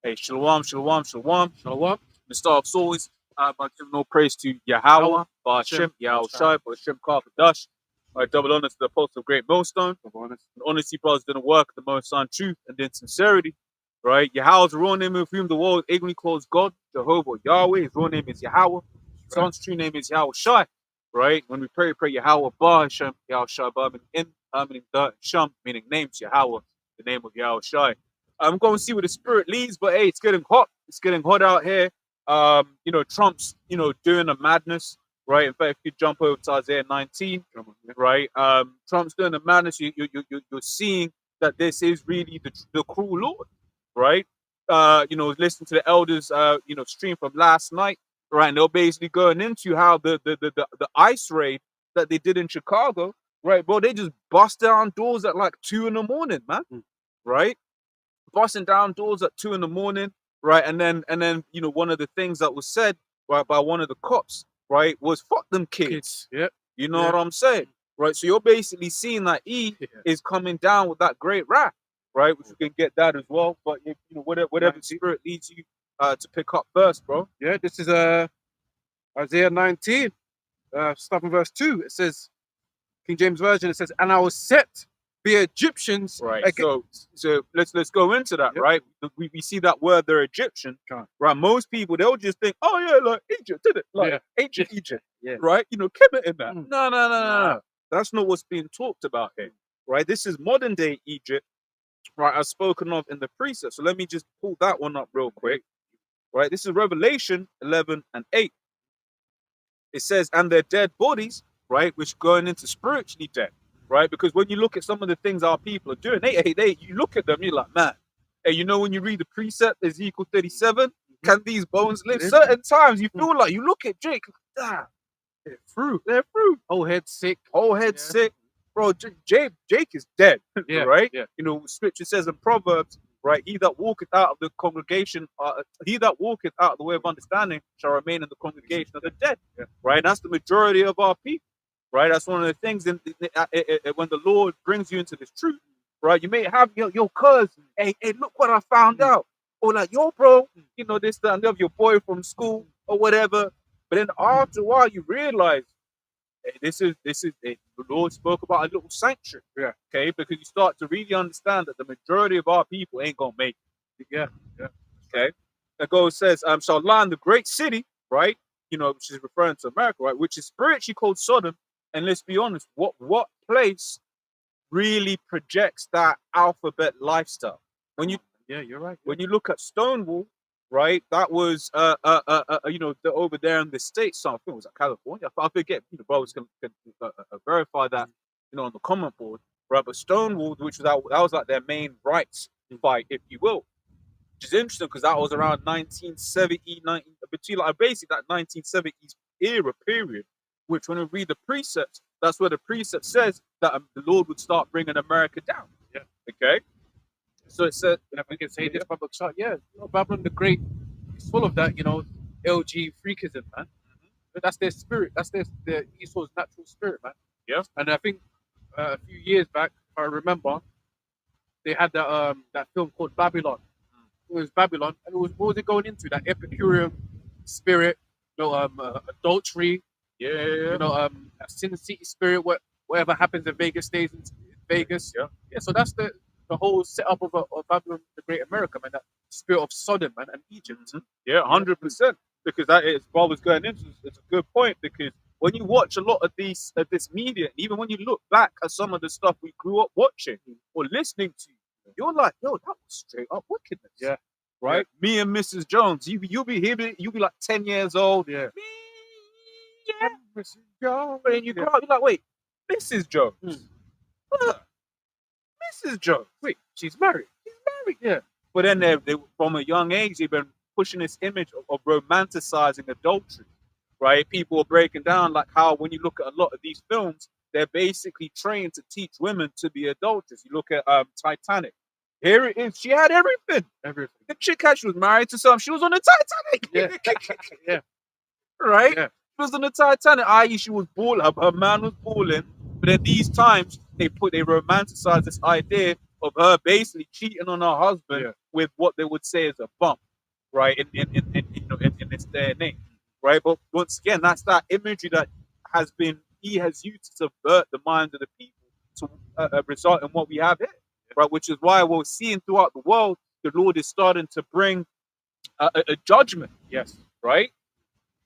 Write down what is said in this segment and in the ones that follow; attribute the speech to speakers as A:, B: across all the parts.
A: Hey, shalom, shalom, shalom.
B: Shalom.
A: The start of always, by giving all praise to Yahweh, Hashem, Yahweh Shai, Hashem Kafadash. Double honor to the apostle of Great Millstone. Honesty, brothers, didn't work, the most on truth and then sincerity. Right? Yahweh's raw name of whom the world ignorantly calls God, Jehovah, Yahweh. His raw name is Yahweh. His son's true name is Yahweh Shai. Right? When we pray Yahweh Ba Hashem, Yahweh Shai Ba, meaning the Sham, meaning names, Yahweh, the name of Yahweh Shai. I'm going to see where the spirit leads, but hey, it's getting hot. It's getting hot out here. Trump's, doing a madness, right? In fact, if you jump over to Isaiah 19, right? Trump's doing a madness. You're seeing that this is really the cruel Lord, right? Listen to the elders, stream from last night, right? And they're basically going into how the ICE raid that they did in Chicago, right? Bro, they just bust down doors at like 2 a.m, man, right? Busting down doors at 2 a.m, right? And then one of the things that was said right by one of the cops, right, was "fuck them kids."
B: Yep.
A: You know what I'm saying, right? So you're basically seeing that is coming down with that great wrath, right? Which we can get that as well. But whatever spirit leads you to pick up first, bro.
B: Yeah, this is Isaiah 19, starting verse 2. It says, King James Version. It says, "And I was set the Egyptians."
A: Right. So let's go into that, right? We see that word, they're Egyptian, right? Most people, they'll just think, oh yeah, like Egypt, did it? Like ancient Egypt, right? Kemet in that. No. That's not what's being talked about here, right? This is modern day Egypt, right? As spoken of in the precept. So let me just pull that one up real quick, right? This is Revelation 11 and 8. It says, "And their dead bodies," right, which going into spiritually dead. Right, because when you look at some of the things our people are doing, you look at them, you're like, man. Hey, when you read the precept, Ezekiel 37, can these bones live? Certain times you feel like you look at Jake, they're through.
B: Whole head sick.
A: Sick, bro. Jake is dead, right?
B: Yeah.
A: Scripture says in Proverbs, right? He that walketh out of the congregation, he that walketh out of the way of understanding shall remain in the congregation of the dead. Right, and that's the majority of our people. Right, that's one of the things when the Lord brings you into this truth, right? You may have your cousin, hey, look what I found out, or like, yo, bro, this, that, and the other, your boy from school or whatever. But then after a while, you realize, hey, this is the Lord spoke about a little sanctuary, okay? Because you start to really understand that the majority of our people ain't gonna make it, okay. The God says, "Shall land the great city," right? Which is referring to America, right? Which is spiritually called Sodom. And let's be honest, what place really projects that alphabet lifestyle?
B: You're right.
A: When you look at Stonewall, right? That was over there in the States. So I think it was California. I forget. Brothers can verify that, on the comment board. Right, but Stonewall, which was that was like their main rights fight, if you will. Which is interesting because that was around 1970, between basically that 1970s era period. Which, when we read the precepts, that's where the precept says that the Lord would start bringing America down.
B: Yeah.
A: Okay. So it said,
B: if we can say this, Babylon the Great is full of that, LG freakism, man. But that's their spirit. That's their Esau's natural spirit, man.
A: Yeah.
B: And I think a few years back, if I remember, they had that film called Babylon. It was Babylon, and what was it going into? That Epicurean spirit, adultery. Sin City spirit. Whatever happens in Vegas stays in Vegas. Yeah. So that's the whole setup of Babylon, the Great America, man. That spirit of Sodom, man, and Egypt.
A: Yeah, 100%. Because that is what was going into. It's a good point because when you watch a lot of this media, and even when you look back at some of the stuff we grew up watching or listening to, you're like, yo, that was straight up wickedness.
B: Yeah.
A: Right. Yeah. Me and Mrs. Jones. You'll be like 10 years old.
B: Yeah.
A: Yeah, Mrs. Jones. And you grow up, you're like, wait, Mrs. Jones. Mrs. Jones. Wait, she's married. Yeah. But then they from a young age, they've been pushing this image of romanticizing adultery, right? People are breaking down like how when you look at a lot of these films, they're basically trained to teach women to be adulterers. You look at Titanic. Here it is. She had everything. The chick she was married to some. She was on the Titanic.
B: Yeah.
A: Right?
B: Yeah.
A: She was on the Titanic, i.e. she was balling, her man was balling. But at these times, they romanticize this idea of her basically cheating on her husband
B: Yeah.
A: with what they would say is a bump, right? In this day and age, right? But once again, that's that imagery that he has used to subvert the minds of the people to result in what we have here, right? Which is why we're seeing throughout the world the Lord is starting to bring a judgment,
B: Yes.
A: right?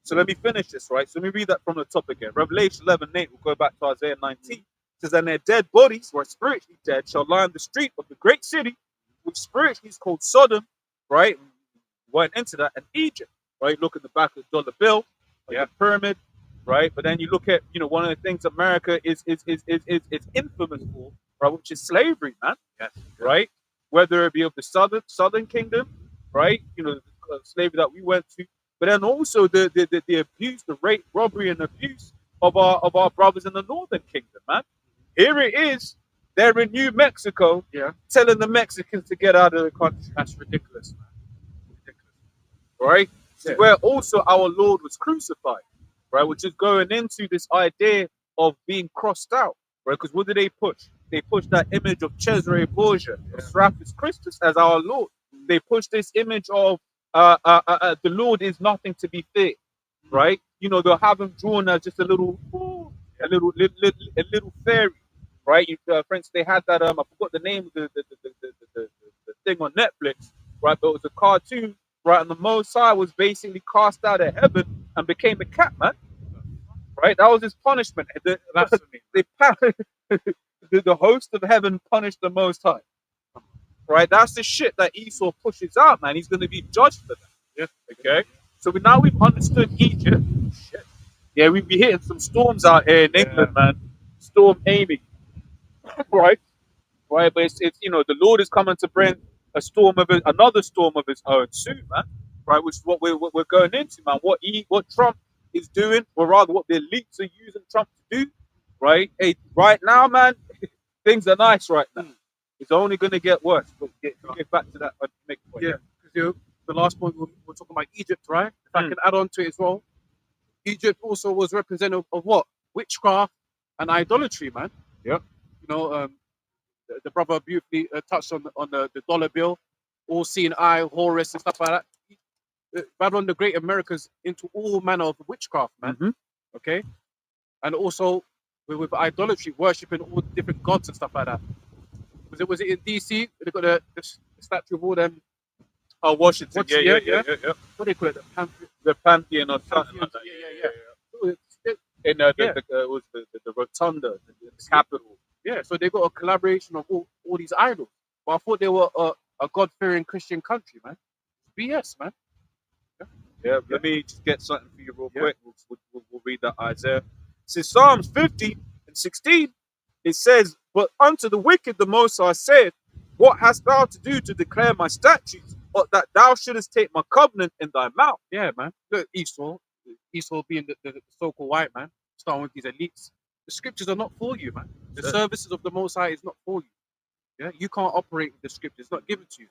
A: So let me finish this, right? So let me read that from the top again. Revelation 11:8, we'll go back to Isaiah 19. It says, and their dead bodies, who are spiritually dead, shall lie in the street of the great city, which spiritually is called Sodom, right? Went into that, and Egypt, right? Look at the back of the dollar bill, like the pyramid, right? But then you look at, one of the things America is infamous for, right? Which is slavery, man.
B: Yes.
A: Right? Whether it be of the southern kingdom, right? The slavery that we went to, but then also the abuse, the rape, robbery, and abuse of our brothers in the northern kingdom, man. Here it is. They're in New Mexico, telling the Mexicans to get out of the country.
B: That's ridiculous, man. Ridiculous.
A: Right? So where also our Lord was crucified, right? Which is going into this idea of being crossed out, right? Because what did they push? They pushed that image of Cesare Borgia, Serapis Christus as our Lord. They pushed this image of the Lord is nothing to be feared, right? They'll have him drawn as just a little fairy, right? For instance, they had that I forgot the name of the thing on Netflix, right? But it was a cartoon, right? And the Most High was basically cast out of heaven and became a cat, man. Right? That was his punishment. The host of heaven punished the Most High. Right? That's the shit that Esau pushes out, man. He's going to be judged for that.
B: Yeah.
A: Okay? So we've understood Egypt. Shit. Yeah, we be hitting some storms out here in England, man. Storm Amy. Right? Right? But it's the Lord is coming to bring another storm of his own soon, man. Right? Which is what we're going into, man. What Trump is doing, or rather what the elites are using Trump to do, right? Hey, right now, man, things are nice right now. It's only going to get worse. But get back to that. Make a point.
B: Yeah, because the last point we're talking about Egypt, right? If I can add on to it as well, Egypt also was representative of what? Witchcraft and idolatry, man.
A: Yeah.
B: The brother beautifully touched on the dollar bill, all-seeing eye, Horus and stuff like that. Babylon the Great America's into all manner of witchcraft, man.
A: Mm-hmm.
B: Okay, and also with idolatry, worshipping all different gods and stuff like that. Was it in DC? They got the statue of all them.
A: Oh, Washington. Yeah.
B: What do they call it?
A: The Pantheon or something like that.
B: Yeah.
A: In the rotunda, the capital.
B: Yeah, so they got a collaboration of all these idols. But I thought they were a God-fearing Christian country, man. BS, man.
A: Yeah, let me just get something for you real quick. We'll read that Isaiah. It says Psalms 50:16. It says, but unto the wicked the Most High said, what hast thou to do to declare my statutes, but that thou shouldest take my covenant in thy mouth?
B: Yeah, man. Look, Esau being the so-called white man, starting with these elites. The scriptures are not for you, man. The services of the Most High is not for you. Yeah, you can't operate with the scriptures. It's not given to you.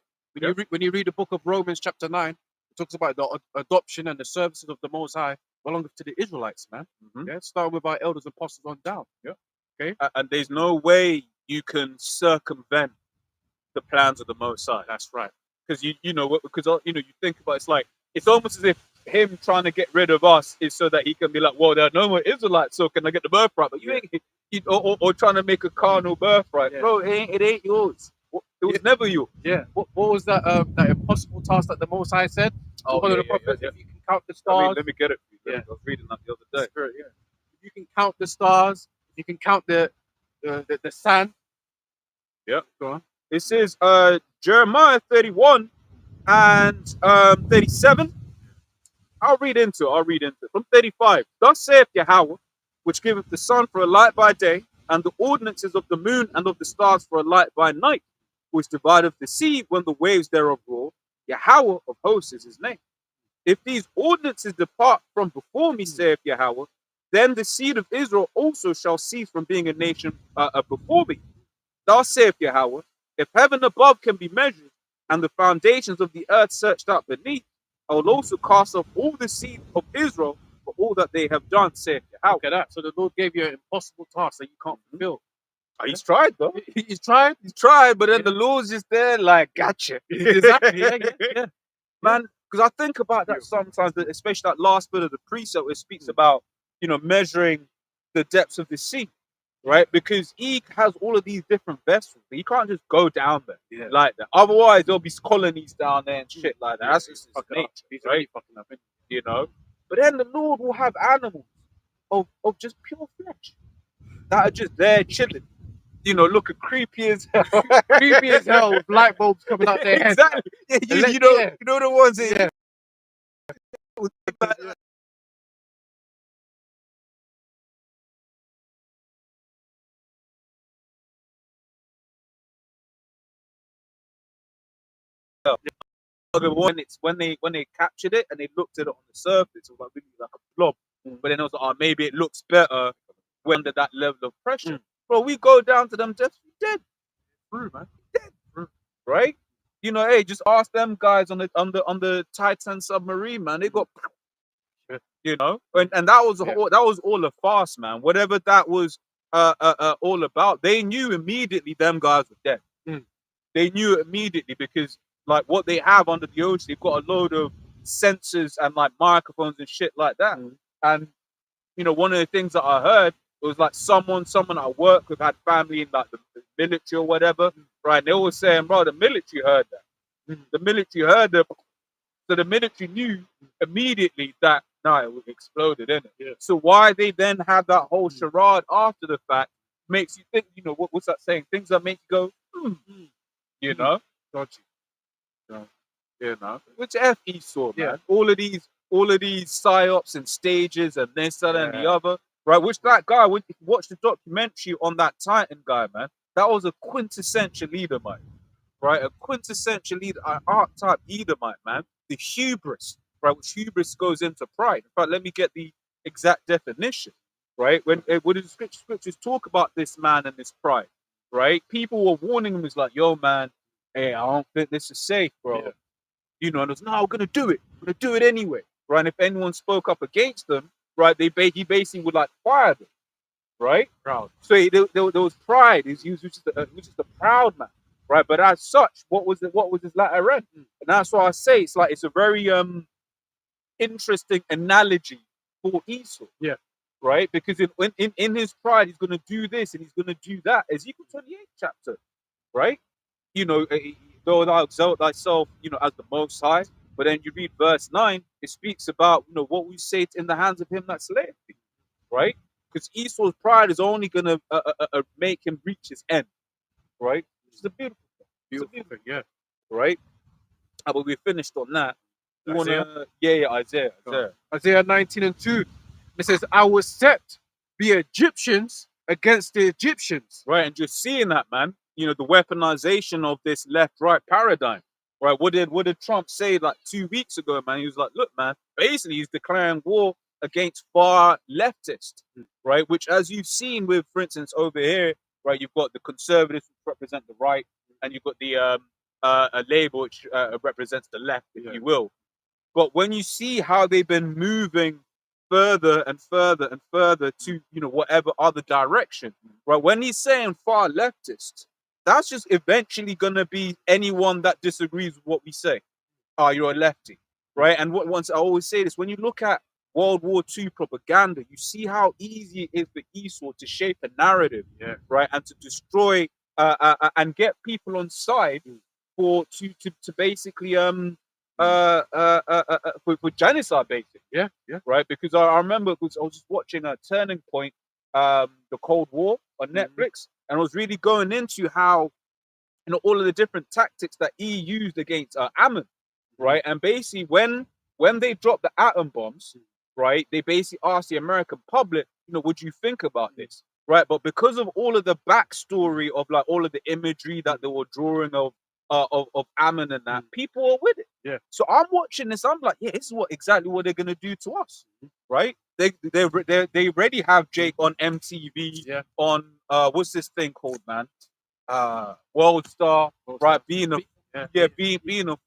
B: When you read the book of Romans chapter 9, it talks about the adoption and the services of the Most High belonging to the Israelites, man.
A: Mm-hmm.
B: Yeah, starting with our elders and apostles on down. Yeah. Okay.
A: And there's no way you can circumvent the plans of the Most High.
B: That's right.
A: Because you think about it's almost as if him trying to get rid of us is so that he can be like, well, there are no more Israelites, so can I get the birthright? But you ain't, or trying to make a carnal birthright, bro. It ain't yours. It was never yours.
B: Yeah. What was that impossible task that the Most High said? One of the prophets, if you can count the stars.
A: Let me get it for you. I was reading that the other day.
B: Spirit, if you can count the stars, if you can count the sand.
A: Yeah.
B: Go on.
A: It says Jeremiah 31 and 37. I'll read into it. From 35. Thus saith Yahweh, which giveth the sun for a light by day, and the ordinances of the moon and of the stars for a light by night, which divideth the sea when the waves thereof roar. Yahweh of hosts is his name. If these ordinances depart from before me, saith Yahweh, then the seed of Israel also shall cease from being a nation before me. Thus saith Yahweh, if heaven above can be measured, and the foundations of the earth searched out beneath, I will also cast off all the seed of Israel for all that they have done, saith Yahweh.
B: Look at that. So the Lord gave you an impossible task that you can't fulfill.
A: He's tried though.
B: He's tried.
A: He's tried, but then the law's just there, like, gotcha.
B: Exactly. Yeah.
A: Man, because I think about that sometimes, especially that last bit of the precept where it speaks about, measuring the depths of the sea, right? Because he has all of these different vessels. He can't just go down there like that. Otherwise, there'll be colonies down there and shit like that. That's just his nature, right? But then the Lord will have animals of just pure flesh that are just there chilling. Looking creepy as hell.
B: Creepy as hell with light bulbs coming out their heads.
A: Exactly. Yeah, you know the ones that when they captured it and they looked at it on the surface, it was like really like a blob. But then it was like, maybe it looks better when under that level of pressure. Bro, we go down to them just dead. True, man. Dead. Right? Hey, just ask them guys on the Titan submarine, man. They got and that was all a farce, man. Whatever that was all about, they knew immediately them guys were dead. They knew it immediately because like what they have under the ocean, they've got a load of sensors and like microphones and shit like that. And one of the things that I heard was like someone I work with had family in like the military or whatever, right? And they always saying, bro, the military heard that. The military heard them. So the military knew immediately that it exploded, innit? Yeah. So why they then had that whole charade after the fact makes you think, what's that saying? Things that make you go, Got you. Which F Esau, man. All of these psyops and stages and this, that, and the other. Right, which that guy, when you watch the documentary on that Titan guy, man, that was a quintessential Edomite. Right? A quintessential leader, an archetype Edomite, man. The hubris, right? Which hubris goes into pride. In fact, let me get the exact definition, right? When the scriptures talk about this man and this pride, right? People were warning him, it's like, yo, man, hey, I don't think this is safe, bro. And it was, no, we're gonna do it. We're gonna do it anyway, right? And if anyone spoke up against them, right, he basically would like fire them, right? Proud. So there was pride. Which is the proud man. Right, but as such, what was his latter end? And that's why I say it's a very interesting analogy for Esau. Yeah. Right, because in his pride, he's going to do this and he's going to do that. Ezekiel 28 chapter, right? Though thou exalt thyself, as the Most High. But then you read verse 9, it speaks about what we say in the hands of him that slayeth thee, right? Because Esau's pride is only going to make him reach his end, right? It's a beautiful thing, yeah. Right? But we finished on that. You wanna
B: Isaiah 19:2. It says, I will set the Egyptians against the Egyptians.
A: Right, and just seeing that, man, the weaponization of this left-right paradigm. Right, what did Trump say like 2 weeks ago, man? He was like, look, man, basically he's declaring war against far leftists, right? Which, as you've seen with, for instance, over here, right, you've got the conservatives who represent the right, and you've got the a Labour which represents the left, if you will. But when you see how they've been moving further and further and further to whatever other direction, right? When he's saying far leftist, that's just eventually gonna be anyone that disagrees with what we say. Oh, you're a lefty, right? And once I always say this, when you look at World War II propaganda, you see how easy it is for Esau to shape a narrative, right, and to destroy and get people on side to basically for genocide, basically. Right, because I remember because I was just watching a Turning Point, the Cold War on Netflix, and I was really going into how all of the different tactics that he used against Ammon, right, and basically when they dropped the atom bombs, right, they basically asked the American public, what do you think about this, right? But because of all of the backstory of like all of the imagery that they were drawing of Ammon and that, people are with it. Yeah. So I'm watching this. I'm like, yeah, this is exactly what they're gonna do to us, right? They already have Jake on MTV on what's this thing called, man? World Star, right? Being a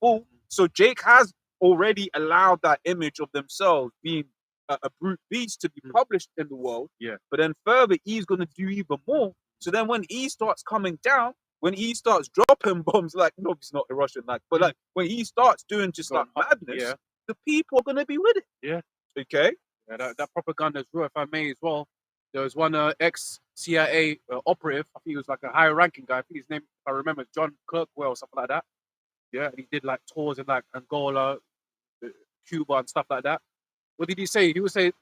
A: fool. So Jake has already allowed that image of themselves being a brute beast to be published in the world. Yeah. But then further, he's gonna do even more So then when he starts coming down, when he starts dropping bombs, like, no, he's not Russian, like, but like when he starts doing just like madness, the people are gonna be with it.
B: Yeah.
A: Okay.
B: Yeah, that propaganda is real, if I may as well. There was one ex-CIA operative. I think he was like a higher ranking guy. I think his name, if I remember, John Kirkwell or something like that. Yeah, and he did like tours in like Angola, Cuba, and stuff like that. What did he say? He would say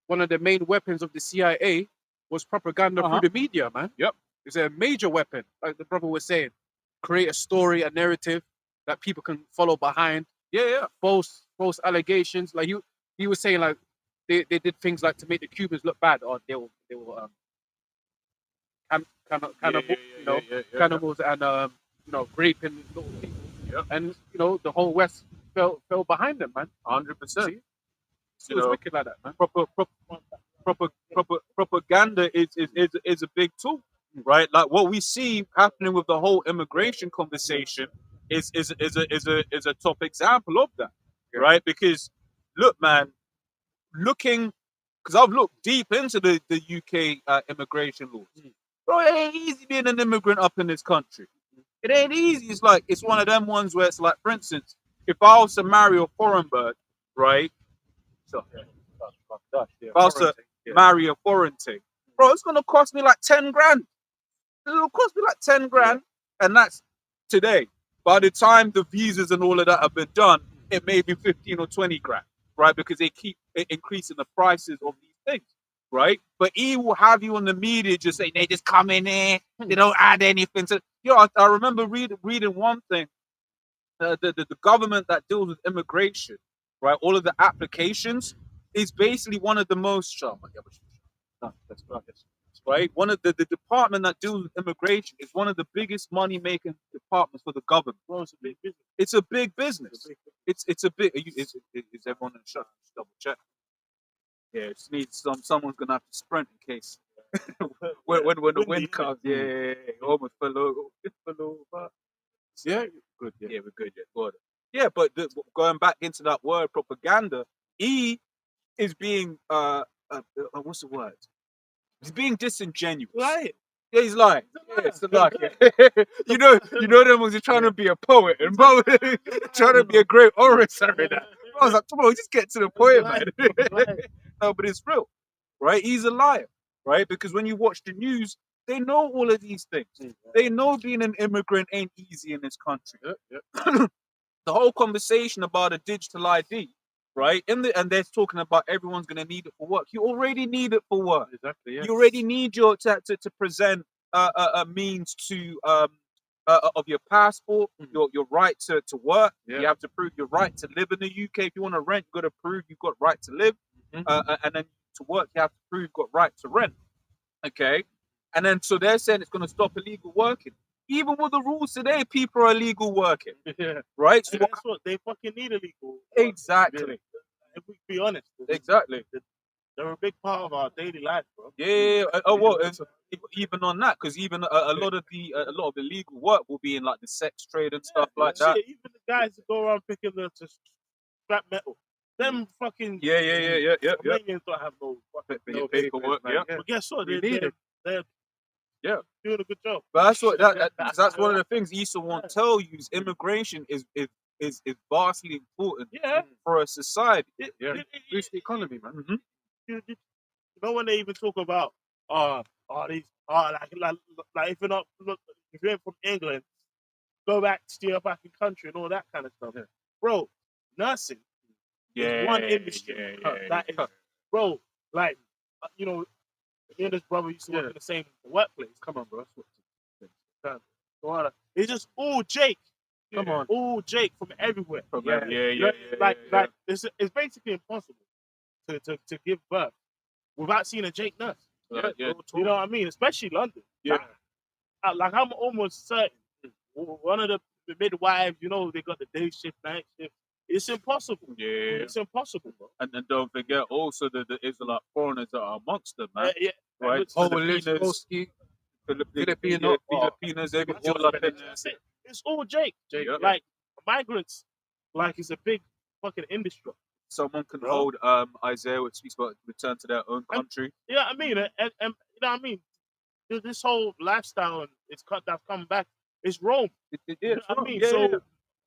B: one of the main weapons of the CIA was propaganda through the media, man.
A: Yep.
B: It's a major weapon, like the brother was saying. Create a story, a narrative that people can follow behind.
A: Yeah.
B: False allegations. Like he was saying, like they did things like to make the Cubans look bad, or they were cannibals and raping little people.
A: Yep.
B: And the whole West fell behind them, man.
A: 100%.
B: It was wicked like that, man.
A: Propaganda is a big tool, right? Like what we see happening with the whole immigration conversation is a top example of that, right? Because look, man, because I've looked deep into the UK immigration laws. Bro, it ain't easy being an immigrant up in this country. It ain't easy. It's one of them ones where it's like, for instance, if I was to marry a foreign bird, right? So, if I was to marry a foreign thing, bro, it's gonna cost me like 10 grand. It'll cost me like 10 grand, and that's today. By the time the visas and all of that have been done, it may be 15 or 20 grand, right? Because they keep increasing the prices of these things, right? But he will have you on the media just saying they just come in there, they don't add anything to. I remember reading one thing. The government that deals with immigration, right? All of the applications is basically one of the most right. One of the department that deals with immigration is one of the biggest money making departments for the government.
C: Well, it's a big business.
A: It's a big business. It's a big. Is everyone in the shop? Just double check. Yeah, it just needs someone's gonna have to sprint in case when the wind comes. Yeah, almost fell over. Yeah, good. Yeah, we're good. Yeah, good. Yeah, but going back into that word propaganda, he is being what's the word? He's being disingenuous.
C: Right.
A: Yeah, he's lying. Yeah, it's the lie. you know them ones. You're trying to be a poet and trying to be a great orator. I was like, come on, just get to the point, man. No, but it's real, right? He's a liar, right? Because when you watch the news, they know all of these things. They know being an immigrant ain't easy in this country. The whole conversation about a digital ID, right? And they're talking about everyone's gonna need it for work. You already need it for work.
B: Exactly. Yeah.
A: You already need your to present a means to of your passport, your right to work. You have to prove your right to live in the UK. If you want to rent, you've got to prove you've got right to live. And then to work, you have to prove you've got right to rent. Okay. And then so they're saying it's going to stop illegal working. Even with the rules today, people are illegal working. Right? So
C: That's what they fucking need illegal.
A: Exactly.
C: If we be honest.
A: Exactly.
C: They're a big part of our daily life, bro.
A: Yeah. Oh, well, even on that, because even a lot of the legal work will be in like the sex trade and stuff like that.
C: Even the guys that go around picking the scrap metal, them fucking
A: Yeah.
C: Romanians don't have no fucking
A: paperwork. Yeah.
C: But guess what? They're doing a good job.
A: But that's one of the things Issa won't tell you is immigration is vastly important for a society.
B: Boost the economy, man.
C: You know when they even talk about if you're from England, go back to your back in country and all that kind of stuff. Bro, nursing is one industry that is, bro, like me and this brother used to work in the same workplace. Come on, bro. It's just all Jake. Come on, all Jake from everywhere. Like it's basically impossible to give birth without seeing a Jake nurse. You know what I mean? Especially London. Like I'm almost certain one of the midwives, they got the day shift, night shift. It's impossible. It's impossible, bro.
A: And then don't forget also that there is a lot of foreigners that are amongst them, man. Right?
B: Filipinos,
A: they got all up in there.
C: It's all Jake. Like migrants, like it's a big fucking industry.
A: Someone can hold Isaiah, which speaks about return to their own country.
C: And you know what I mean? this whole lifestyle that's come back. It's Rome.
A: You know
C: what I mean?
A: Yeah,
C: so
A: yeah.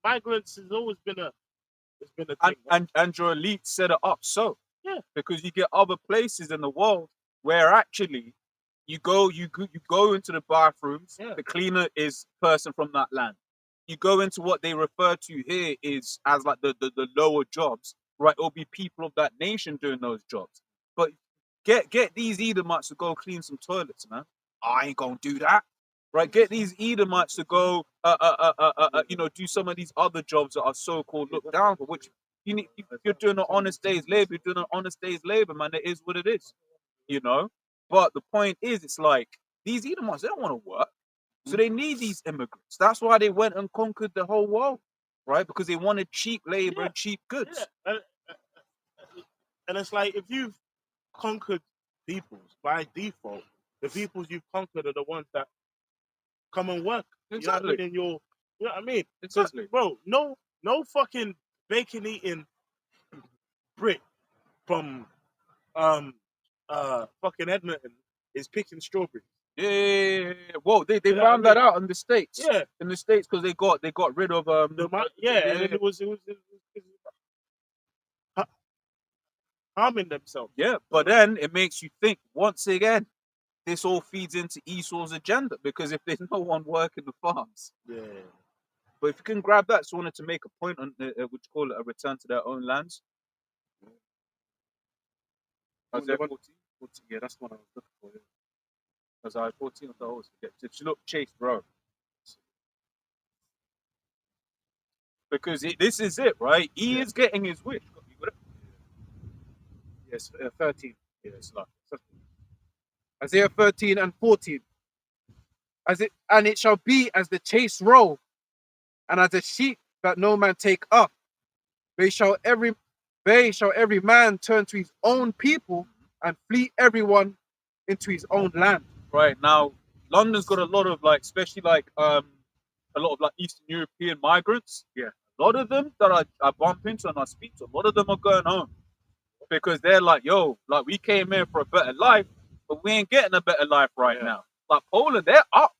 C: migrants has always been a thing.
A: And your elite set it up so.
C: Yeah.
A: Because you get other places in the world where actually you go into the bathrooms,
C: Yeah.
A: the cleaner is person from that land. You go into what they refer to here is as like the lower jobs, right? It'll be people of that nation doing those jobs. But get these Edomites to go clean some toilets, man. I ain't gonna do that. Right, get these Edomites to go, do some of these other jobs that are so-called looked down for. Which if you're doing an honest day's labor, you're doing an honest day's labor, man. It is what it is, you know. But the point is, it's like these Edomites, they don't want to work, so they need these immigrants. That's why they went and conquered the whole world, right? Because they wanted cheap labor and cheap goods.
C: Yeah. And it's like if you've conquered peoples by default, the peoples you've conquered are the ones that come and work.
A: Exactly.
C: You know what I mean?
A: Exactly.
C: Bro, no fucking bacon eating Brit from fucking Edmonton is picking strawberries.
A: Yeah. Whoa, they found that out in the States.
C: Yeah.
A: In the States, because they got rid of
C: and then it was harming themselves.
A: Yeah, but then it makes you think once again. This all feeds into Esau's agenda because if there's no one working the farms, But if you can grab that, so I wanted to make a point on what you call it, a return to their own lands. Was there 14? Yeah, that's what I was looking for. Because I 14 of the always forget. If you look, Chase, bro. Because this is it, right? He is getting his wish. You got it?
B: Yes, 13.
A: Yeah, it's like
B: Isaiah 13 and 14. And it shall be as the chase roll, and as a sheep that no man take up. They shall every man turn to his own people, and flee everyone into his own land.
A: Right now, London's got a lot of like, especially like a lot of like Eastern European migrants.
B: Yeah.
A: A lot of them that I bump into and I speak to, a lot of them are going home because they're like, yo, like we came here for a better life, but we ain't getting a better life right now. Like Poland, they're up.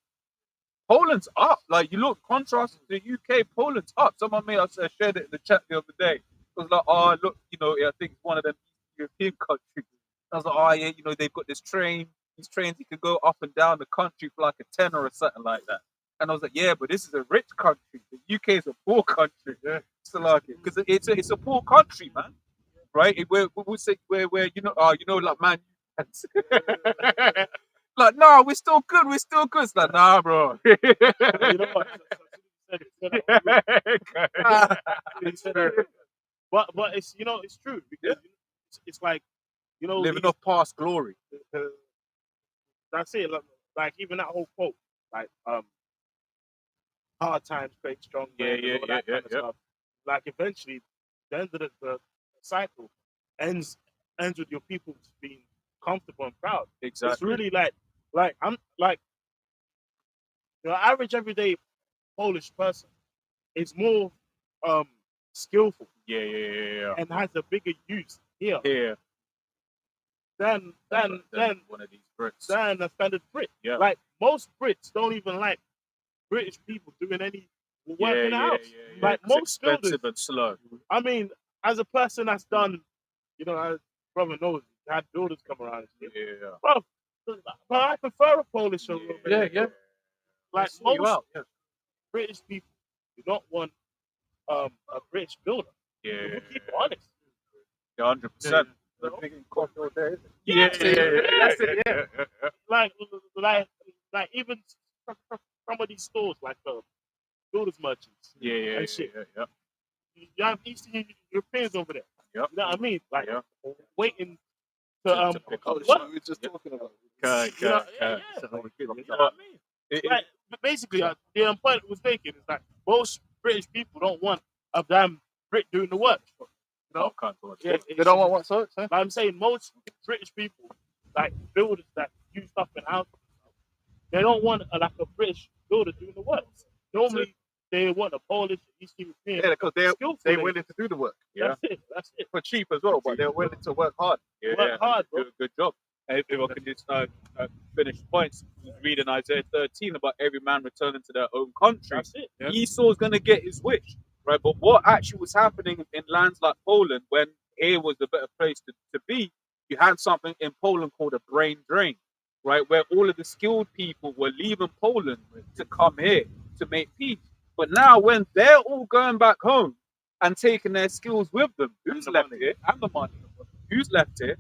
A: Poland's up. Like you look, contrast to the UK, Poland's up. Someone made us shared it in the chat the other day. It was like, oh look, I think it's one of them European countries. I was like, oh yeah, they've got this train. These trains you can go up and down the country for like a tenner or something like that. And I was like, yeah, but this is a rich country. The UK is a poor country. Yeah. So like, because it's a poor country, man. Right? Where like man. Like, no, we're still good. We're still good. It's like, nah, bro.
C: You know what? But it's it's true because it's like
A: living off past glory.
C: That's it. Like even that whole quote, like hard times create strong men. Yeah. Stuff. Like eventually, the end of the cycle ends with your people being comfortable and proud.
A: Exactly.
C: It's really like I'm like average everyday Polish person is more skillful.
A: Yeah.
C: And has a bigger use here.
A: Yeah.
C: Than
A: one of these Brits.
C: Than a standard Brit.
A: Yeah.
C: Like most Brits don't even like British people doing any work in the house.
A: Yeah.
C: Like
A: it's
C: most
A: expensive
C: builders.
A: and slow.
C: I mean, as a person that's done, as brother knows, had builders come around.
A: Yeah.
C: Bro, but I prefer a Polish a little bit.
B: Yeah.
C: Like most British people do not want a British builder.
A: Yeah.
C: We'll keep it honest.
A: 100%.
C: Yeah. That's it. Yeah. Like even some of these stores, like the builders merchants.
A: Yeah.
C: And shit.
A: Yeah.
C: You have Eastern Europeans over there.
A: Yep.
C: You know what I mean? Like waiting to
A: pick up
C: what
B: we were just talking about.
C: You know what I mean? Like basically, the point was making is that most British people don't want a damn Brit doing the work.
B: They don't want what sort?
C: I'm saying most British people, like builders that do stuff in houses, they don't want a British builder doing the work. Normally, they want a Polish, Eastern European.
B: Yeah, because they're willing to do the work.
C: Yeah, that's it.
B: For cheap as well, but they're willing to work hard.
A: Yeah,
C: work hard, bro.
A: Good job. If I can just finish points, reading Isaiah 13 about every man returning to their own country.
C: That's it. Yeah.
A: Esau's going to get his wish, right? But what actually was happening in lands like Poland, when here was the better place to be, you had something in Poland called a brain drain, right? Where all of the skilled people were leaving Poland to come here to make peace. But now when they're all going back home and taking their skills with them, who's left here? And the money. Who's left here?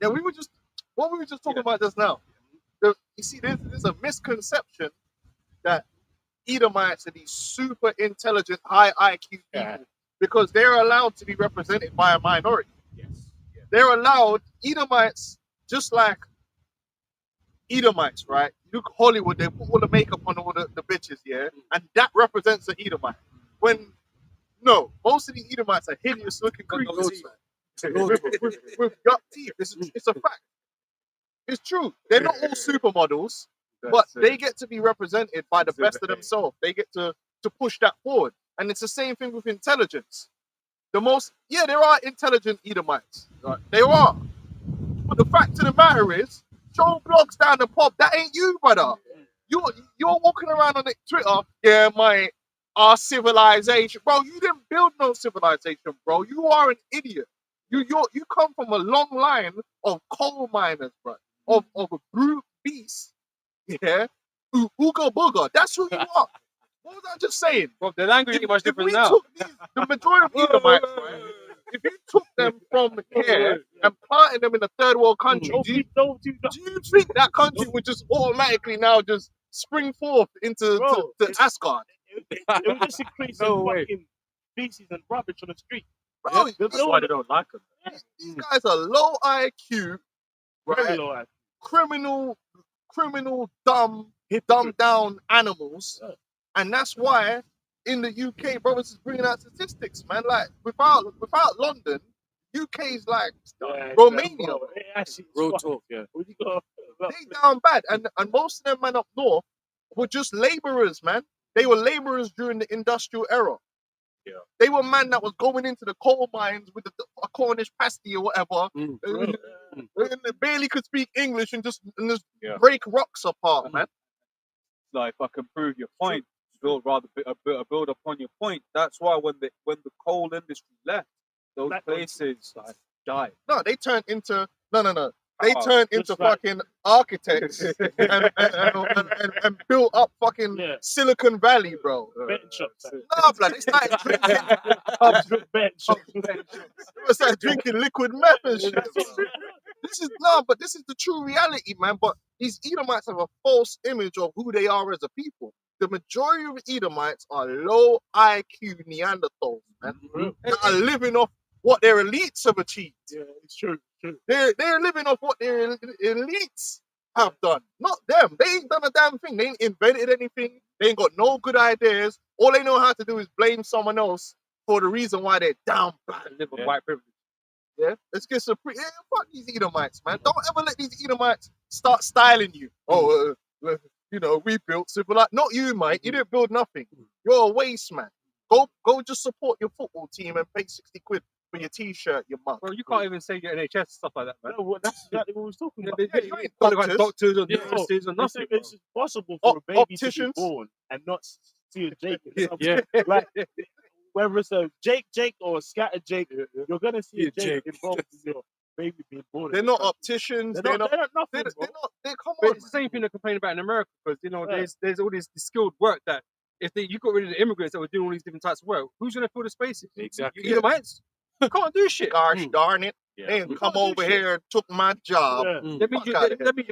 D: Yeah, we were just talking about just now. You see, there's a misconception that Edomites are these super intelligent, high IQ people because they're allowed to be represented by a minority.
A: Yes. Yeah.
D: They're allowed, Edomites, just like Edomites, right? Look, Hollywood, they put all the makeup on all the bitches, yeah? And that represents an Edomite. Most of the Edomites are hideous looking creatures, man. With gut teeth. It's a fact. It's true. They're not all supermodels, but they get to be represented by the best of themselves. They get to push that forward. And it's the same thing with intelligence. There are intelligent Edomites. Right? There are. But the fact of the matter is, Joe Blogs down the pub, that ain't you, brother. You're walking around on Twitter, our civilization. Bro, you didn't build no civilization, bro. You are an idiot. You come from a long line of coal miners, bro. Of a brute beast. Yeah. Ooga booga. That's who you are. What was I just saying?
B: Bro, the language is much different now.
D: The majority of Edomites, right? If you took them from here and planted them in a third world country, do you think that country would just automatically now just spring forth into to Asgard?
C: It would just increase fucking feces and rubbish on the street.
D: Bro,
A: that's why they don't like them.
D: These guys are low IQ,
C: Very low IQ.
D: criminal, dumbed down animals. Yeah. And that's why in the UK, brothers is bringing out statistics, man. Like without London, UK's like Romania.
B: Real talk, yeah.
D: They down bad, and most of them man up north were just laborers, man. They were laborers during the industrial era.
A: Yeah.
D: They were man that was going into the coal mines with a Cornish pasty or whatever. And they barely could speak English and just break rocks apart, man.
A: Like, if I can prove your point, build upon your point. That's why when the coal industry left, those places died.
D: No, they turned into They turned into fucking architects and built up fucking Silicon Valley, bro. Nah, blood, they started drinking. They started drinking liquid meth and shit. This is the true reality, man. But these Edomites have a false image of who they are as a people. The majority of Edomites are low IQ Neanderthals, man. That are living off what their elites have achieved.
C: Yeah, it's true.
D: They're living off what their elites have done. Not them. They ain't done a damn thing. They ain't invented anything. They ain't got no good ideas. All they know how to do is blame someone else for the reason why they're down bad.
A: Live with white privilege.
D: Yeah, let's get some. Fuck these Edomites, man. Don't ever let these Edomites start styling you. We built civilization. Not you, Mike. You didn't build nothing. You're a waste man. Go just support your football team and pay 60 quid for your T-shirt, your mug.
B: Bro, you can't even say your NHS stuff like that, man.
C: No, that's exactly what we was talking about.
D: You ain't
B: doctors or nurses or nothing.
C: It's possible for a baby to be born and not see a Jake. Like whether it's a Jake or a scatter Jake, you're gonna see a Jake involved in your baby being born.
D: They're not opticians. They're not nothing. They're come on.
B: It's the same thing they complain about in America because there's all this skilled work that if you got rid of the immigrants that were doing all these different types of work, who's gonna fill the spaces?
C: Exactly.
B: You Edomites can't do shit.
D: Gosh darn it! They ain't come over here and took my job.
B: That means your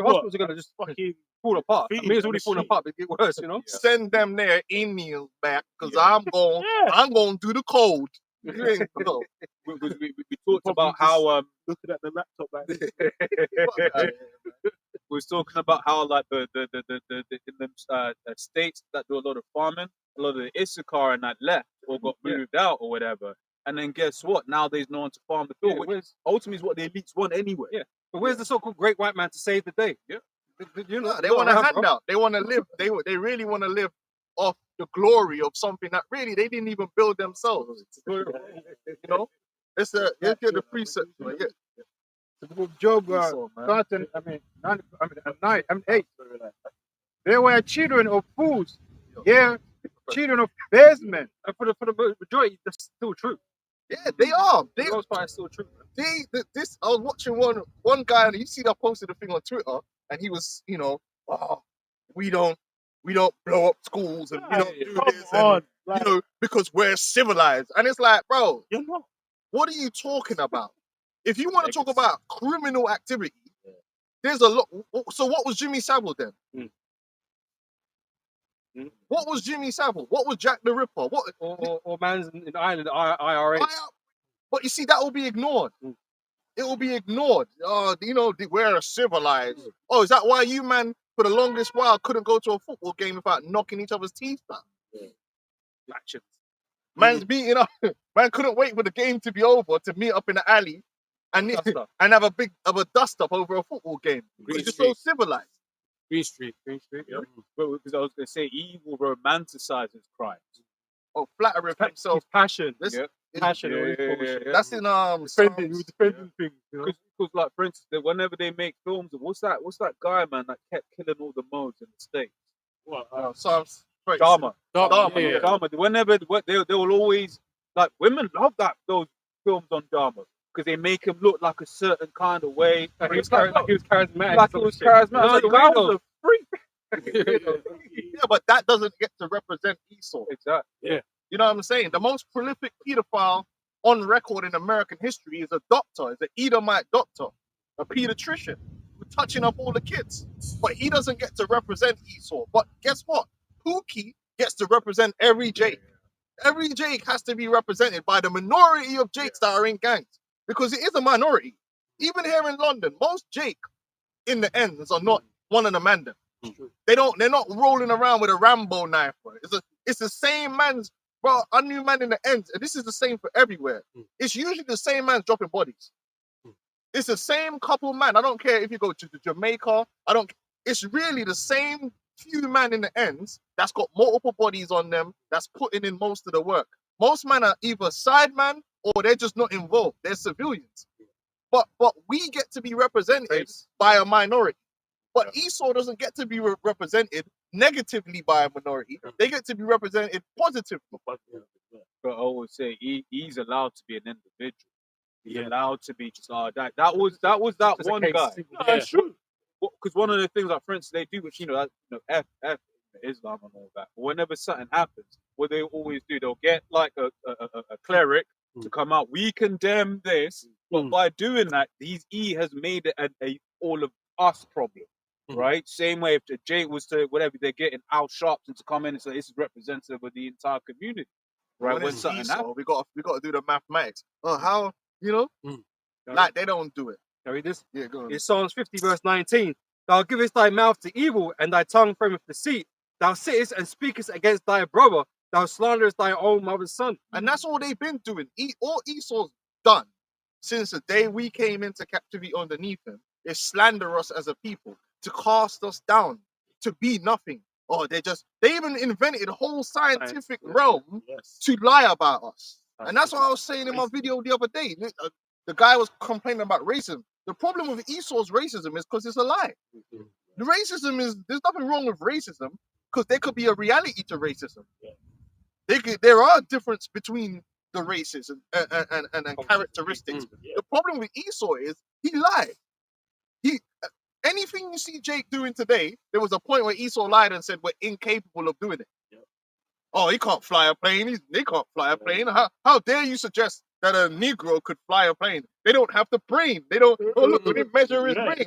B: hospitals are gonna just fucking fall apart. I mean, it's already falling apart, but it get worse, you know.
D: Send them their emails back because I'm going to do the code. You ain't go.
A: We talked about how
C: looking at the laptop back.
A: we was talking about how like the in them states that do a lot of farming, a lot of the Issachar and that left or got moved out or whatever. And then guess what? Now there's no one to farm the field, which ultimately is what the elites want anyway.
B: Yeah. But where's the so-called great white man to save the day?
A: Yeah.
D: They want a handout. They want to live. They really want to live off the glory of something that really they didn't even build themselves. You know, let's get the precept.
E: with Job, certain, they were children of fools. Yeah, children of basemen.
A: And for the majority, that's still true.
D: Yeah, they are.
A: For the most part, it's still true.
D: This I was watching one guy, and you see that posted a thing on Twitter, and he was, oh, we don't blow up schools and we don't do this, and, because we're civilized. And it's like, bro,
C: You're not.
D: what are you talking about? If you want to talk about criminal activity, there's a lot. So what was Jimmy Savile then? What was Jimmy Savile? What was Jack the Ripper? What
E: Or man's in Ireland, IRA.
D: But you see, that will be ignored. It will be ignored. We're civilized. Oh, is that why you, man, for the longest while couldn't go to a football game without knocking each other's teeth out? Man's beating up. Man couldn't wait for the game to be over to meet up in the alley and have a dust up over a football game. It's just so civilized.
A: Green Street. Yeah. Because I was going to say, evil romanticizes crimes.
D: Oh, flattering himself.
E: His passion.
D: Passion.
A: Yeah.
D: That's in
E: defending things.
A: Because like, for instance, whenever they make films, what's that guy, man, that kept killing all the modes in the States?
C: What?
D: Psalms.
A: Dharma.
E: Yeah.
A: Dharma. Whenever they will always, like, women love those films on Dharma because they make him look like a certain kind of way.
E: Like he was charismatic.
A: Like he was charismatic. Like, the guy was a freak.
D: Yeah, but that doesn't get to represent Esau.
A: Exactly.
E: Yeah.
D: You know what I'm saying? The most prolific pedophile on record in American history is a doctor, is an Edomite doctor, a pediatrician, who's touching up all the kids. But he doesn't get to represent Esau. But guess what? Pookie gets to represent every Jake. Every Jake has to be represented by the minority of Jakes that are in gangs. Because it is a minority. Even here in London, most Jake in the ends are not one of the Mandem. They're not rolling around with a Rambo knife, bro. It's the same man's, bro. I knew man in the ends, and this is the same for everywhere. It's usually the same man dropping bodies. It's the same couple man. I don't care if you go to Jamaica. It's really the same few man in the ends that's got multiple bodies on them. That's putting in most of the work. Most men are either side man or they're just not involved. They're civilians. But we get to be represented by a minority. But Esau doesn't get to be represented negatively by a minority. They get to be represented positively.
A: But I always say he's allowed to be an individual. He's allowed to be just that. That was that one guy.
C: No, that's true.
A: Because one of the things, like, for instance, they do, which F Islam and all that. But whenever something happens, what they always do, they'll get like a cleric to come out. We condemn this, but by doing that, he has made it a all of us problem. Right? Same way if Jake was to whatever, they're getting Al Sharpton to come in and say this is representative of the entire community. Right? When something happens,
D: we got to do the mathematics. Oh, how like they don't do it.
E: Can I read this?
D: Yeah, go on.
E: It's Psalms 50 verse 19. Thou givest thy mouth to evil, and thy tongue frameth deceit. Thou sittest and speakest against thy brother. Thou slanderest thy own mother's son.
D: And that's all they've been doing. All Esau's done since the day we came into captivity underneath him is slander us as a people, to cast us down, to be nothing. Oh, they even invented a whole scientific realm to lie about us. And that's what I was saying in my video the other day. The guy was complaining about racism. The problem with Esau's racism is because it's a lie. The racism there's nothing wrong with racism because there could be a reality to racism. There are differences between the races and characteristics. The problem with Esau is he lied. Anything you see Jake doing today, there was a point where Esau lied and said we're incapable of doing it. Oh, he can't fly a plane. They can't fly a plane. How dare you suggest that a Negro could fly a plane? They don't have the brain. They don't. Oh, look, we didn't measure his brain.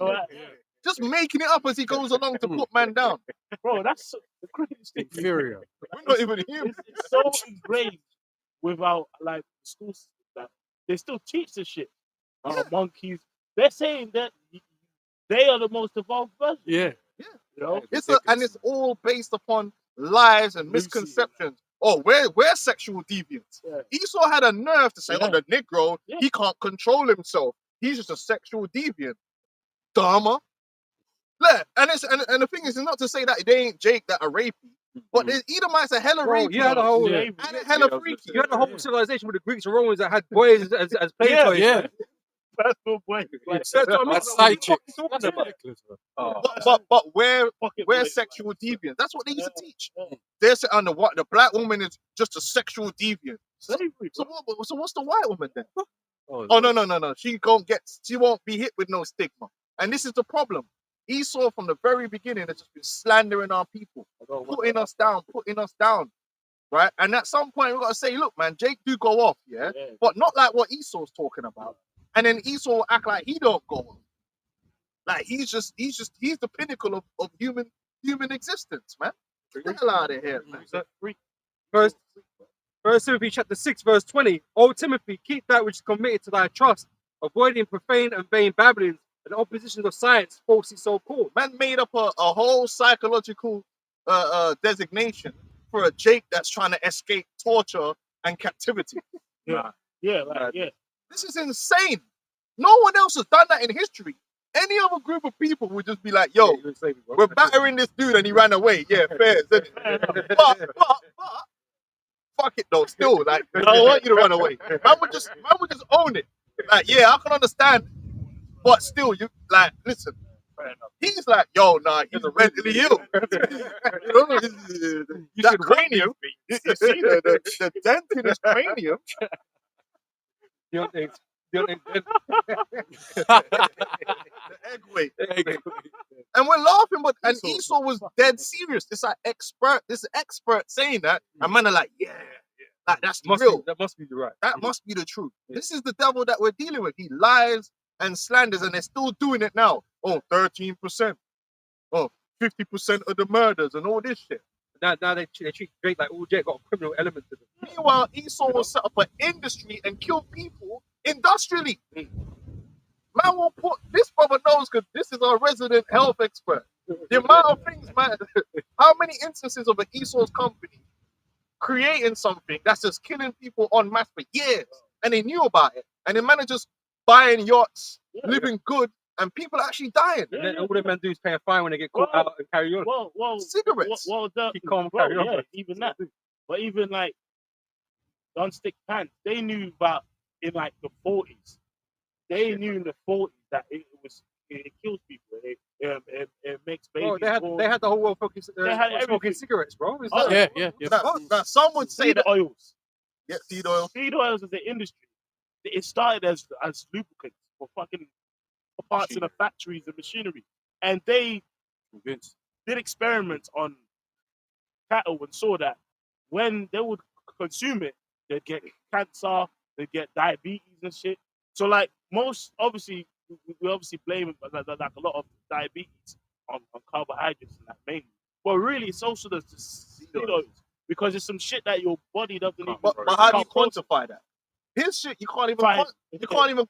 D: Just making it up as he goes along to put man down.
C: Bro, that's the craziest thing.
E: Inferior.
D: We're not even human.
C: It's so ingrained without like school system that they still teach this shit. Monkeys. They're saying that they are the most evolved version.
E: Yeah.
C: You know?
D: It's all based upon lies and misconceptions. Oh, we're sexual deviants. Esau had a nerve to say, oh, the Negro, he can't control himself. He's just a sexual deviant. Dharma. And the thing is, it's not to say that they ain't Jake that are rapey, but the Edomites are hella rapey.
E: You had a whole
D: and hella freaky.
E: You had the whole civilization with the Greeks and Romans that had boys as play toys.
C: personal point. Like,
E: That's what I mean.
F: That's
E: Like,
F: side
E: what are you
F: chick.
E: fucking talking
F: That's
E: about?
F: ridiculous, bro.
D: But we're
C: pocket
D: we're
C: related,
D: sexual
C: like,
D: deviants. That's what they used to teach.
C: yeah.
D: They're saying on the black woman is just a sexual deviant.
C: Slavery,
D: So
C: bro.
D: so what's the white woman then?
F: Oh,
D: Oh no. She won't be hit with no stigma. And this is the problem. Esau from the very beginning has just been slandering our people, putting us down, right? And at some point we gotta say, look, man, Jake do go off, yeah, but not like what Esau's talking about. And then Esau will act like he don't go off. Like he's the pinnacle of human existence, man. Get the hell out of here, man.
E: First Timothy chapter 6, verse 20. O Timothy, keep that which is committed to thy trust, avoiding profane and vain babblings and oppositions of science, falsely so called.
D: Man made up a whole psychological designation for a Jake that's trying to escape torture and captivity.
C: Yeah, like, yeah.
D: This is insane. No one else has done that in history. Any other group of people would just be like, yo, we're battering this dude and he ran away. Yeah, fair, isn't it? But fuck it though, still, like, I don't want you to run away. Man would just own it. Like, yeah, I can understand, but still, you like, listen. He's like, yo, nah, he's mentally ill. That cranium, you see the dent in his cranium.
E: The
D: egg weight. And we're laughing, but and Esau was dead serious. This expert saying that, and man are like, yeah, like that's real.
E: That must be the right.
D: That must be the truth. Yeah. This is the devil that we're dealing with. He lies and slanders, and they're still doing it now. Oh, 13%. Oh, 50% of the murders and all this shit.
E: Now they treat Drake like all Jake got a criminal element to them.
D: Meanwhile, Esau will set up an industry and kill people industrially. Man will put, this brother knows because this is our resident health expert. The amount of things, man, how many instances of an Esau's company creating something that's just killing people en masse for years, and they knew about it, and the managers buying yachts, living good, and people are actually dying.
E: And then all the men do is pay a fine when they get caught out and carry on.
C: Well,
D: cigarettes.
E: Carry on.
C: Yeah, even that. But even like non-stick pants, they knew about in like the 40s. They knew in the 40s that it kills people. It makes babies.
E: They had the whole world smoking cigarettes, bro.
F: Yeah.
D: Now, some would say
C: seed
D: that
C: oils.
D: Yeah, seed oil.
C: Seed oils is the industry. It started as lubricants for fucking parts in the factories and machinery, and they did experiments on cattle and saw that when they would consume it, they'd get cancer, they'd get diabetes and shit. So like most, obviously, we obviously blame like a lot of diabetes on carbohydrates and that mainly, but really it's also the seed oils because it's some shit that your body doesn't even.
D: But how do you quantify that? His shit, you can't even.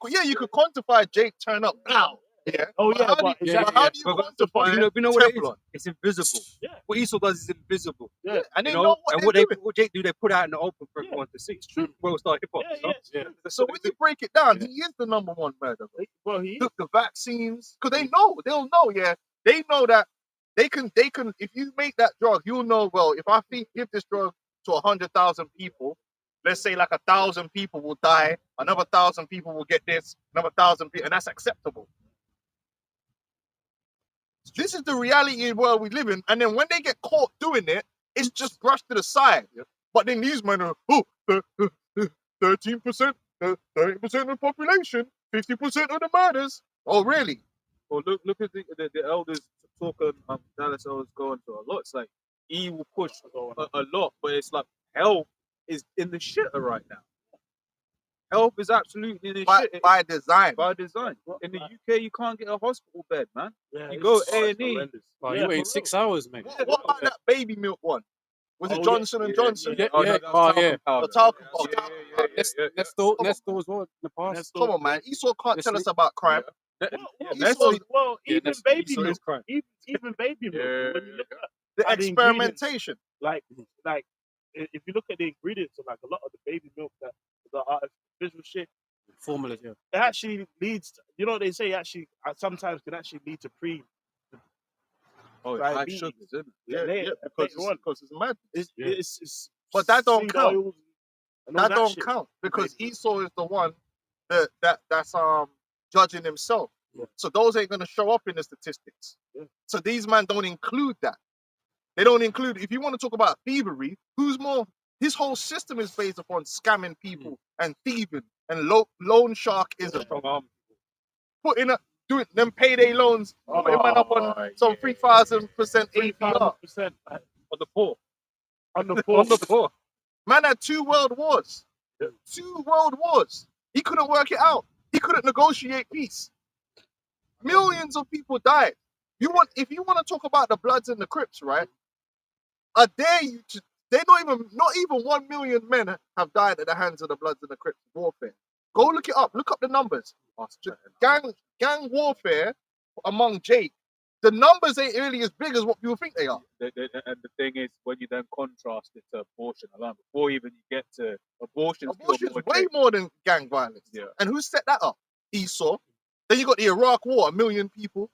D: Yeah, you could quantify Jake turn up now. Yeah.
C: Oh yeah,
D: but how do you quantify?
E: You know what it is? It's invisible.
C: Yeah.
E: What Esau does is invisible.
C: Yeah.
D: And they know what
E: what Jake do, they put out in the open for everyone to see. It's true. World Star Hip Hop.
C: Yeah.
D: So when you break it down, he is the #1 murderer.
C: Well, he
D: took the vaccines because they'll know. Yeah, they know that they can. If you make that drug, you'll know. Well, if I give this drug to 100,000 people. Let's say like 1,000 people will die, another 1,000 people will get this, another 1,000 people, and that's acceptable. This is the reality world we live in. And then when they get caught doing it, it's just brushed to the side. Yep. But then these men are, 13%, 30% of the population, 50% of the murders. Oh, really?
A: Well, look at the elders talking, Dallas elders going to a lot. It's like, he will push a lot, but it's like, hell is in the shitter right now. Health is absolutely in the shit.
D: By design.
A: By design. In the UK, you can't get a hospital bed, man.
C: Yeah,
A: you go A&E.
F: You wait 6 hours, mate.
D: What about that baby milk one? Was it Johnson and Johnson?
F: Yeah.
D: The talcum powder.
F: Next door as well in the past.
D: Come on, man. Esau can't tell us about crime.
C: Well, even baby milk. Even baby milk. When you look at
D: the experimentation,
C: like if you look at the ingredients of like a lot of the baby milk that the artificial shit,
F: formulas,
C: it actually leads to, you know, they say actually sometimes can actually lead to
A: high sugars, isn't
D: it? Because it's mad.
C: It's
D: but that don't count.
C: That
D: don't count because Esau is the one that's judging himself. So those ain't gonna show up in the statistics. So these men don't include that. They don't include. If you want to talk about thievery, who's more? His whole system is based upon scamming people and thieving and loan sharkism. Putting up, doing them payday loans, putting man up on some 3,000% APR.
C: 3,000%
A: On the poor.
C: on the poor.
D: Man had 2 world wars. 2 world wars. He couldn't work it out. He couldn't negotiate peace. Millions of people died. If you want to talk about the Bloods and the Crips, right? I dare you to. Not even 1 million men have died at the hands of the Bloods and the Crips warfare. Go look it up. Look up the numbers. Gang warfare among Jake. The numbers ain't really as big as what people think they are.
A: And the thing is, when you then contrast it to abortion alone, before even you get to abortion,
D: Abortion's way more than gang violence.
A: Yeah.
D: And who set that up? Esau. Then you got the Iraq War, 1 million people.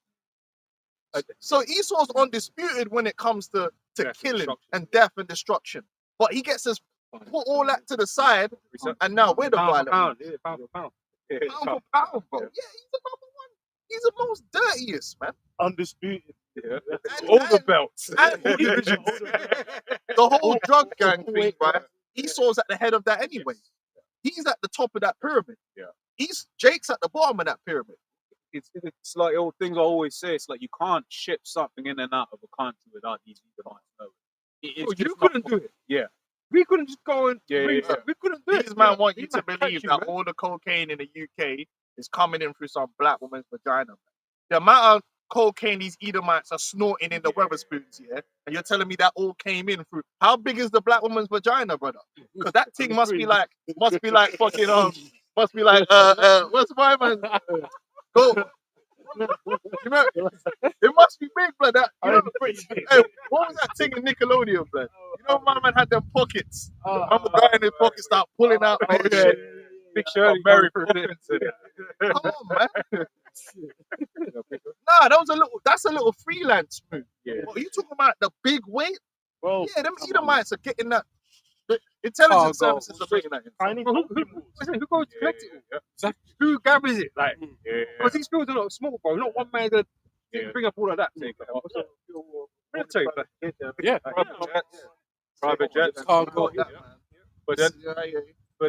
D: So Esau's undisputed when it comes to killing and death and destruction. But he gets us put all that to the side, and now we're the violent.
E: Pound for pound.
D: Pound for pound, bro. Yeah, he's the number one. He's the most dirtiest, man.
C: Undisputed.
A: all the belts.
D: And the whole drug gang thing, right? Esau's at the head of that anyway. He's at the top of that pyramid.
A: Yeah.
D: Jake's at the bottom of that pyramid.
A: It's like old things I always say. It's like you can't ship something in and out of a country without these Edomites knowing.
E: You couldn't do it.
A: Yeah.
E: We couldn't just go and we couldn't do it.
D: These man want you
E: These
D: to
E: man
D: believe
E: catch you,
D: that
E: man.
D: all the cocaine in the UK is coming in through some black woman's vagina. The amount of cocaine these Edomites are snorting in the Weatherspoons, and you're telling me that all came in through. How big is the black woman's vagina, brother? Because that thing must be like fucking what's my man? Go. You know, it must be big, blood. That, you know, hey, what was that thing in Nickelodeon, blood? You know, my man had them pockets. I'm a guy in his pocket start pulling out all shit.
A: Big Shirley Mary Poppins.
D: Come on, man. Nah, that's a little freelance move.
A: Yeah.
D: What, are you talking about the big weight?
C: Bro,
D: Yeah, them Edomites are getting that. The intelligence services are bringing that in.
C: tiny
E: Who goes to collect it? Who gathers it? Like, because these fields are not small, bro. Not one man that bring up all of that. Military,
F: Yeah.
A: Private jets.
F: Cargo.
A: But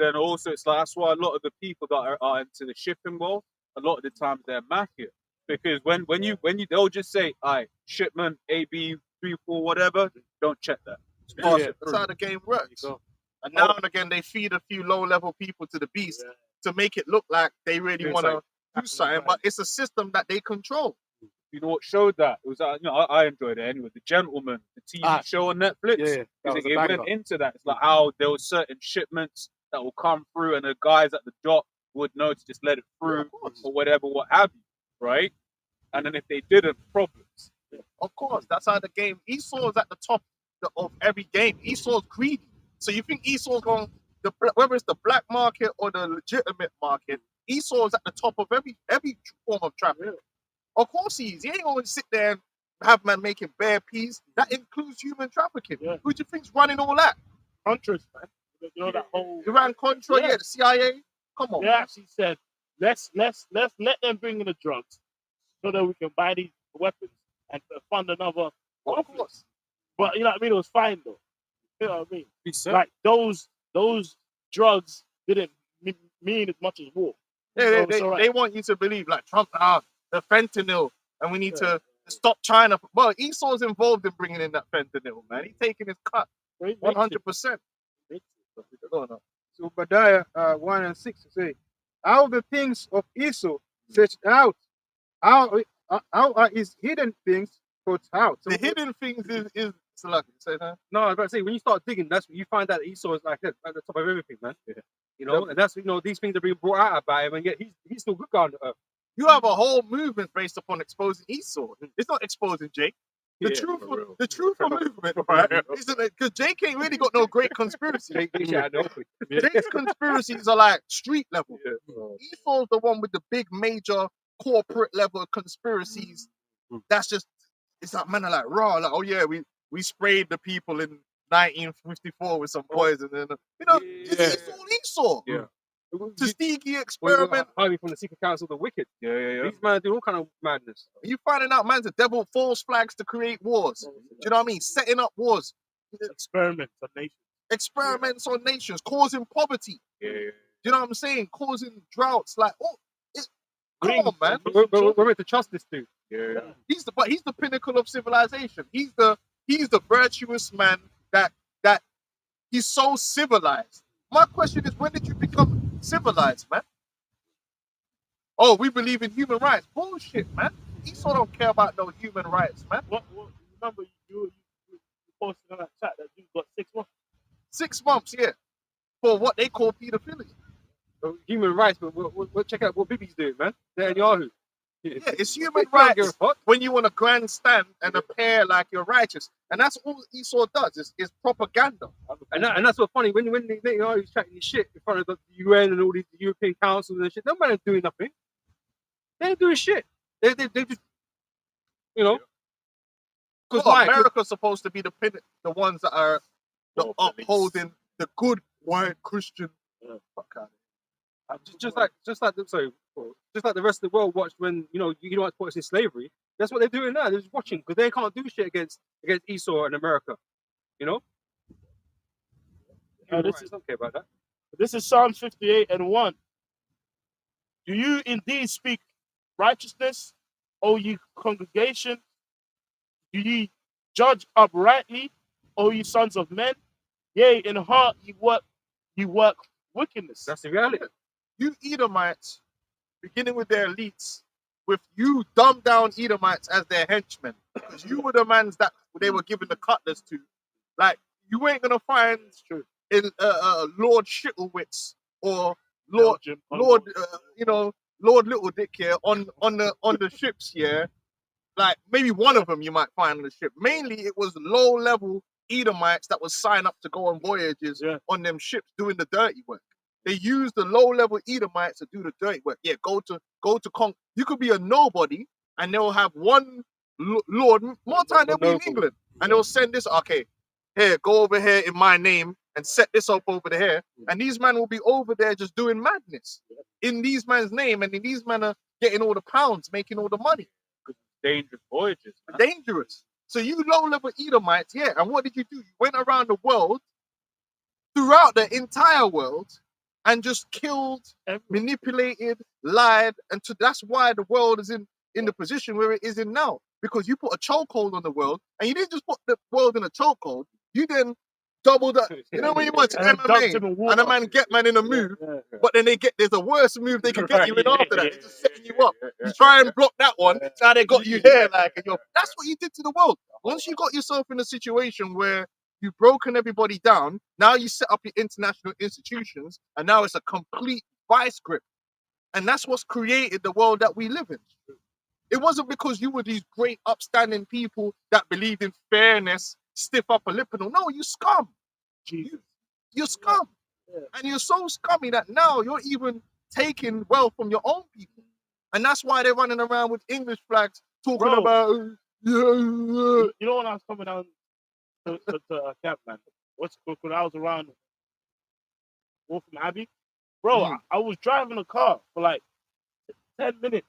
A: then also it's like that's why a lot of the people that are into the shipping world, a lot of the times they're mafia. Because when you they'll just say, "Alright, shipment AB 34 whatever," don't check that. Just pass it
D: That's
A: through.
D: how the game works. And now and again, they feed a few low-level people to the beast to make it look like they really want to do something. But it's a system that they control.
A: You know what showed that? It was I enjoyed it anyway. The Gentleman, the TV show on Netflix.
F: Yeah, that was a
A: It
F: banger.
A: went into that. It's like how there were certain shipments that will come through, and the guys at the dock would know to just let it through or whatever, what have you, right? And then if they didn't, problems.
D: Of course, that's how the game. Esau's at the top of every game. Esau's greedy. So you think Esau's going whether it's the black market or the legitimate market, Esau's at the top of every form of traffic. Of course he is. He ain't going to sit there and have man making bare peas. That includes human trafficking.
C: Yeah.
D: Who do you think's running all that?
C: Contras, man. You know that whole.
D: Iran-Contra,
C: Yeah.
D: the CIA. Come on.
C: They actually said, let's let them bring in the drugs so that we can buy these weapons and fund another.
D: Of course.
C: But you know what I mean? It was fine though. You know what I mean?
F: Be set.
C: Like those drugs didn't mean as much as war.
D: Yeah,
C: So it's all right.
D: they want you to believe like Trump, the fentanyl, and we need to stop China. Well, Esau's involved in bringing in that fentanyl, man. He's taking his cut 100%.
E: So Obadiah 1 and 6 say, "How the things of Esau searched out, how are his hidden things put out." So
D: The hidden things is like say that.
E: no, I was about to say when you start digging, that's when you find out that Esau is like at the top of everything, man. You know, and that's these things are being brought out about him, and yet he's still good guy on the earth.
D: You have a whole movement based upon exposing Esau. It's not exposing Jake. The truthful movement, right? Isn't it? Because Jake ain't really got no great conspiracy. Jake's conspiracies are like street level. Esau's the one with the big major corporate level conspiracies. That's just it's like man are like raw, like oh yeah, we sprayed the people in 1954 with some poison, and you know it's all Esau.
A: Yeah.
D: Tuskegee experiment.
E: Harvey from the Secret Council of the Wicked.
A: Yeah.
E: These men do all kind of madness.
D: You finding out man's a devil false flags to create wars. Do you know what I mean? Setting up wars.
C: Experiments on nations.
D: Experiments on nations, causing poverty.
A: Yeah.
D: Do you know what I'm saying? Causing droughts. Like, come on, man.
E: We're meant to trust this dude.
A: Yeah.
D: He's the pinnacle of civilization. He's the virtuous man that he's so civilized. My question is, when did you become civilized, man? Oh, we believe in human rights. Bullshit, man. Esau don't care about no human rights, man.
C: What remember you posted on that chat that you got 6 months?
D: 6 months, yeah, for what they call pedophilia.
E: Human rights, but we'll check out what Bibi's doing, man. They're in Yahoo.
D: Yeah, it's human rights when you want to grandstand and appear like you're righteous. And that's all Esau does, is propaganda.
E: And that's what's funny, when they are chatting this shit in front of the UN and all these European councils and shit, no man is doing nothing. They ain't doing shit. They just, you know.
D: Because America's supposed to be the ones that are upholding the good white Christian. Fuck out.
E: Just like the rest of the world watched when you know to put us in slavery. That's what they're doing now. They're just watching because they can't do shit against Esau and America. You know. This is okay about that.
C: This is Psalm 58:1. Do you indeed speak righteousness, O ye congregation? Do ye judge uprightly, O ye sons of men? Yea, in heart ye work wickedness.
E: That's the reality.
D: You Edomites, beginning with their elites, with you dumbed down Edomites as their henchmen, because you were the mans that they were giving the cutlass to. Like, you ain't gonna find Lord Shittlewitz or Lord Little Dick here on the ships here. Like, maybe one of them you might find on the ship. Mainly, it was low-level Edomites that was signed up to go on voyages on them ships doing the dirty work. They used the low-level Edomites to do the dirty work. Yeah, go to you could be a nobody, and they'll have one lord. More time they'll be in England, and they'll send this. Okay, here, go over here in my name and set this up over there. And these men will be over there just doing madness in these men's name, and in these men are getting all the pounds, making all the money.
A: Dangerous voyages. Man.
D: Dangerous. So you low-level Edomites, yeah. And what did you do? You went around the world, throughout the entire world, and just killed, manipulated, lied, and that's why the world is in the position where it is in now. Because you put a chokehold on the world, and you didn't just put the world in a chokehold. You then doubled up. You know when you watch MMA and a man get man in a move, but then there's a worse move they can get you in after that. They're just setting you up. You try and block that one, now they got you here. That's what you did to the world. Once you got yourself in a situation where you've broken everybody down, now you set up your international institutions, and now it's a complete vice grip. And that's what's created the world that we live in. It wasn't because you were these great upstanding people that believed in fairness, stiff upper lip and all. No, you scum. You're scum. And you're so scummy that now you're even taking wealth from your own people. And that's why they're running around with English flags talking about...
C: You know when I was coming down to camp, man, when I was around Waltham Abbey, bro, I was driving a car for like 10 minutes.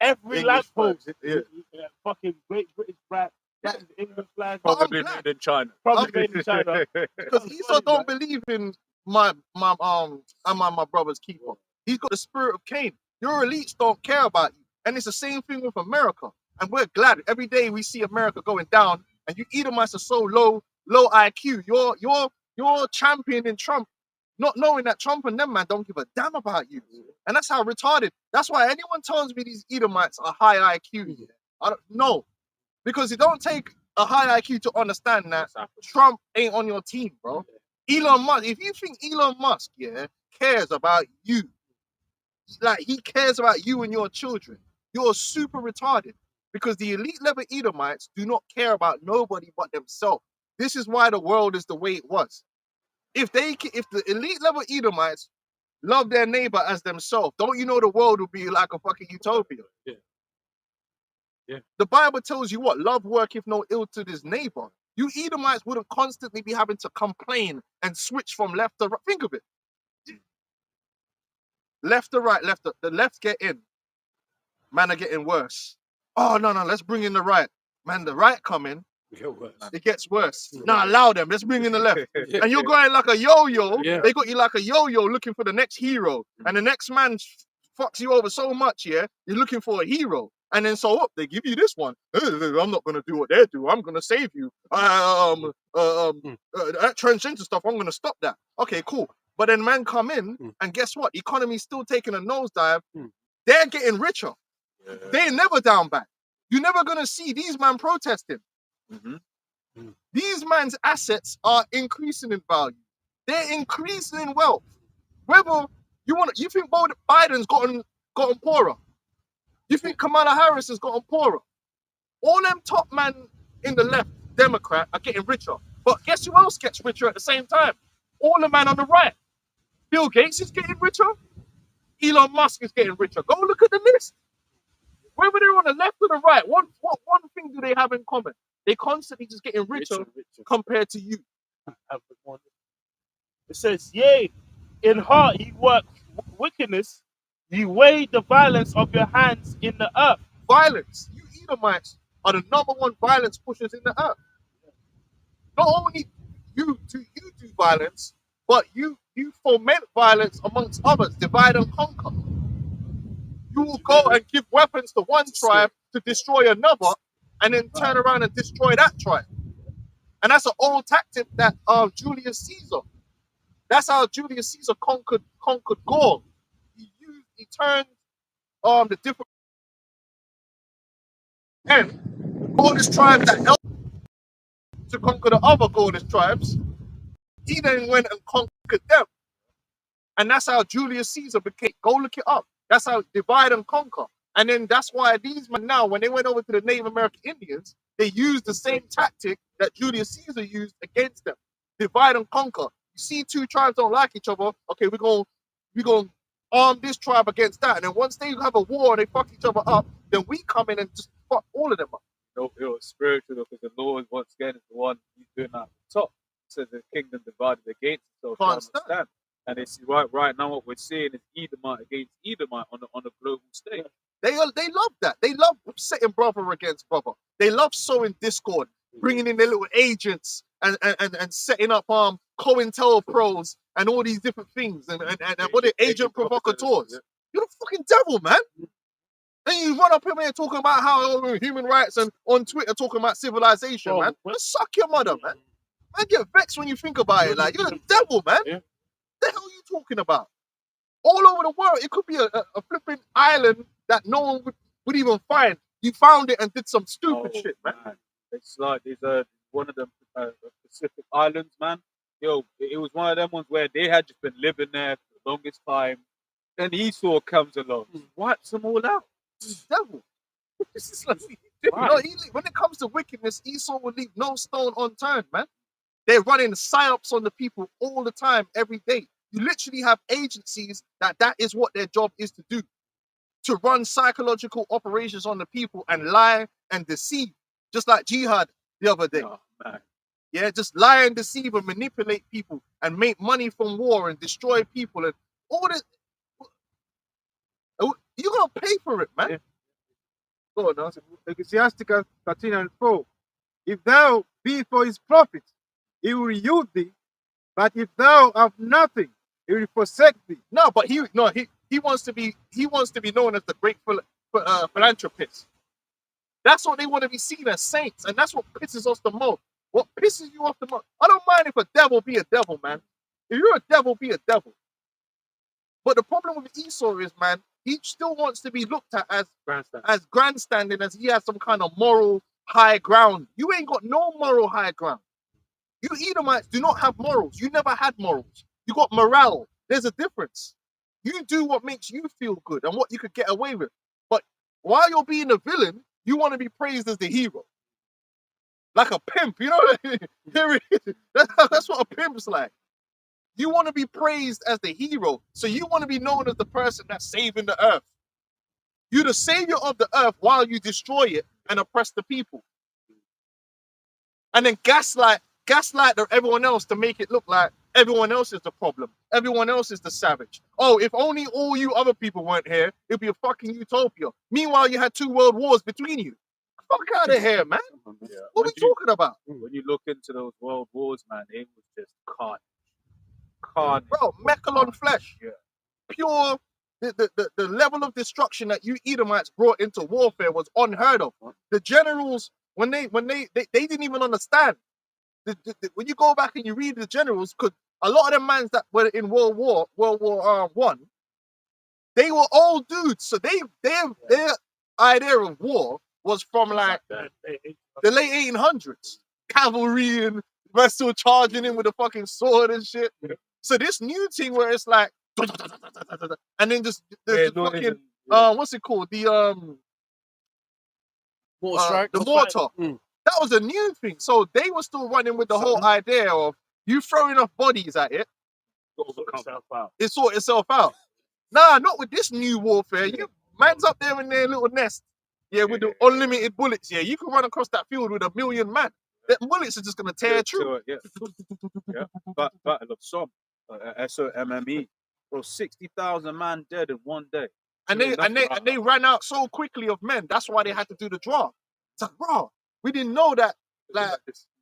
C: Every lamppost, fucking Great British flag, that is the English flag.
A: Probably made in China.
D: Because Esau don't believe in my brother's keeper. He's got the spirit of Cain. Your elites don't care about you. And it's the same thing with America. And we're glad every day we see America going down, and you Edomites are so low IQ. You're championing Trump, not knowing that Trump and them man don't give a damn about you. And that's how retarded. That's why anyone tells me these Edomites are high IQ. I don't know. Because it don't take a high IQ to understand that Trump ain't on your team, bro. Elon Musk, if you think Elon Musk, cares about you, like he cares about you and your children, you're super retarded. Because the elite level Edomites do not care about nobody but themselves. This is why the world is the way it was. If the elite level Edomites love their neighbor as themselves, don't you know the world would be like a fucking utopia?
E: Yeah.
D: The Bible tells you what? Love worketh no ill to his neighbor. You Edomites wouldn't constantly be having to complain and switch from left to right. Think of it. left to right, the left get in. Man are getting worse. Oh no, let's bring in the right. Man, the right come in. It gets worse. Now allow them. Let's bring in the left. And you're going like a yo-yo.
F: Yeah.
D: They got you like a yo-yo looking for the next hero. And the next man fucks you over so much, yeah? You're looking for a hero. And then so what? They give you this one. I'm not going to do what they do. I'm going to save you. That transgender stuff, I'm going to stop that. Okay, cool. But then man come in, and guess what? Economy's still taking a nosedive. They're getting richer. They ain't never down back. You're never going to see these men protesting. These man's assets are increasing in value. They're increasing in wealth. Whether you think Biden's gotten poorer. You think Kamala Harris has gotten poorer. All them top men in the left, Democrat, are getting richer. But guess who else gets richer at the same time? All the men on the right. Bill Gates is getting richer. Elon Musk is getting richer. Go look at the list. Whether they're on the left or the right, what one thing do they have in common? They constantly just getting richer compared to you.
C: It says, yea, in heart ye work wickedness, ye weigh the violence of your hands in the earth.
D: Violence. You Edomites are the #1 violence pushers in the earth. Not only you do violence, but you foment violence amongst others, divide and conquer. You will go and give weapons to one tribe to destroy another, and then turn around and destroy that tribe. And that's an old tactic that Julius Caesar. That's how Julius Caesar conquered Gaul. He turned the different and Gaulish tribes that helped to conquer the other Gaulish tribes. He then went and conquered them. And that's how Julius Caesar became. Go look it up. That's how divide and conquer. And then that's why these men now, when they went over to the Native American Indians, they used the same tactic that Julius Caesar used against them. Divide and conquer. You see two tribes don't like each other. Okay, we're going to arm this tribe against that. And then once they have a war and they fuck each other up, then we come in and just fuck all of them up.
A: It was spiritual because the Lord, once again, is the one he's doing at the top. It says the kingdom divided against itself.
D: Can't stand.
A: And it's right now what we're seeing is Edomite against Edomite on a global stage.
D: They love that. They love setting brother against brother. They love sowing discord, bringing in their little agents and setting up COINTELPROs and all these different things and what are agent provocateurs. You're the fucking devil, man. And you run up here talking about how human rights and on Twitter talking about civilization, man. Just suck your mother, man. I get vexed when you think about it. Like, you're the devil, man.
F: Yeah.
D: The hell are you talking about? All over the world, it could be a flipping island that no one would even find. You found it and did some stupid shit, man.
A: It's like there's one of the Pacific Islands, man. Yo, it was one of them ones where they had just been living there for the longest time. Then Esau comes along, wipes them all out.
D: Devil. This is like, when it comes to wickedness, Esau will leave no stone unturned, man. They're running psyops on the people all the time, every day. You literally have agencies that is what their job is to do. To run psychological operations on the people and lie and deceive. Just like Jihad the other day.
A: Oh, man.
D: Yeah, just lie and deceive and manipulate people and make money from war and destroy people and all this. You're going to pay for it, man.
E: Yeah. Go on, now. Ecclesiasticus 13:4. If thou be for his profit, he will yield thee. But if thou have nothing, he will forsake thee.
D: No, but he wants to be known as the great philanthropist. That's what they want to be seen as, saints, and that's what pisses us the most. What pisses you off the most? I don't mind if a devil be a devil, man. If you're a devil, be a devil. But the problem with Esau is, man, he still wants to be looked at as grandstanding, as he has some kind of moral high ground. You ain't got no moral high ground. You Edomites do not have morals. You never had morals. You got morale. There's a difference. You do what makes you feel good and what you could get away with. But while you're being a villain, you want to be praised as the hero. Like a pimp, you know what I mean? That's what a pimp's like. You want to be praised as the hero. So you want to be known as the person that's saving the earth. You're the savior of the earth while you destroy it and oppress the people. And then gaslight everyone else to make it look like everyone else is the problem. Everyone else is the savage. Oh, if only all you other people weren't here, it'd be a fucking utopia. Meanwhile, you had 2 world wars between you. Fuck out of here, man.
A: Yeah.
D: What are we talking about?
A: When you look into those world wars, man, it was just carnage.
D: Bro, Mechalon flesh.
A: Yeah.
D: Pure. The level of destruction that you Edomites brought into warfare was unheard of. The generals, when they didn't even understand. When you go back and you read the generals, because a lot of them mans that were in World War One, they were old dudes. So their idea of war was from like the late 1800s. Cavalry and man still charging in with a fucking sword and shit. So this new thing where it's like, and then just the fucking what's it called? The
F: Water strike.
D: the mortar. That was a new thing. So they were still running with the whole idea of you throw enough bodies at it, it sort itself out. Nah, not with this new warfare. You man's up there in their little nest. Yeah, with the unlimited bullets. Yeah, you can run across that field with 1 million man. The bullets are just gonna tear through.
A: Yeah. Battle of Somme, SOMME. Bro, 60,000 man dead in one day.
D: And they ran out so quickly of men. That's why they had to do the draft. It's like, bro, we didn't know that. Like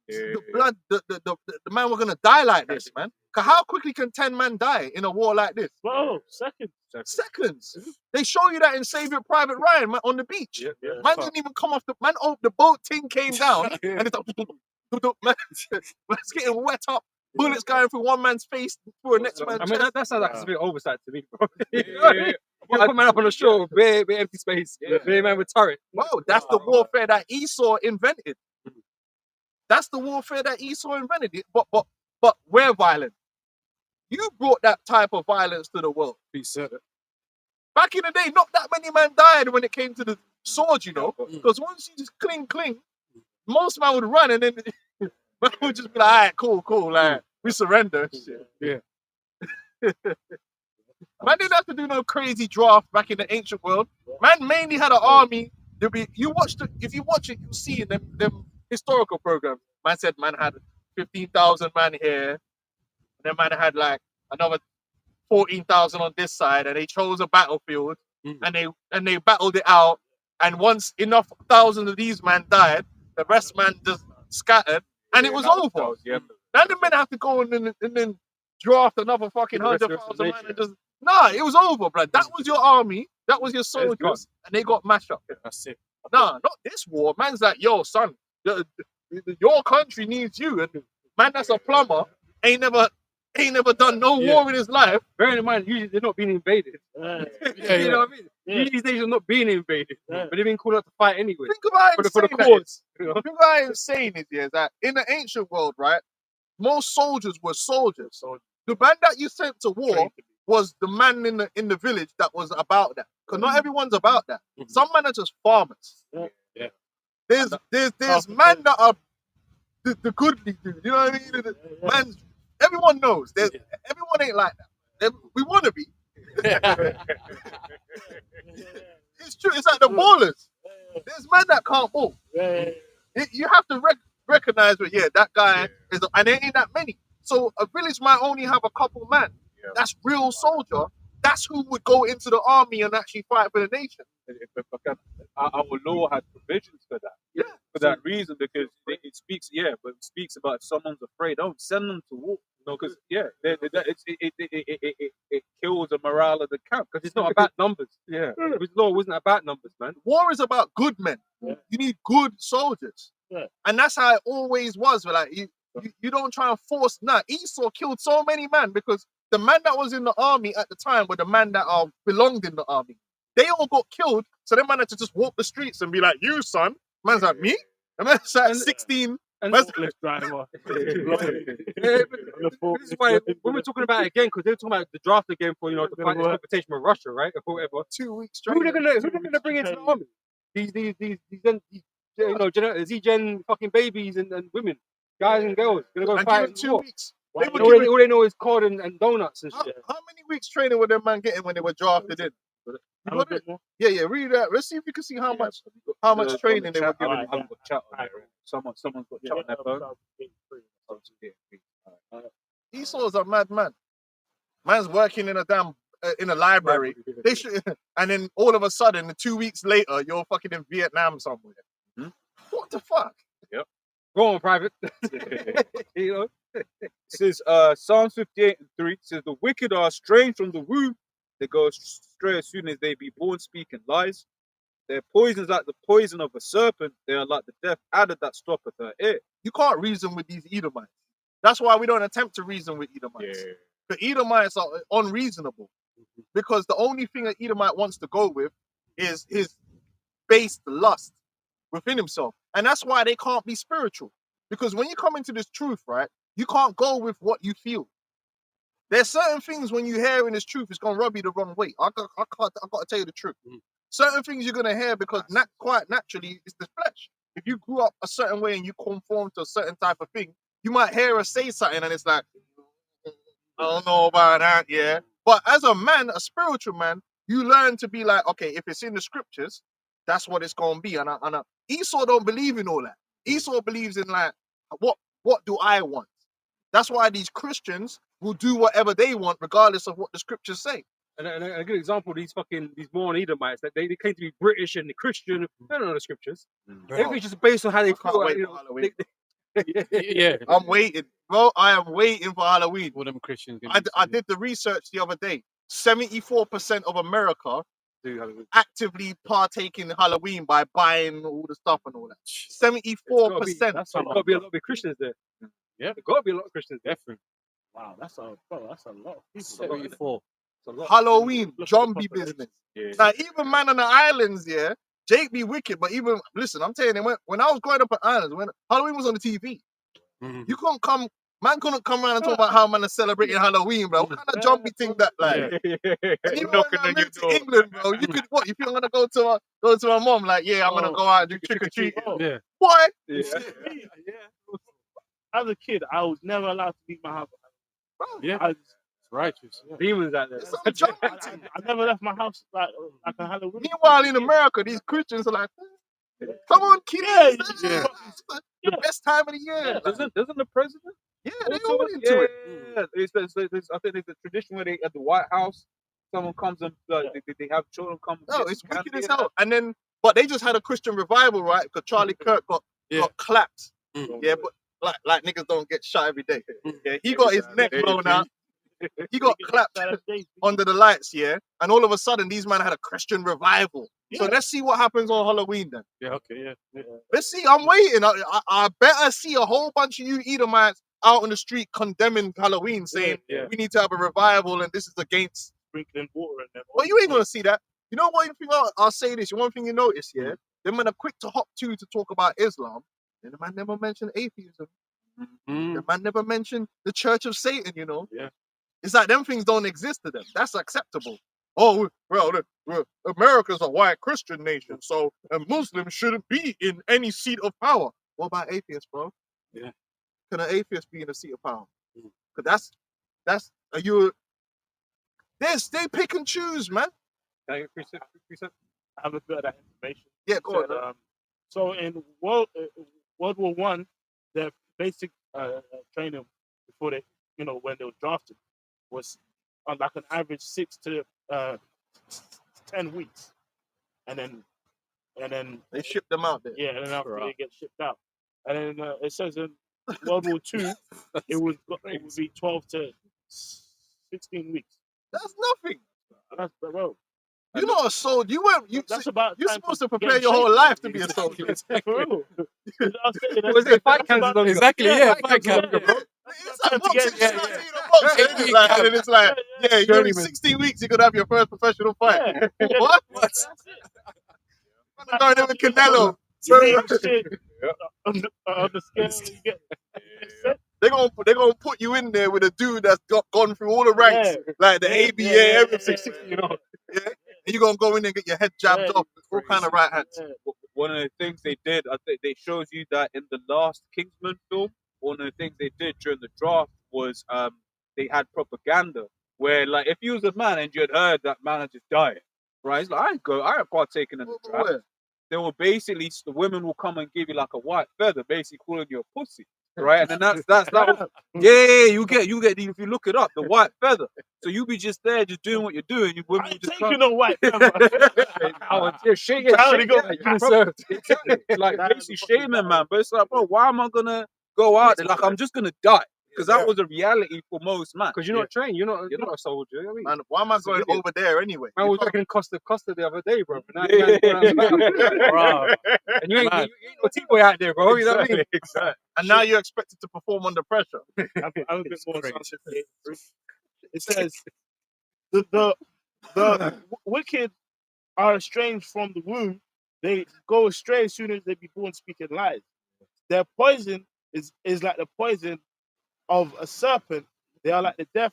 D: the blood, the man were gonna die like this, man. Cause how quickly can 10 men die in a war like this?
C: Whoa, seconds.
D: Seconds. They show you that in Saving Private Ryan, man, on the beach. Man didn't even come off the man. Oh, the boat thing came down, and it's like, man's getting wet up. Bullets going through one man's face through a next man's chest.
E: I mean, that sounds like it's a bit oversight to me, bro. You put man up on the shore, bare empty space, bare man with turret.
D: Whoa, that's the warfare that Esau invented. That's the warfare that Esau invented. But we're violent. You brought that type of violence to the world. Back in the day, not that many men died when it came to the sword, you know. Because once you just cling, most men would run and then man would just be like, all right, cool, like, we surrender.
E: Yeah.
D: Man didn't have to do no crazy draft back in the ancient world. Man mainly had an army. If you watch it, you'll see in them historical programs. Man said man had 15,000 man here, and then man had like another 14,000 on this side, and they chose a battlefield and they battled it out. And once enough thousands of these men died, the rest man just scattered, and it was over. Now the men have to go and then draft another fucking 100,000 man and just it was over, blood. That was your army, that was your soldiers, and they got mashed up.
F: That's it.
D: Nah, not this war. Man's like, yo, son, your country needs you, and man that's a plumber ain't never done no war in his life.
E: Bearing in mind, usually they're not being invaded. You know what I mean? Usually these days are not being invaded, but they've been called out to fight anyway.
D: Think about how
E: For the
D: insane that
E: cause.
D: is. Think about how insane it is that in the ancient world, right, most soldiers were soldiers. The man that you sent to war was the man in the village that was about that. Because not everyone's about that. Some men are just farmers. There's men that are the goodly dude. You know what I mean? Everyone knows. Everyone ain't like that. We want to be. It's true. It's like the ballers. There's men that can't ball. You have to recognize that guy is, and there ain't that many. So a village might only have a couple men. That's real soldier. That's who would go into the army and actually fight for the nation.
A: Our law had provisions for that.
D: Yeah.
A: For that reason, because it speaks about if someone's afraid, don't send them to war. No, because it kills the morale of the camp.
E: Because it's not about numbers. Yeah. His law wasn't about numbers, man.
D: War is about good men. You need good soldiers. And that's how it always was. Like you don't try and force. Esau killed so many men because the man that was in the army at the time were the men that belonged in the army. They all got killed, so they man had to just walk the streets and be like, "You son," man's like, "Me?" And man's like 16.
E: And this is why when we're talking about it again, because they're talking about the draft again for to fight this competition with Russia, right? Or whatever.
D: 2 weeks.
E: Who are they gonna bring into the army? These Z-Gen fucking babies and women, guys and girls gonna go fight in
D: 2 weeks.
E: All they know is cod and donuts and shit.
D: How many weeks training were them man getting when they were drafted in? Yeah, read that. Let's see if you can see how much training they were giving.
A: I haven't got chat on there. Someone's got chat on their phone.
D: Esau's a mad man. Man's working in a damn in a library. They should, and then all of a sudden, 2 weeks later, you're fucking in Vietnam somewhere. What the fuck?
E: Go on, private. You know.
A: It says Psalms 58:3 says the wicked are estranged from the womb. They go astray as soon as they be born, speaking lies. Their poison is like the poison of a serpent. They are like the deaf adder that stoppeth her ear.
D: You can't reason with these Edomites. That's why we don't attempt to reason with Edomites. The Edomites are unreasonable because the only thing an Edomite wants to go with is his based lust within himself. And that's why they can't be spiritual. Because when you come into this truth, right, you can't go with what you feel. There's certain things when you hear in this truth, it's going to rub you the wrong way. I got to tell you the truth. Certain things you're going to hear because quite naturally, it's the flesh. If you grew up a certain way and you conform to a certain type of thing, you might hear us say something and it's like, I don't know about that, yeah. But as a man, a spiritual man, you learn to be like, okay, if it's in the scriptures, that's what it's going to be. And Esau don't believe in all that. Esau believes in like, what do I want? That's why these Christians will do whatever they want, regardless of what the scriptures say.
E: And a good example, these Mormon Edomites, that they claim to be British and Christian. They don't know the scriptures. Everything's just based on how they
D: I can't
E: feel.
D: wait
E: You
D: for
E: know,
D: Halloween.
F: Yeah.
D: I'm waiting, bro. I am waiting for Halloween.
F: All them Christians.
D: I did the research the other day. 74% of America actively partake in Halloween by buying all the stuff and all that. 74%.
E: That's got to be a lot of Christians there.
F: Yeah.
E: There's got to be a lot of Christians there.
F: Definitely.
C: Wow, that's a lot of people.
F: 74.
D: Halloween, zombie business.
A: Yeah.
D: Now, even man on the islands, yeah, Jake be wicked, but even, listen, I'm telling you, when I was growing up on islands, when Halloween was on the TV, you couldn't come, man couldn't come around and talk about how man is celebrating Halloween, bro. What kind of zombie thing that, like? And even when I moved to England, bro, you could, what, if you're going to go to my mom, like, yeah, I'm going to go out and do trick-or-treat.
F: Yeah.
D: Why?
C: As a kid, I was never allowed to leave my house.
F: Yeah. It's righteous. Yeah.
E: Demons out there.
D: It's a zombie thing.
C: I never left my house like a Halloween.
D: Meanwhile, in America, these Christians are like, come on, kids.
F: Yeah.
D: The best time of the year.
A: Doesn't the president?
D: Yeah, they all into it.
A: Yeah. I think there's a tradition where they at the White House, someone comes and they have children come.
D: No, it's wicked as hell. And then, but they just had a Christian revival, right? Because Charlie Kirk got clapped. Yeah, but like niggas don't get shot every day. Yeah, he got his neck blown out. He got clapped under the lights, yeah. And all of a sudden, these men had a Christian revival. So let's see what happens on Halloween then.
F: Yeah, okay, yeah.
D: Let's see. I'm waiting. I better see a whole bunch of you Edomites out on the street condemning Halloween, saying we need to have a revival and this is against
C: sprinkling water in them.
D: But you ain't gonna see that. You know one thing I'll say this. One thing you notice, yeah, them men are quick to hop to talk about Islam. And the man never mentioned atheism. The man never mentioned the Church of Satan. You know.
F: Yeah.
D: It's like them things don't exist to them. That's acceptable. Oh well, America's a white Christian nation, so a Muslim shouldn't be in any seat of power. What about atheists, bro?
F: Yeah.
D: Can an atheist be in a seat of power? Because that's you. They pick and choose, man.
E: Can I get precept?
C: I have a bit of that information.
D: Yeah, go on.
C: So in World War One, their basic training before they, when they were drafted, was on like an average 6 to 10 weeks, and then
D: they shipped them out there.
C: Yeah, and then after they get shipped out, and then it says in World War II, it would be 12 to 16 weeks.
D: That's nothing.
C: That's bro.
D: You're not a soldier.
C: That's about.
D: You're supposed to prepare your whole life to be a soldier.
C: For real.
E: Was it fight camps?
F: Exactly, yeah, fight camp.
D: It's like boxing. And it's like, you're in 16 weeks, you could have your first professional fight. What? I'm going in with Canelo.
C: On the scale, you get.
D: They're gonna put you in there with a dude that's gone through all the ranks, like the ABA, everything, Yeah. And you're gonna go in and get your head jabbed off with all kind of right hands.
A: One of the things they did, I think they shows you that in the last Kingsman film, one of the things they did during the draft was they had propaganda where, like, if you was a man and you had heard that man had just died, right? It's like, I ain't partaking in the draft. They will basically, the women will come and give you like a white feather, basically calling you a pussy. right? And then that was, yeah, you get the, if you look it up, the white feather. So you be just there, just doing what you're doing. You
C: I
A: women
C: ain't
A: just
C: taking
A: come.
C: no white pepper.
A: Exactly. Like basically shaming, man. But it's like, bro, why am I gonna go out there? Like I'm just gonna die. Because that was a reality for most, man.
E: Because you're not trained, you're not a soldier. You know what I mean?
D: Man, why am I going over there anyway?
E: Man was working Costa the other day, bro. Now
A: Yeah.
E: man's going around the back.
F: Bro.
E: And you ain't
F: Man.
E: no T-boy out there, bro. You know what I mean?
A: Exactly.
D: And now you're expected to perform under pressure.
C: I'm a bit more scientific. It says the wicked are estranged from the womb. They go astray as soon as they be born speaking lies. Their poison is like the poison of a serpent. They are like the deaf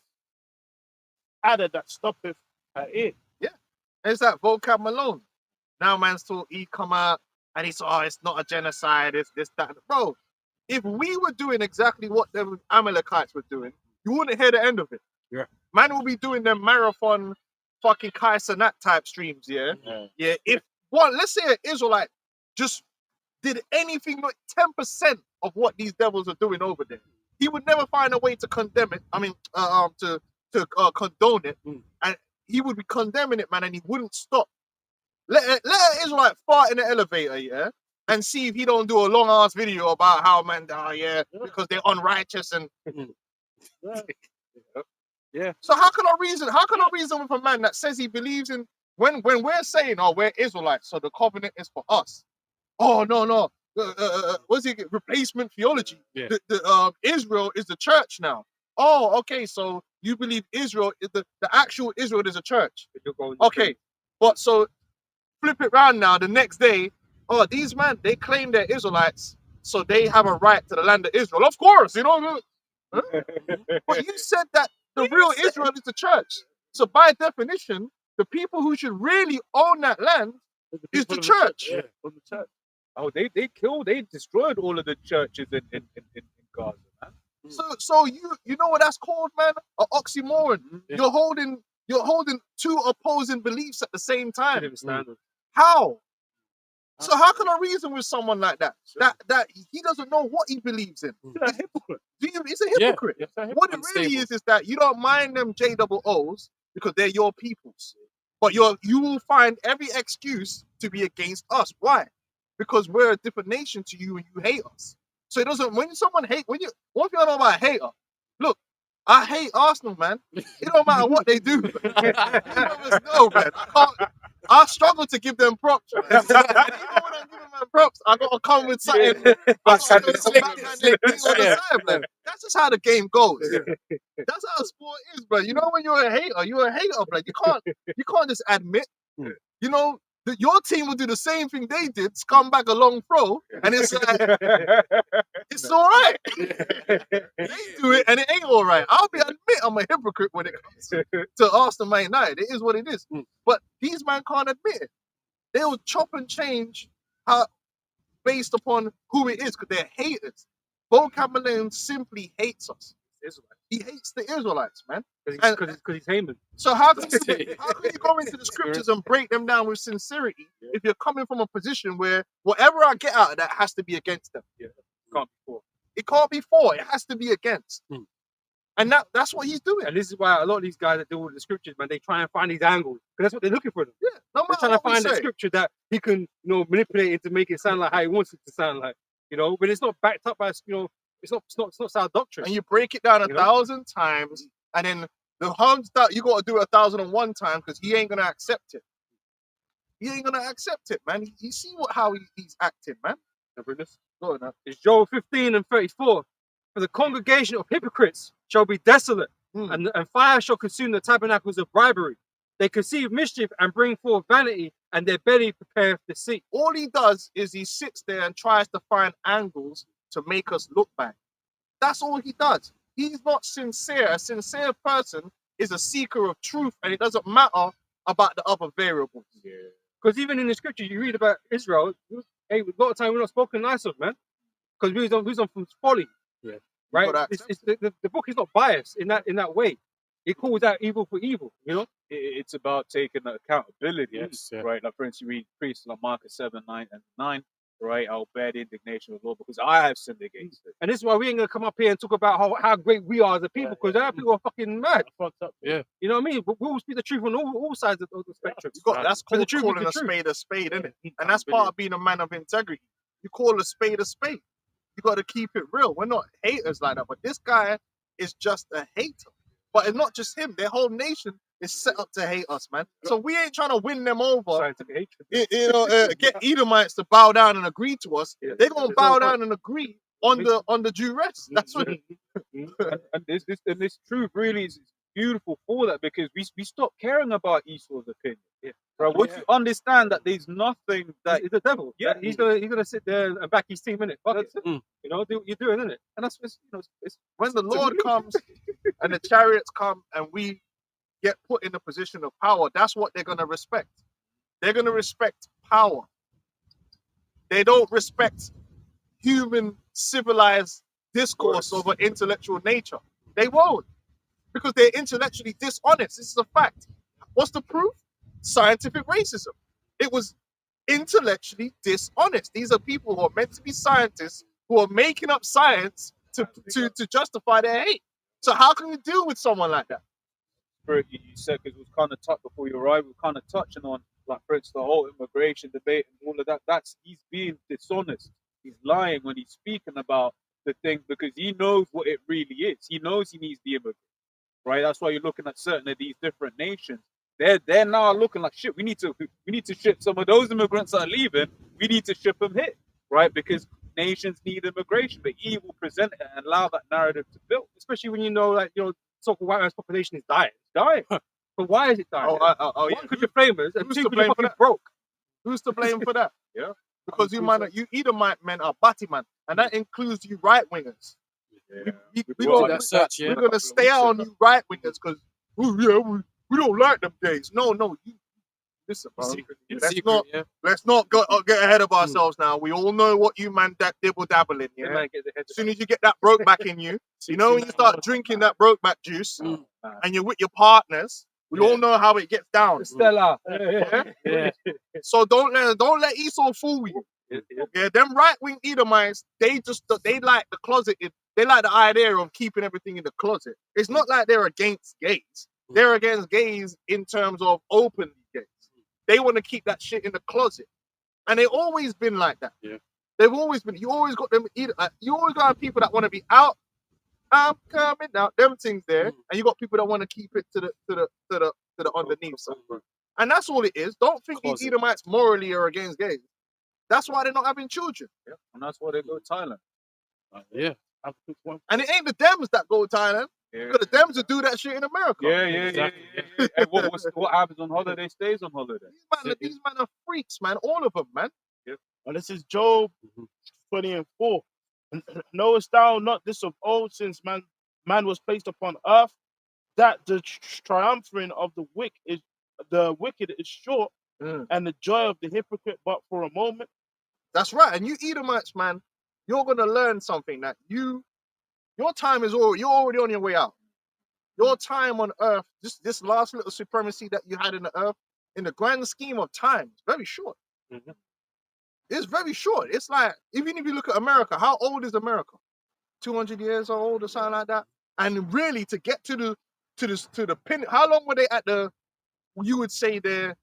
C: adder that stoppeth her ear.
D: It's that vocab Malone. Now man's thought he come out and he said, oh, it's not a genocide, it's this, that. Bro, if we were doing exactly what the Amalekites were doing, you wouldn't hear the end of it.
E: Yeah.
D: Man will be doing them marathon fucking Kai Cenat type streams, yeah? Yeah. If let's say an Israelite just did anything like 10% of what these devils are doing over there, he would never find a way to condemn it. I mean, to condone it. And he would be condemning it, man, and he wouldn't stop. Let an Israelite fart in the elevator, yeah, and see if he don't do a long ass video about how man, because they're unrighteous and
E: Yeah.
D: So how can I reason? How can I reason with a man that says he believes in when we're saying, oh, we're Israelites, so the covenant is for us? Oh no. What's it? Replacement theology.
F: Yeah.
D: Israel is the church now. Oh, okay. So you believe Israel is the actual Israel is a church. Okay, but so flip it round now. The next day, oh, these men they claim they're Israelites, so they have a right to the land of Israel. Of course, you know. Huh? But you said that the real Israel is the church. So by definition, the people who should really own that land is the church.
C: Yeah, from the church.
A: Oh, they destroyed all of the churches in Gaza, man.
D: So you know what that's called, man? An oxymoron.
F: Yeah.
D: You're holding two opposing beliefs at the same time. How? So how can I reason with someone like that? That he doesn't know what he believes in.
C: He's a hypocrite.
D: He's a hypocrite.
F: Yeah.
D: What it really is that you don't mind them JOOs because they're your peoples. But you will find every excuse to be against us. Why? Because we're a different nation to you and you hate us. So it doesn't, one thing I know about a hater, look, I hate Arsenal, man. It don't matter what they do. You brothers know, man. I struggle to give them props. Man. And even when I'm giving them props, I gotta come with something. That's just how the game goes. That's how sport is, bro. You know when you're a hater, bro. You can't just admit. You know, your team will do the same thing they did, scum back a long throw, and it's like it's all right. They do it and it ain't all right. I'll admit I'm a hypocrite when it comes to Arsenal Man United. It is what it is. But these man can't admit it. They'll chop and change based upon who it is because they're haters. Vocab Malone simply hates us. He hates the Israelites, man.
E: Because he's Haman.
D: So how can you go into the scriptures and break them down with sincerity if you're coming from a position where whatever I get out of that has to be against them?
A: Yeah. Can't be for.
D: It can't be for. It has to be against. And that's what he's doing.
E: And this is why a lot of these guys that deal with the scriptures, man, they try and find these angles. Because that's what they're looking for. Them.
D: Yeah. No
E: They're
D: matter
E: trying to
D: what we
E: find the
D: say.
E: scripture that he can, manipulate it to make it sound like how he wants it to sound like. But it's not backed up by, it's not sound doctrine.
D: And you break it down a
E: You know?
D: 1,000 times, and then the harms that you got to do 1,001 times because he ain't gonna accept it. He ain't gonna accept it, man. You see how he's acting, man. Go on, now.
E: It's Joel 15:34. For the congregation of hypocrites shall be desolate, and fire shall consume the tabernacles of bribery. They conceive mischief and bring forth vanity, and their belly prepareth deceit.
D: All he does is he sits there and tries to find angles to make us look bad. That's all he does. He's not sincere. A sincere person is a seeker of truth, and it doesn't matter about the other variables.
E: Because even in the scripture, you read about Israel, hey, a lot of time we're not spoken nice of, man. Because we was on from folly.
F: Yeah.
E: Right? The book is not biased in that way. It calls out evil for evil,
A: It's about taking accountability,
F: Yes, yeah.
A: right? Like, for instance, you read priests like Marcus 7:9 and 9. right, I'll bear the indignation of the Lord because I have sinned against it.
E: And this is why we ain't gonna come up here and talk about how great we are as a people, because our people are fucking mad.
C: Fucked up.
F: Yeah.
E: You know what I mean? But we'll speak the truth on all sides of the spectrum.
D: That's
E: But the
D: called
E: truth is
D: calling
E: the
D: a
E: truth.
D: spade, isn't it? And that's part of being a man of integrity. You call a spade a spade. You got to keep it real. We're not haters like that. But this guy is just a hater. But it's not just him. Their whole nation is set up to hate us, man. So we ain't trying to win them over.
E: Scientific hatred.
D: Get Edomites to bow down and agree to us.
E: Yeah.
D: They're gonna
E: There's
D: bow
E: no
D: down and agree on the duress. That's what.
A: And this truth really is beautiful for that because we stop caring about Esau's opinion.
E: Yeah.
A: Right? Once you understand that there's nothing that
E: He's the devil.
A: Yeah.
E: He's gonna sit there and back his team in it. Fuck it.
F: Mm.
E: You know, do what you're doing, isn't it? And that's it's
D: When the Lord comes and the chariots come and we get put in a position of power, that's what they're gonna respect. They're gonna respect power. They don't respect human civilized discourse over intellectual nature. They won't. Because they're intellectually dishonest. This is a fact. What's the proof? Scientific racism. It was intellectually dishonest. These are people who are meant to be scientists who are making up science to justify their hate. So how can you deal with someone like that?
A: Spirit you said because it was kind of touched before you arrived. We're kind of touching on, like, for instance, the whole immigration debate and all of that. He's being dishonest. He's lying when he's speaking about the thing because he knows what it really is. He knows he needs the immigrants, right? That's why you're looking at certain of these different nations. They're now looking like shit. We need to ship some of those immigrants that are leaving. We need to ship them here, right? Because nations need immigration, but he will present it and allow that narrative to build.
E: especially when you know, like, so-called white man's population is dying. It's dying. But why is it dying?
D: Yeah.
E: One, because you're famous, and
D: Who's
E: two,
D: to
E: because you're
D: blame for
E: fucking
D: that?
E: broke.
D: Who's to blame for that?
A: Yeah.
D: Because you Edomite men are batty man, and that includes you right wingers.
A: Yeah.
D: We're
F: Yeah.
D: gonna stay out on you right wingers because we don't like them days. No, you listen, bro. Let's not get ahead of ourselves now. We all know what you man that dibble dabble in. Yeah.
E: Man, get the head
D: As soon as you get that broke back in you, you know when you start drinking that broke back juice and you're with your partners, we all know how it gets down.
E: Stella.
F: Yeah.
D: So don't let Esau fool you. Yeah, them right wing Edomites, they like the closet. They like the idea of keeping everything in the closet. It's not like they're against gays. They're against gays in terms of openly gays. They want to keep that shit in the closet, and they've always been like that.
F: Yeah.
D: They've always been. You always got them. You always got people that want to be out. I'm coming out. Them things there, and you got people that want to keep it to the underneath. So. And that's all it is. Don't think these Edomites morally are against gays. That's why they're not having children.
A: Yeah. And that's why they go to Thailand.
F: Yeah.
D: And it ain't the Dems that go to Thailand.
A: Yeah.
D: Because the Dems will do that shit in America.
A: Yeah. And what happens on holiday stays on holiday.
D: These men are freaks, man. All of them, man.
C: And this is Job 20:4. Knowest thou not this of old, since man was placed upon earth, that the triumphing of the wicked is short, and the joy of the hypocrite but for a moment.
D: That's right. And you Edomites, man, you're gonna learn something that your time is you're already on your way out. Your time on earth, this last little supremacy that you had in the earth, in the grand scheme of time, is very short. It's very short. It's like, even if you look at America, how old is America? 200 years old or something like that. And really, to get to the pin, how long were they at you would say the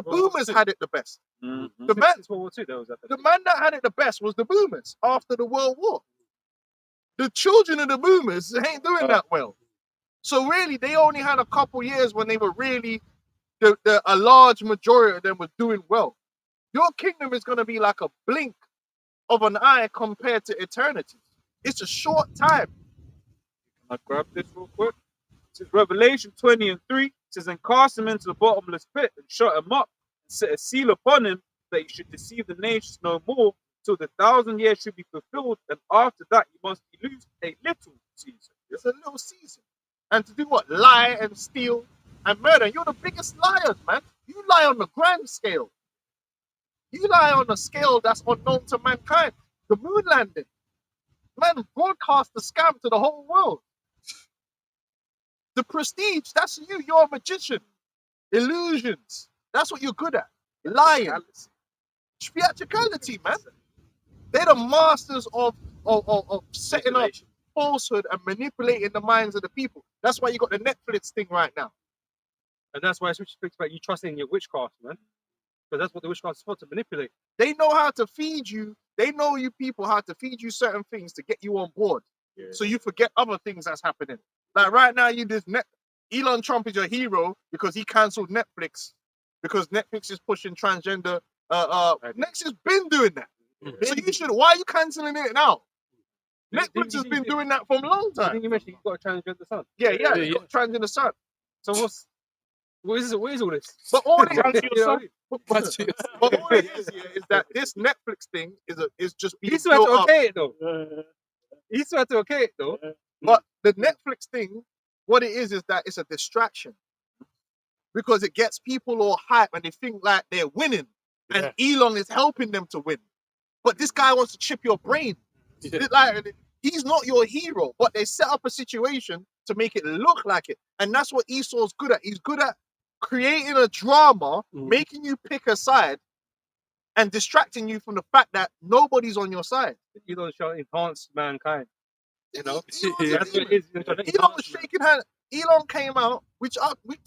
D: boomers had it the best.
A: Mm-hmm.
D: The man
A: that
D: had it the best was the boomers after the World War. The children of the boomers ain't doing that well. So really, they only had a couple years when they were really, a large majority of them was doing well. Your kingdom is going to be like a blink of an eye compared to eternity. It's a short time.
A: I grab this real quick. It says Revelation 20:3. It says, and cast him into the bottomless pit and shut him up and set a seal upon him that he should deceive the nations no more till the 1,000 years should be fulfilled, and after that you must be loosed a little season.
D: It's a little season. And to do what? Lie and steal and murder. You're the biggest liars, man. You lie on the grand scale. You lie on a scale that's unknown to mankind. The moon landing. Man, broadcast the scam to the whole world. The prestige, that's you. You're a magician. Illusions. That's what you're good at. Lying. theatricality, man. They're the masters of setting up falsehood and manipulating the minds of the people. That's why you got the Netflix thing right now.
G: And that's why Switch speaks about you trusting in your witchcraft, man. Because that's what the witchcraft is for, to manipulate.
D: They know how to feed you. They know you people how to feed you certain things to get you on board. Yeah. So you forget other things that's happening. Like right now, Elon Trump is your hero because he cancelled Netflix because Netflix is pushing transgender. Netflix has been doing that. So you should. Why are you cancelling it now? Netflix has been doing that for a long time.
G: Didn't you mention you've got a transgender son?
D: Yeah, he's got a transgender son.
G: So what is all this?
D: But all it is here is that this Netflix thing is just being
G: He's had to okay it though. He's had to okay it though.
D: But the Netflix thing, what it is that it's a distraction. Because it gets people all hype and they think like they're winning. And Elon is helping them to win. But this guy wants to chip your brain. Like, he's not your hero, but they set up a situation to make it look like it. And that's what Esau's good at. He's good at creating a drama, making you pick a side, and distracting you from the fact that nobody's on your side.
G: Elon's trying to enhance mankind. You know?
D: That's what it is. Elon was shaking hands. Elon came out, we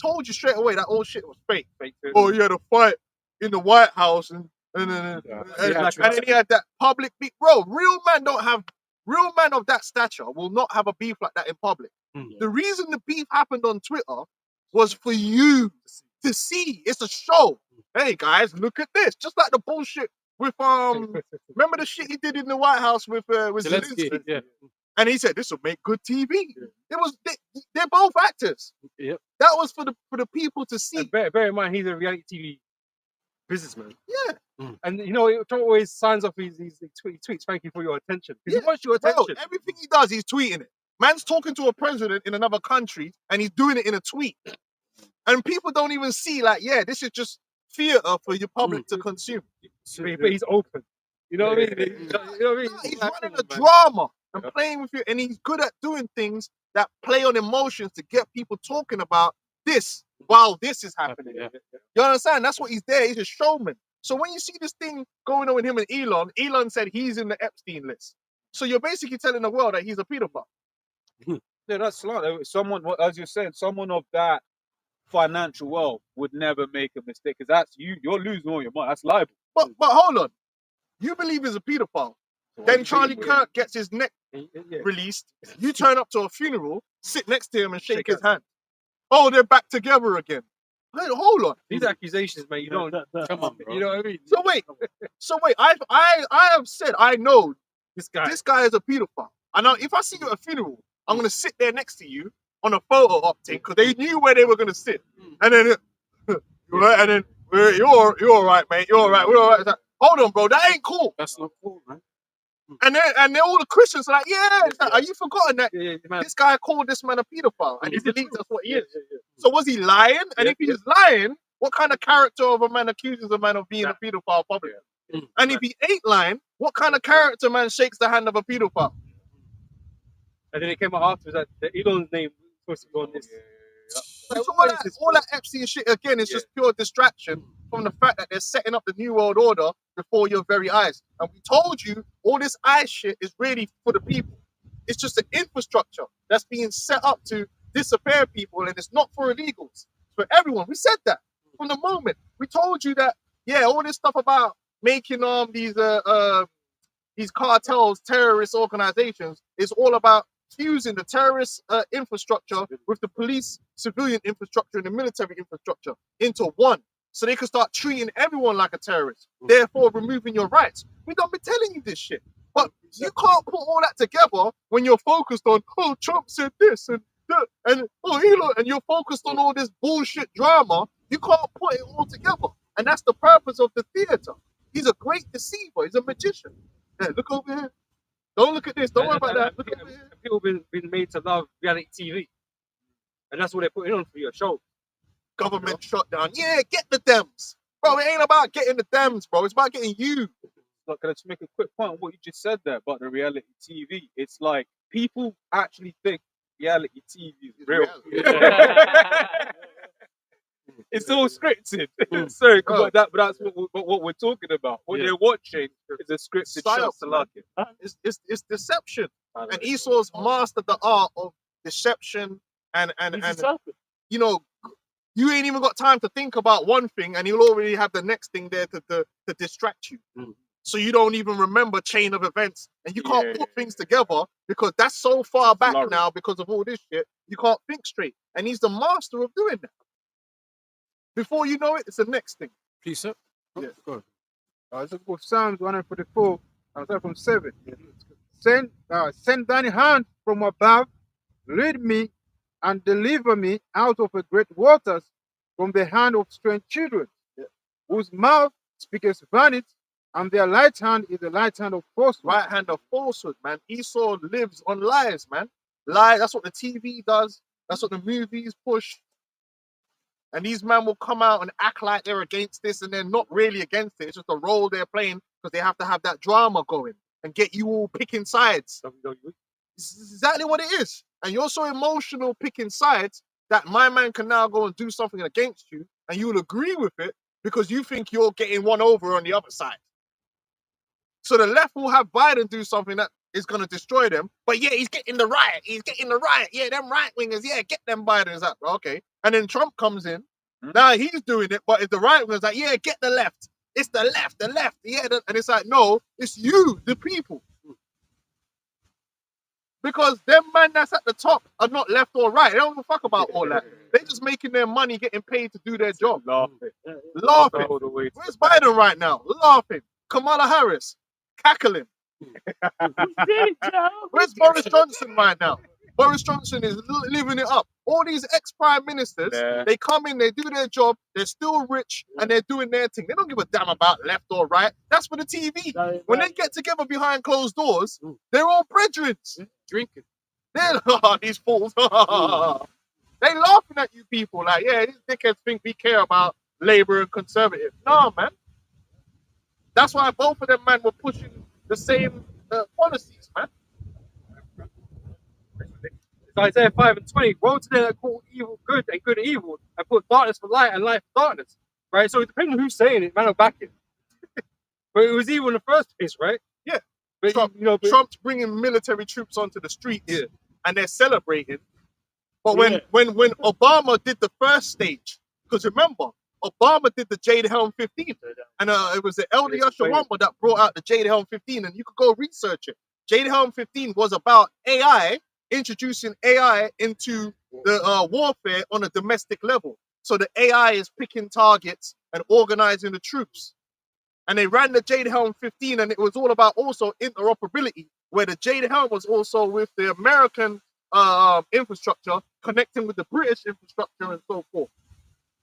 D: told you straight away that all shit was fake. Oh, he had a fight in the White House and then he had that public beef. Bro, real men of that stature will not have a beef like that in public. The reason the beef happened on Twitter was for you to see. It's a show. Hey guys, look at this. Just like the bullshit with remember the shit he did in the White House with Zelensky?
F: Yeah.
D: And he said this will make good TV. It was they're both actors.
F: Yep.
D: That was for the people to see.
G: And bear in mind he's a reality TV businessman.
D: Yeah.
G: And you know, Trump always signs off his tweets, thank you for your attention. He wants your attention.
D: Bro, everything he does, he's tweeting it. Man's talking to a president in another country and he's doing it in a tweet. And people don't even see, like, this is just theater for your public to consume.
G: But he's open. You know what I mean? You know what I mean?
D: He's running a drama and playing with you, and he's good at doing things that play on emotions to get people talking about this while this is happening. You understand? That's what he's there. He's a showman. So when you see this thing going on with him and Elon said he's in the Epstein list. So you're basically telling the world that he's a pedophile.
A: Yeah, that's smart. Someone, as you're saying, someone of that financial wealth would never make a mistake because that's you're losing all your money. That's liable.
D: But hold on. You believe he's a pedophile. Then Charlie Kirk gets his neck released. You turn up to a funeral, sit next to him and shake his hand. Oh, they're back together again. Hey, hold on.
G: These accusations, mate, you don't
F: come on, bro.
G: You know what I mean?
D: So wait. I have said I know
G: this guy
D: is a pedophile. I know if I see you at a funeral, I'm gonna sit there next to you on a photo op thing because they knew where they were gonna sit. And then you're all right, mate. You're all right. We're all right. Like, hold on, bro. That ain't cool.
F: That's not cool, man.
D: And then all the Christians are like, are you forgotten that this guy called this man a pedophile and he believes that's what he is? So was he lying? And if he's lying, what kind of character of a man accuses a man of being a pedophile publicly? And if he ain't lying, what kind of character man shakes the hand of a pedophile?
G: And then it came out afterwards that Elon's name was supposed to go on this.
D: So all that Epstein shit again is just pure distraction from the fact that they're setting up the New World Order before your very eyes. And we told you all this ICE shit is really for the people. It's just an infrastructure that's being set up to disappear people, and it's not for illegals. It's for everyone. We said that from the moment. We told you that, all this stuff about making these cartels, terrorist organizations, is all about fusing the terrorist infrastructure with the police, civilian infrastructure, and the military infrastructure into one. So they can start treating everyone like a terrorist, therefore removing your rights. We don't be telling you this shit. But you can't put all that together when you're focused on, Trump said this and that, and Elon, and you're focused on all this bullshit drama. You can't put it all together. And that's the purpose of the theater. He's a great deceiver. He's a magician. Yeah, look over here. Don't look at this. Don't worry about that. Look over here.
G: People been made to love reality TV. And that's what they're putting on for your show.
D: Government shutdown. Yeah, get the Dems. Bro, it ain't about getting the Dems, bro. It's about getting you.
A: Look, can I just make a quick point on what you just said there about the reality TV? It's like people actually think reality TV is real. It's all scripted. Sorry,
D: Bro.
A: but that's what we're talking about. What
F: Yeah.
A: they're watching is a scripted show.
D: Psyops, man. It's deception. And Esau's mastered the art of deception and
C: He's a serpent.
D: you know, you ain't even got time to think about one thing and he'll already have the next thing there to distract you. So you don't even remember chain of events and you can't put things together because that's so far back now because of all this shit. You can't think straight. And he's the master of doing that. Before you know it, it's the next thing.
F: Please, sir.
D: Yeah.
E: Go on. Let's go Psalms 144, I'll start from 7. Send thine hand from above, lead me and deliver me out of the great waters, from the hand of strange children, whose mouth speaketh vanity, and their light hand is the light hand of falsehood.
D: Right hand of falsehood, man. Esau lives on lies, man. Lie, that's what the TV does. That's what the movies push. And these men will come out and act like they're against this and they're not really against it. It's just a role they're playing because they have to have that drama going and get you all picking sides. It's exactly what it is. And you're so emotional picking sides that my man can now go and do something against you and you will agree with it because you think you're getting one over on the other side. So the left will have Biden do something that is going to destroy them. But yeah, he's getting the riot. He's getting the riot. Yeah, them right wingers. Yeah, get them Bidens up. Okay. And then Trump comes in. Now he's doing it. But if the right wingers like, yeah, get the left. It's the left, the left. Yeah. And it's like, no, it's you, the people. Because them man that's at the top are not left or right. They don't give a fuck about all that. They're just making their money, getting paid to do their job. Laughing. Where's Biden right now? Laughing. Kamala Harris. Cackling. Where's Boris Johnson right now? Boris Johnson is living it up. All these ex-prime ministers, they come in, they do their job, they're still rich, and they're doing their thing. They don't give a damn about left or right. That's for the TV. When they get together behind closed doors, they're all brethren.
B: Drinking.
D: They're these fools. They laughing at you people like, yeah, these dickheads think we care about Labour and Conservative. No, man. That's why both of them, man, were pushing the same policies, man.
G: Isaiah 5:20. Woe to them that call evil good and good evil, and put darkness for light and light for darkness. Right? So depending on who's saying it, man will back it. But it was evil in the first place, right?
D: Yeah.
G: But
D: Trump's bringing military troops onto the streets and they're celebrating. But when Obama did the first stage, because remember, Obama did the Jade Helm 15, and it was the LD Ushawamba that brought out the Jade Helm 15, and you could go research it. Jade Helm 15 was about AI, introducing AI into the warfare on a domestic level. So the AI is picking targets and organizing the troops. And they ran the Jade Helm 15, and it was all about also interoperability, where the Jade Helm was also with the American infrastructure connecting with the British infrastructure and so forth.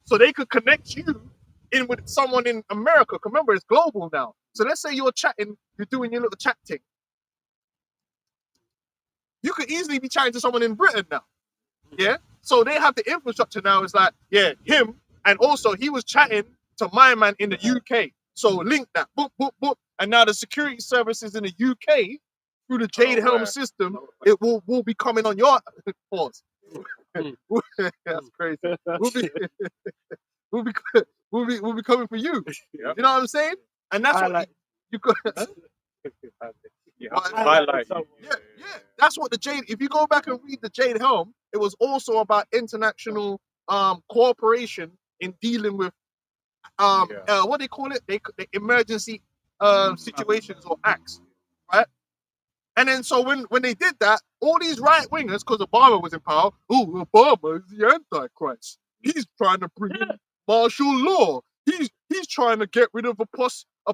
D: So they could connect you in with someone in America. Remember, it's global now. So let's say you're chatting, you're doing your little chat thing. You could easily be chatting to someone in Britain now. Yeah? So they have the infrastructure now. It's like, yeah, him. And also he was chatting to my man in the UK. So link that, boop, boop, boop. And now the security services in the UK, through the Jade Helm system, it will be coming on your pause. That's crazy. We'll be coming for you. You know what I'm saying? And that's what you could. That's what the Jade. If you go back and read the Jade Helm, it was also about international cooperation in dealing with what they call it, the emergency situations or acts, right? And then so when they did that, all these right wingers, because Obama was in power, oh, Obama is the Antichrist. He's trying to bring in martial law. He's trying to get rid of a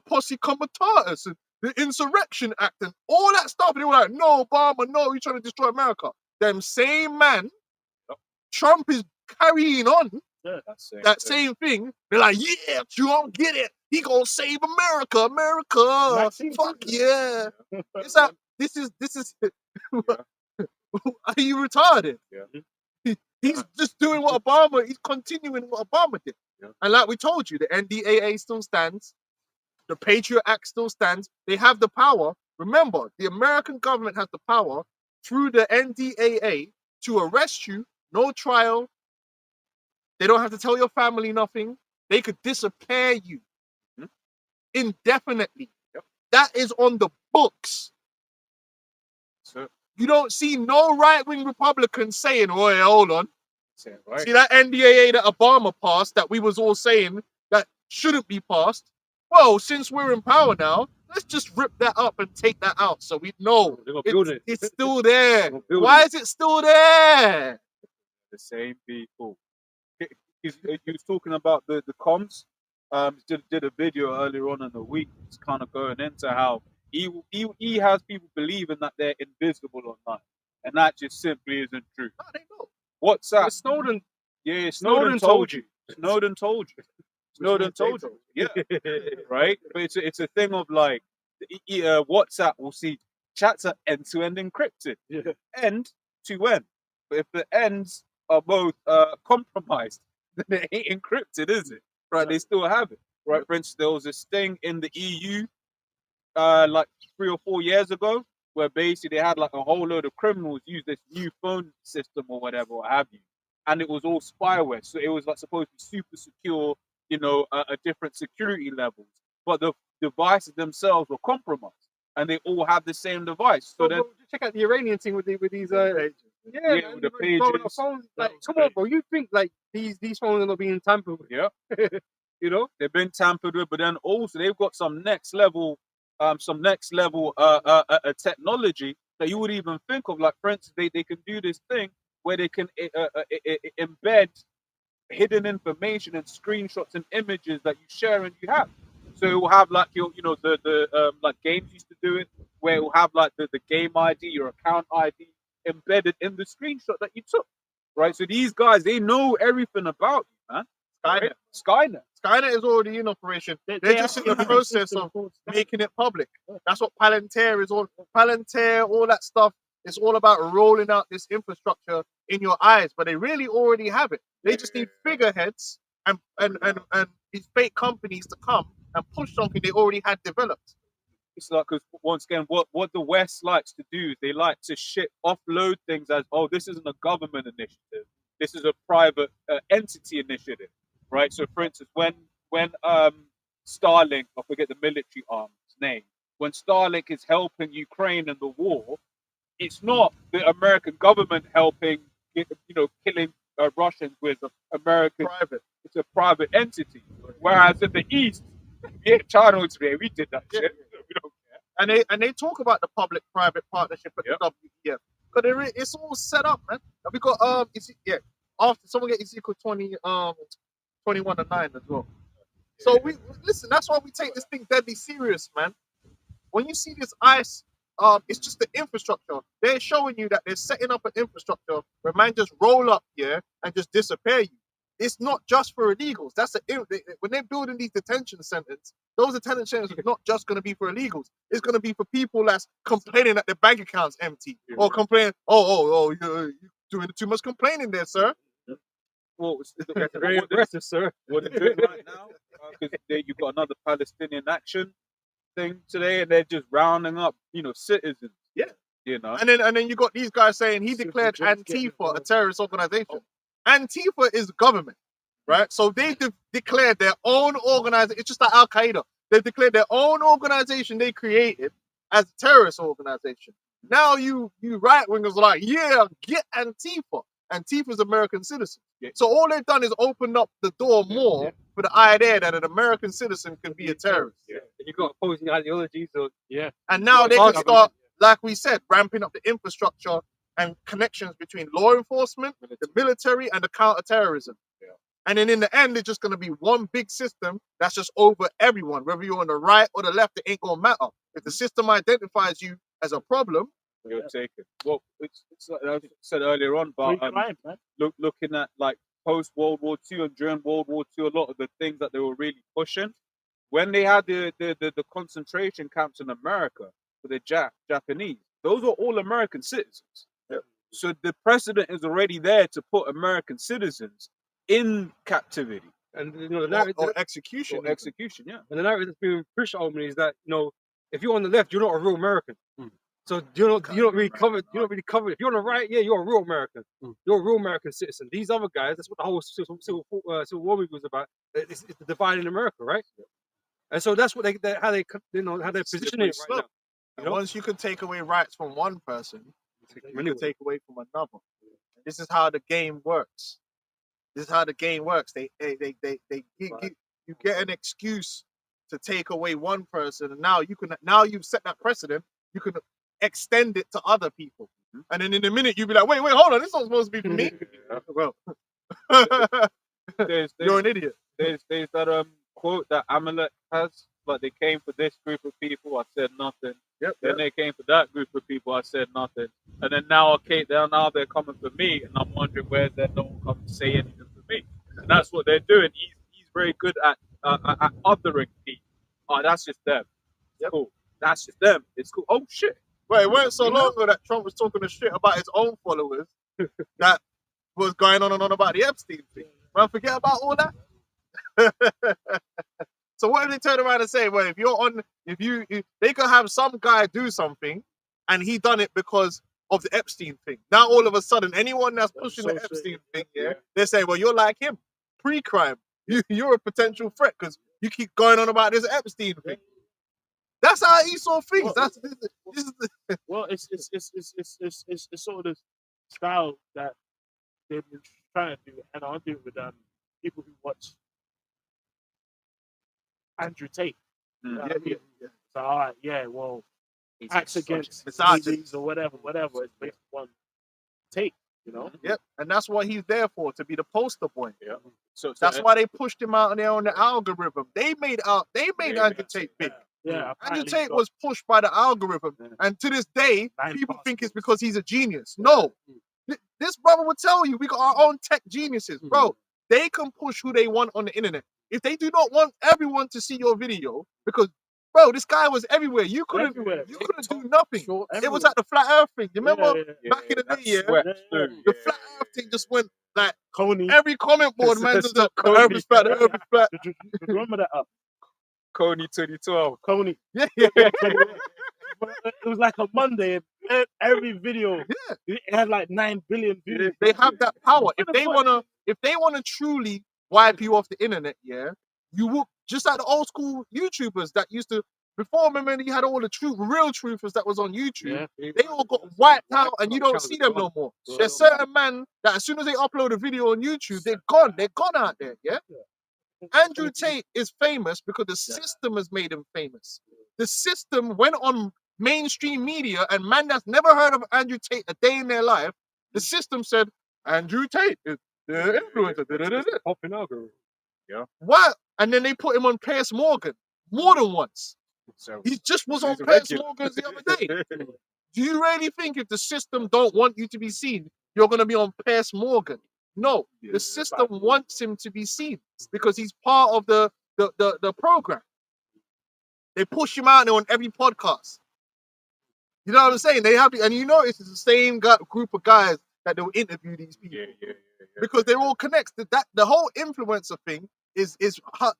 D: posse comitatus and the Insurrection Act and all that stuff. And they were like, no, Obama, no, he's trying to destroy America. Them same man, Trump is carrying on that same thing. They're like, yeah, you don't get it. He gonna save America. America. Fuck yeah. It's like, this is are you retarded? Yeah. He's just doing what Obama, he's continuing what Obama did. Yeah. And like we told you, the NDAA still stands. The Patriot Act still stands. They have the power. Remember, the American government has the power through the NDAA to arrest you, no trial, They don't have to tell your family nothing. They could disappear you indefinitely. That is on the books.
A: So,
D: You don't see no right-wing Republicans saying, "Oh, yeah, hold on.
A: right.
D: See that NDAA that Obama passed that we was all saying that shouldn't be passed? Well, since we're in power now, let's just rip that up and take that out so we know
G: They're gonna build it.
D: it's still there.
G: They're gonna build
D: Why
G: it.
D: is it still there?
A: The same people. He was talking about the comms. Did a video earlier on in the week. It's kind of going into how he has people believing that they're invisible online, and that just simply isn't true.
D: How they know?
A: What's that?
G: But Snowden.
A: Yeah,
G: Snowden
A: told
G: told
A: you. Snowden told you. Snowden told you. Yeah, right. But it's a thing of like, WhatsApp will see chats are end-to-end encrypted,
G: Yeah.
A: end to end. But if the ends are both compromised, then it ain't encrypted, is it? Right? They still have it. Right. For instance, there was this thing in the EU, like 3 or 4 years ago, where basically they had like a whole load of criminals use this new phone system or whatever, what have you, and it was all spyware. So it was like supposed to be super secure, you know, at different security levels, but the devices themselves were compromised, and they all have the same device. So then,
G: bro, check out the Iranian thing with these man,
A: with the
G: bro,
A: pages.
G: phones, like, come on, bro. You think like these phones are not being tampered with?
A: Yeah.
G: You know?
A: They've been tampered with, but then also they've got some next level technology that you would even think of. Like, for instance, they can do this thing where they can embed hidden information and screenshots and images that you share and you have. So it will have like your, you know, the like games used to do it, where it will have like the game ID, your account ID embedded in the screenshot that you took. Right. So these guys, they know everything about you, man.
D: Skynet.
A: Skynet.
D: Skynet is already in operation. They're just in the
C: have a
D: process
C: system
D: of
C: called Skynet.
D: making it public. That's what Palantir is all. Palantir, all that stuff. It's all about rolling out this infrastructure in your eyes, but they really already have it. They just need figureheads and these fake companies to come and push something they already had developed.
A: It's like, because once again, what the West likes to do is they like to offload things as, oh, this isn't a government initiative, this is a private entity initiative, right? So, for instance, when Starlink, I forget the military arm's name, when Starlink is helping Ukraine in the war, it's not the American government helping, you know, killing Russians with American.
D: Private.
A: It's a private entity. Whereas in the East, yeah, China was there. We did that shit. We don't care.
D: And they talk about the public-private partnership at the WEF, because it's all set up, man. And we got after someone get Ezekiel 21 and 9 as well. So we listen. That's why we take this thing deadly serious, man. When you see this ICE, it's just the infrastructure. They're showing you that they're setting up an infrastructure where man just roll up here and just disappear you. It's not just for illegals. When they're building these detention centers, those detention centers are not just going to be for illegals. It's going to be for people that's complaining that their bank account's empty, or complaining, you're doing too much complaining there, sir.
A: Well,
G: Very aggressive, sir.
A: what they're doing right now, because you've got another Palestinian action thing today, and they're just rounding up, you know, citizens.
D: Yeah.
A: You know.
D: And then you got these guys saying he declared Antifa a terrorist organization. Antifa is government, right? So they declared their own organization. It's just like Al Qaeda. They declared their own organization they created as a terrorist organization. Now you right wingers are like, yeah, get Antifa. Antifa's American citizens.
A: Yeah.
D: So all they've done is open up the door more for the idea that an American citizen can be a terrorist.
G: Yeah. And you've got opposing ideologies, so yeah.
D: And now they can start, like we said, ramping up the infrastructure and connections between law enforcement, the military, and the counterterrorism.
A: Yeah.
D: And then in the end, it's just going to be one big system that's just over everyone. Whether you're on the right or the left, it ain't going to matter. If the system identifies you as a problem,
A: you'll take it. Well, it's like I said earlier on, but looking at like post World War II and during World War II, a lot of the things that they were really pushing, when they had the concentration camps in America for the Japanese, those were all American citizens.
D: Yep.
A: So the precedent is already there to put American citizens in captivity.
G: And you know, the
D: or execution.
A: Or execution, yeah.
G: And the narrative that's being pushed on me is that, you know, if you're on the left, you're not a real American. So you don't really cover. You don't really cover. If you're on the right, yeah, you're a real American. You're a real American citizen. These other guys, that's what the whole Civil War movie was about. It's the divide in America, right? And so that's what how they're positioning it right now.
D: And once you can take away rights from one person, you can take away from another. This is how the game works. This is how the game works. You get an excuse to take away one person, and now you've set that precedent. You can extend it to other people, and then in a minute you'll be like, wait, hold on, this not supposed to be for me. Well, you're an idiot.
A: There's that quote that Amalek has, but they came for this group of people, I said nothing. Then they came for that group of people, I said nothing. And then now, now they're coming for me, and I'm wondering where's there no one come to say anything for me. And that's what they're doing. He's very good at othering people. Oh, that's just them. Cool. That's just them. It's cool. Oh shit.
D: Well, it weren't so long ago that Trump was talking the shit about his own followers that was going on and on about the Epstein thing. Man, forget about all that. So what if they turn around and say, well, if they could have some guy do something and he done it because of the Epstein thing. Now all of a sudden, anyone that's pushing the Epstein thing, they say, well, you're like him, pre-crime. You're a potential threat because you keep going on about this Epstein thing. That's how Esau thinks.
C: Well, it's sort of the style that they've been trying to do, and I do with people who watch Andrew Tate. So, all right, well, acts against misogynist or whatever. It's based on Tate,
D: Yep, and that's what he's there for, to be the poster boy. Yeah. So that's why they pushed him out there on the algorithm. They made Andrew Tate big.
C: Yeah,
D: Andrew Tate was pushed by the algorithm, and to this day, people think it's because he's a genius. No, this brother will tell you we got our own tech geniuses, bro. They can push who they want on the internet. If they do not want everyone to see your video, because bro, this guy was everywhere. You couldn't do nothing. It was like the flat Earth thing. You remember back in the day, the flat Earth thing just went like
C: Coney.
D: Every comment board, man, does the Earth is flat, the Earth is flat.
C: Remember that up?
A: Coney 2012.
C: Coney.
D: Yeah.
C: It was like a Monday. Every video, it had like 9 billion views.
D: They have that power. If they wanna truly wipe you off the internet, you will, just like the old school YouTubers that used to. Before, remember, you had all the real truthers that was on YouTube. They all got wiped out, and you don't see them no more. There's certain men that as soon as they upload a video on YouTube, they're gone. They're gone out there. Andrew Tate is famous because the system has made him famous. The system went on mainstream media, and man that's never heard of Andrew Tate a day in their life, the system said, Andrew Tate is the influencer.
G: Popping algorithm.
D: What? And then they put him on Piers Morgan more than once. So he just was on Piers Morgan the other day. Do you really think if the system don't want you to be seen, you're going to be on Piers Morgan? No, the system wants him to be seen because he's part of the program. They push him out there on every podcast. You know what I'm saying? They have, and you notice it's the same group of guys that they'll interview these people because they're all connected. That the whole influencer thing is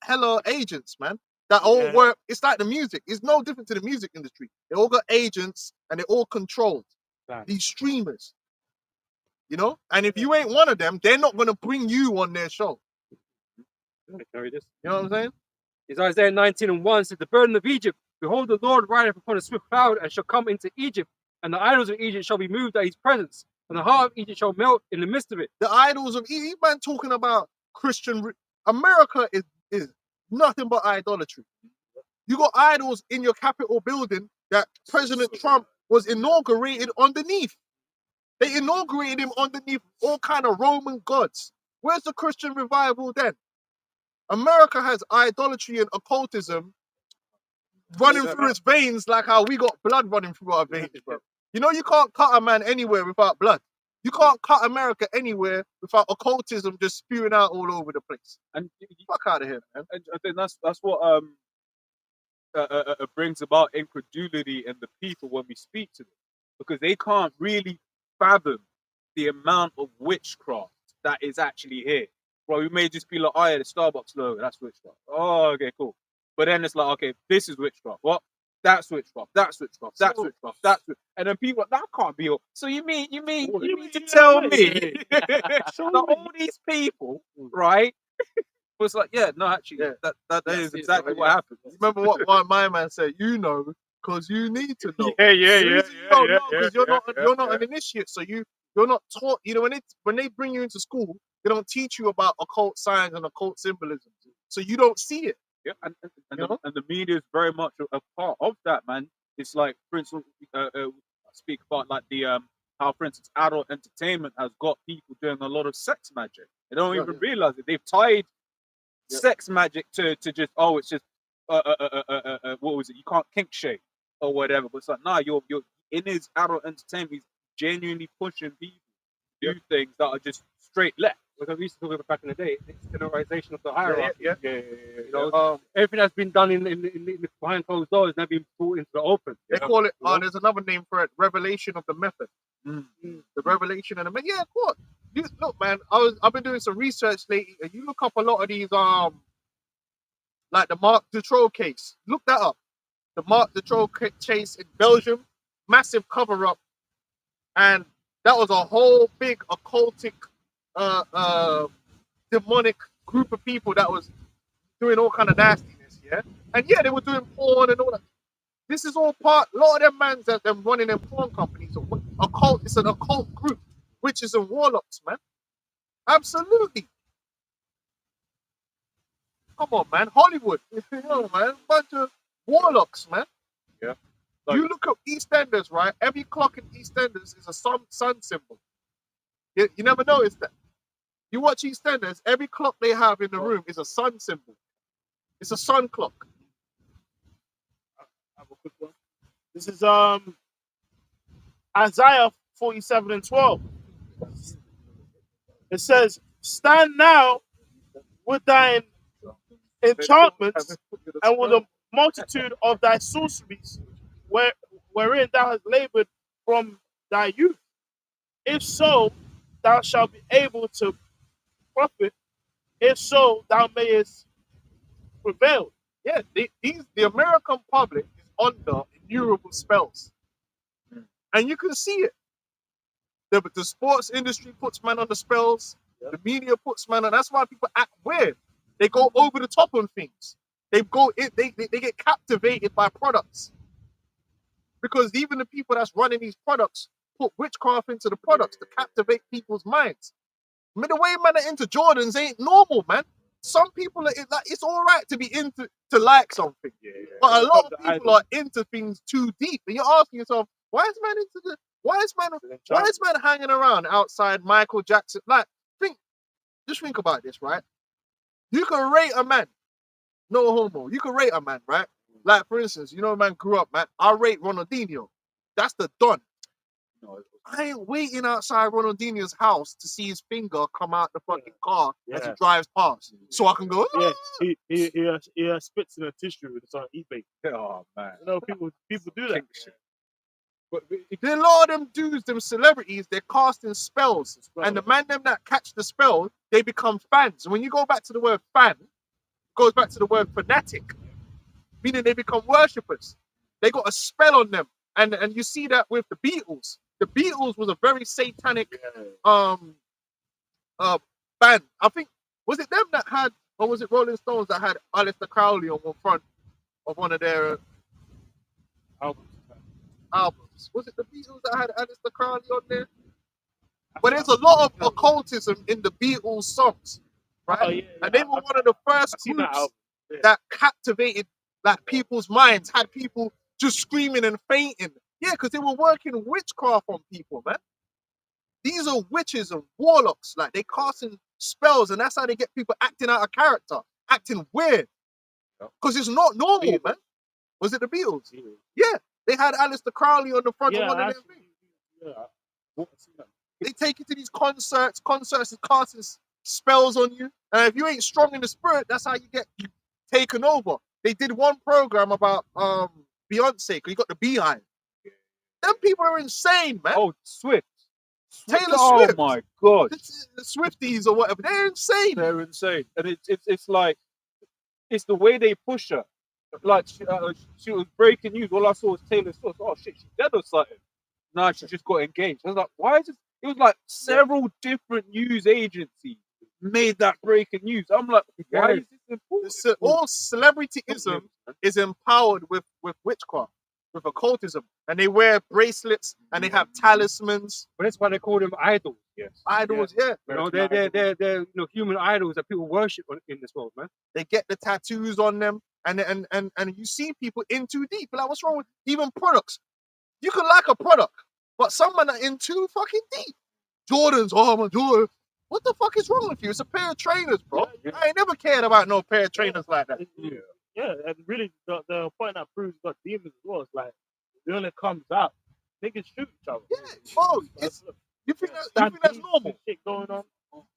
D: hella agents, man. That all work. It's like the music. It's no different to the music industry. They all got agents and they're all controlled. These streamers, And if you ain't one of them, they're not gonna bring you on their show.
G: You
D: know what I'm saying?
G: It's Isaiah 19:1 says, "The burden of Egypt, behold, the Lord rideth upon a swift cloud, and shall come into Egypt, and the idols of Egypt shall be moved at his presence, and the heart of Egypt shall melt in the midst of it."
D: The idols of Egypt, man, talking about Christian. America is nothing but idolatry. You got idols in your Capitol building that President Trump was inaugurated underneath. They inaugurated him underneath all kind of Roman gods. Where's the Christian revival then? America has idolatry and occultism running through its veins like how we got blood running through our veins, bro. You can't cut a man anywhere without blood. You can't cut America anywhere without occultism just spewing out all over the place. And fuck out of here, man.
A: And I think that's what brings about incredulity in the people when we speak to them, because they can't really fathom the amount of witchcraft that is actually here. Bro, we may just be like, oh yeah, the Starbucks logo, that's witchcraft. Oh, okay, cool. But then it's like, okay, this is witchcraft. What? that switched off, that switched off, that switched off, that switched, and then people that can't be all. So you mean to tell me that all these people, right? Was like, yeah, no, actually, that is exactly what happened.
D: Remember what my man said? You know, because you need to know.
C: Yeah.
D: You don't know because you're not an initiate, so you're not taught. You know, when they bring you into school, they don't teach you about occult signs and occult symbolism, so you don't see it.
A: Yeah, and the media is very much a part of that, man. It's like, for instance, speak about like the how, for instance, adult entertainment has got people doing a lot of sex magic. They don't even realize it. They've tied sex magic to just it's just what was it? You can't kink shake or whatever. But it's like, nah, you're in his adult entertainment. He's genuinely pushing people to do things that are just straight left.
G: Because we used to talk about back in the day, it's the generalization of the hierarchy.
D: Yeah.
G: You know, everything that's been done in behind closed doors now being brought into the open.
D: They call it. There's another name for it: revelation of the method. The revelation of the method. Yeah, what? Look, man. I've been doing some research lately, and you look up a lot of these like the Marc Dutroux case. Look that up. The Marc Dutroux case in Belgium, massive cover up, and that was a whole big occultic, demonic group of people that was doing all kind of nastiness. Yeah, and yeah, they were doing porn and all that. This is all part. A lot of them mans that them running them porn companies. Occult. It's an occult group, witches and warlocks, man. Absolutely. Come on, man. Hollywood. You know, man. Bunch of warlocks, man.
A: Yeah.
D: You look at EastEnders, right? Every clock in EastEnders is a sun symbol. You never noticed that. You watch EastEnders, every clock they have in the room is a sun symbol. It's a sun clock.
C: I have a quick one. This is Isaiah 47:12. It says, "Stand now with thine enchantments and with a multitude of thy sorceries, wherein thou hast labored from thy youth. If so, thou shalt be able to profit. If so, thou mayest prevail."
D: Yeah, the American public is under innumerable spells. And you can see it. The sports industry puts man under spells. The media puts man on. That's why people act weird. They go over the top on things. They get captivated by products. Because even the people that's running these products put witchcraft into the products to captivate people's minds. I mean, the way man are into Jordans ain't normal, man. Some people are like, it's all right to be into to like something, but a lot of people are into things too deep. And you're asking yourself, why is man hanging around outside Michael Jackson? Like, just think about this, right? You can rate a man, no homo. You can rate a man, right? Like, for instance, you know, a man grew up, man. I rate Ronaldinho. That's the Don. I ain't waiting outside Ronaldinho's house to see his finger come out the fucking car as he drives past, so I can go.
C: Yeah, he spits in a tissue. It's on eBay.
A: Oh man,
C: you know, people do that.
D: But a lot of them dudes, them celebrities, they're casting spells, and the man them that catch the spell, they become fans. And when you go back to the word fan, it goes back to the word fanatic, meaning they become worshippers. They got a spell on them, and you see that with the Beatles. The Beatles was a very satanic band. I think, was it them that had, or was it Rolling Stones that had Aleister Crowley on one front of one of their albums? Was it the Beatles that had Aleister Crowley on there? But there's a lot of occultism in the Beatles songs, right? And they were one of the first groups that captivated like people's minds, had people just screaming and fainting. Yeah, because they were working witchcraft on people, man. These are witches and warlocks. Like, they casting spells, and that's how they get people acting out of character, acting weird. Because it's not normal, man. Was it the Beatles? Yeah. They had Aleister Crowley on the front of one of them things. They take you to these concerts is casting spells on you. And if you ain't strong in the spirit, that's how you get taken over. They did one program about Beyonce, because you got the Beehive. Them people are insane, man.
A: Oh, Swift.
D: Taylor
A: Oh
D: Swift.
A: my God.
D: The Swifties or whatever. They're insane.
A: They're insane. And it's like, it's the way they push her. like she was breaking news. All I saw was Taylor Swift. Oh shit, she's dead or something. Nah, she just got engaged. I was like, why is it? It was like several different news agencies made that breaking news. I'm like, why is this important?
D: All celebrityism is empowered with witchcraft, with occultism, and they wear bracelets and they have talismans.
G: But that's why they call them idols.
A: Yes.
D: Idols, yeah.
G: You know, they're human idols that people worship in this world, man.
D: They get the tattoos on them, and you see people in too deep. Like, what's wrong with even products? You can like a product, but someone are in too fucking deep. Jordans, oh my Jordan. What the fuck is wrong with you? It's a pair of trainers, bro.
C: Yeah.
D: I ain't never cared about no pair of trainers like that.
C: Yeah, and really, the point that proves got demons as well is like, when it comes out, niggas shoot each other.
D: Yeah, bro. You think that's normal?
C: Shit going on.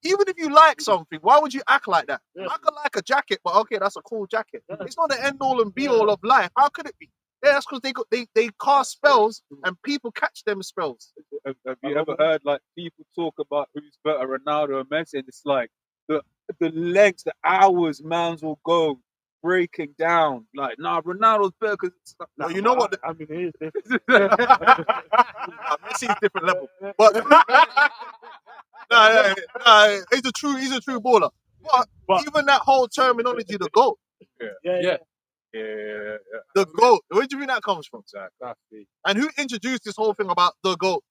D: Even if you like something, why would you act like that?
C: Yeah.
D: I could like a jacket, but okay, that's a cool jacket. It's not the end all and be all of life. How could it be? Yeah, that's because they cast spells and people catch them spells.
A: Have you ever heard like people talk about who's better, Ronaldo or Messi? And it's like the lengths, the hours man's will go breaking down. Like, nah, Ronaldo's better because it's like,
D: Well, you know what?
C: I mean, it is different.
D: Messi's different level, but he's a true baller. But even that whole terminology, the GOAT,
C: Yeah.
D: the GOAT. Where do you think that comes from?
A: Exactly.
D: And who introduced this whole thing about the GOAT?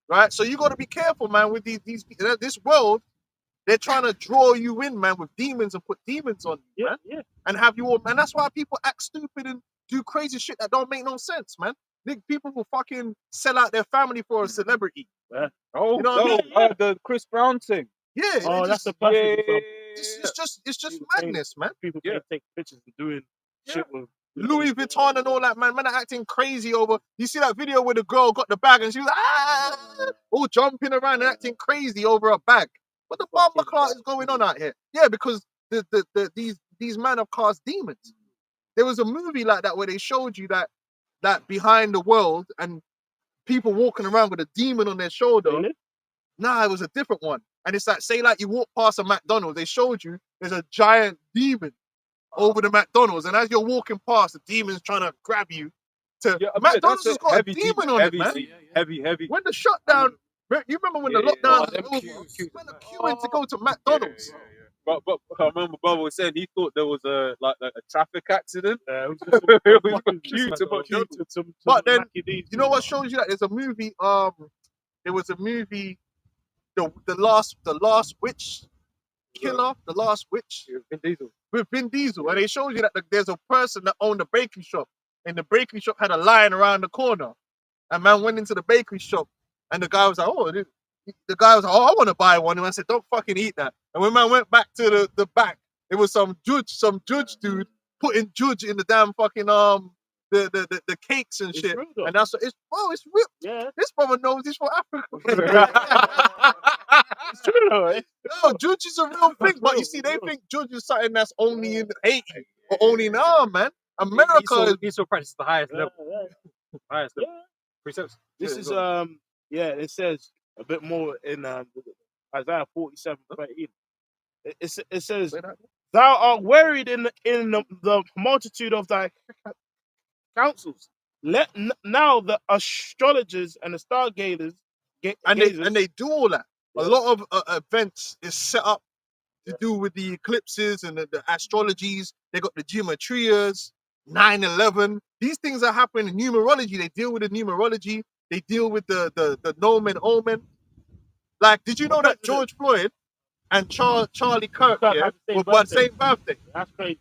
D: Right. So you got to be careful, man. With this world, they're trying to draw you in, man, with demons and put demons on you, man.
C: Yeah.
D: And have you all, man. That's why people act stupid and do crazy shit that don't make no sense, man. People will fucking sell out their family for a celebrity.
A: Oh,
D: You know what I mean?
A: the Chris Brown thing.
D: Yeah.
C: Oh, that's the
A: Yeah,
C: plastic.
D: It's just
C: People
D: madness, man.
C: People can take pictures and doing shit with
D: Louis Vuitton and all that, man. Man are acting crazy over. You see that video where the girl got the bag and she was all jumping around and acting crazy over a bag. What the bomber clock is going on out here? Yeah, because these men have cast demons. There was a movie like that where they showed you that behind the world and people walking around with a demon on their shoulder.
C: Really?
D: Nah, it was a different one. And it's like, say like you walk past a McDonald's, they showed you there's a giant demon over the McDonald's, and as you're walking past, the demon's trying to grab you. McDonald's has got a demon on it, man.
A: Heavy.
D: When the shutdown, you remember when the lockdown
G: them
D: was
G: queues,
D: over, men are queuing to go to McDonald's.
A: But I remember Bubba was saying he thought there was a traffic accident.
C: it was
A: It was cute to
D: But then, you know what shows you that? There's a movie. There was a movie, the last witch killer, the last witch with Vin Diesel, and they showed you that there's a person that owned a bakery shop, and the bakery shop had a line around the corner, and man went into the bakery shop, and the guy was like, oh, I want to buy one, and I said, don't fucking eat that. And when man went back to the back, it was some judge dude putting judge in the damn fucking the cakes and shit, and that's it's real.
C: Yeah.
D: This brother knows he's from Africa.
C: It's true though.
D: No, judge is a real thing, but you see, they think judge is something that's only in Haiti or only in man. America
G: He still practices the highest level. Highest level.
C: Yeah.
G: Precepts.
C: This is it says a bit more in Isaiah 47:13. It says, "Thou art wearied in the multitude of thy counsels. Let now the astrologers and the stargazers
D: and they do all that. A lot of events is set up to do with the eclipses and the astrologies. They got the geometrias, 9/11. These things are happening in numerology. They deal with the numerology. They deal with the nomen omen. Like, did you know that George Floyd and Charlie Kirk were by the same birthday?
C: That's crazy.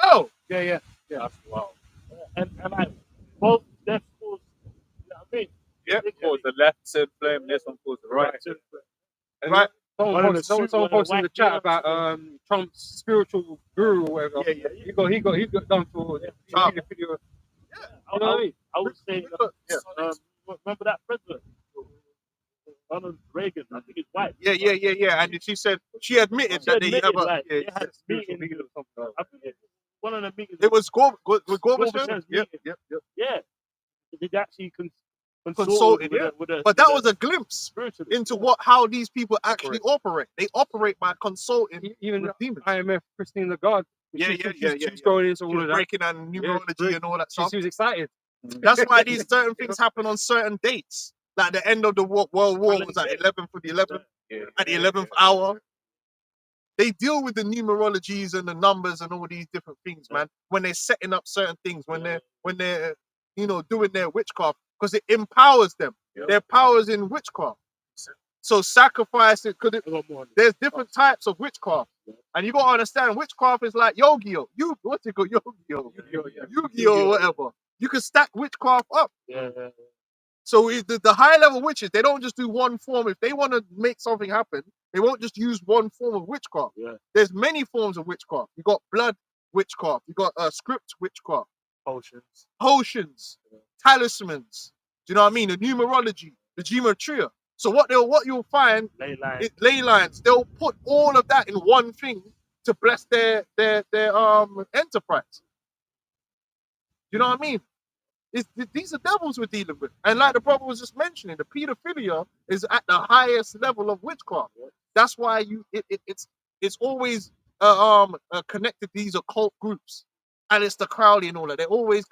D: Oh,
C: Yeah.
A: That's wow.
C: And like both death schools, you know what I mean?
A: Yeah, because the left said flame, this one calls the right.
D: right.
G: Someone posted in the chat about Trump's spiritual guru or whatever.
D: Yeah.
G: He got done for the video.
C: I would say, remember that president, Ronald Reagan? I think his wife.
D: Yeah. And she said she admitted that they
C: had a meeting. I think it was one of the meetings.
D: It was Gorbachev.
C: Gorbachev's meeting.
D: Yep.
C: Yeah, they actually
D: consulted,
C: with
D: yeah.
C: the,
D: But that was a glimpse
C: spiritually.
D: into how these people actually operate. They operate by consulting
G: Even
D: with demons.
G: IMF Christine Lagarde,
D: Yeah,
G: she was going into
D: She
G: all
D: was
G: of that.
D: breaking down numerology and all that stuff.
G: She was excited.
D: That's why these certain things happen on certain dates. Like the end of the World War was at 11th for the 11th, at the 11th hour. They deal with the numerologies and the numbers and all these different things, man. When they're setting up certain things, when they're doing their witchcraft, because it empowers them. Their powers in witchcraft. So sacrifice it, because there's different types of witchcraft. And you gotta understand, witchcraft is like Yu-Gi-Oh! What's it called? Yu-Gi-Oh! Yu-Gi-Oh! Whatever. You can stack witchcraft up. So the high level witches, they don't just do one form. If they want to make something happen, they won't just use one form of witchcraft. There's many forms of witchcraft. You got blood witchcraft. You got script witchcraft. Potions. Talismans. Do you know what I mean? The numerology, the gematria. So what you'll find, ley lines. They'll put all of that in one thing to bless their enterprise. You know what I mean? These are devils we're dealing with. And like the brother was just mentioning, the pedophilia is at the highest level of witchcraft. That's why it's always connected to these occult groups. And it's the Crowley and all that. They always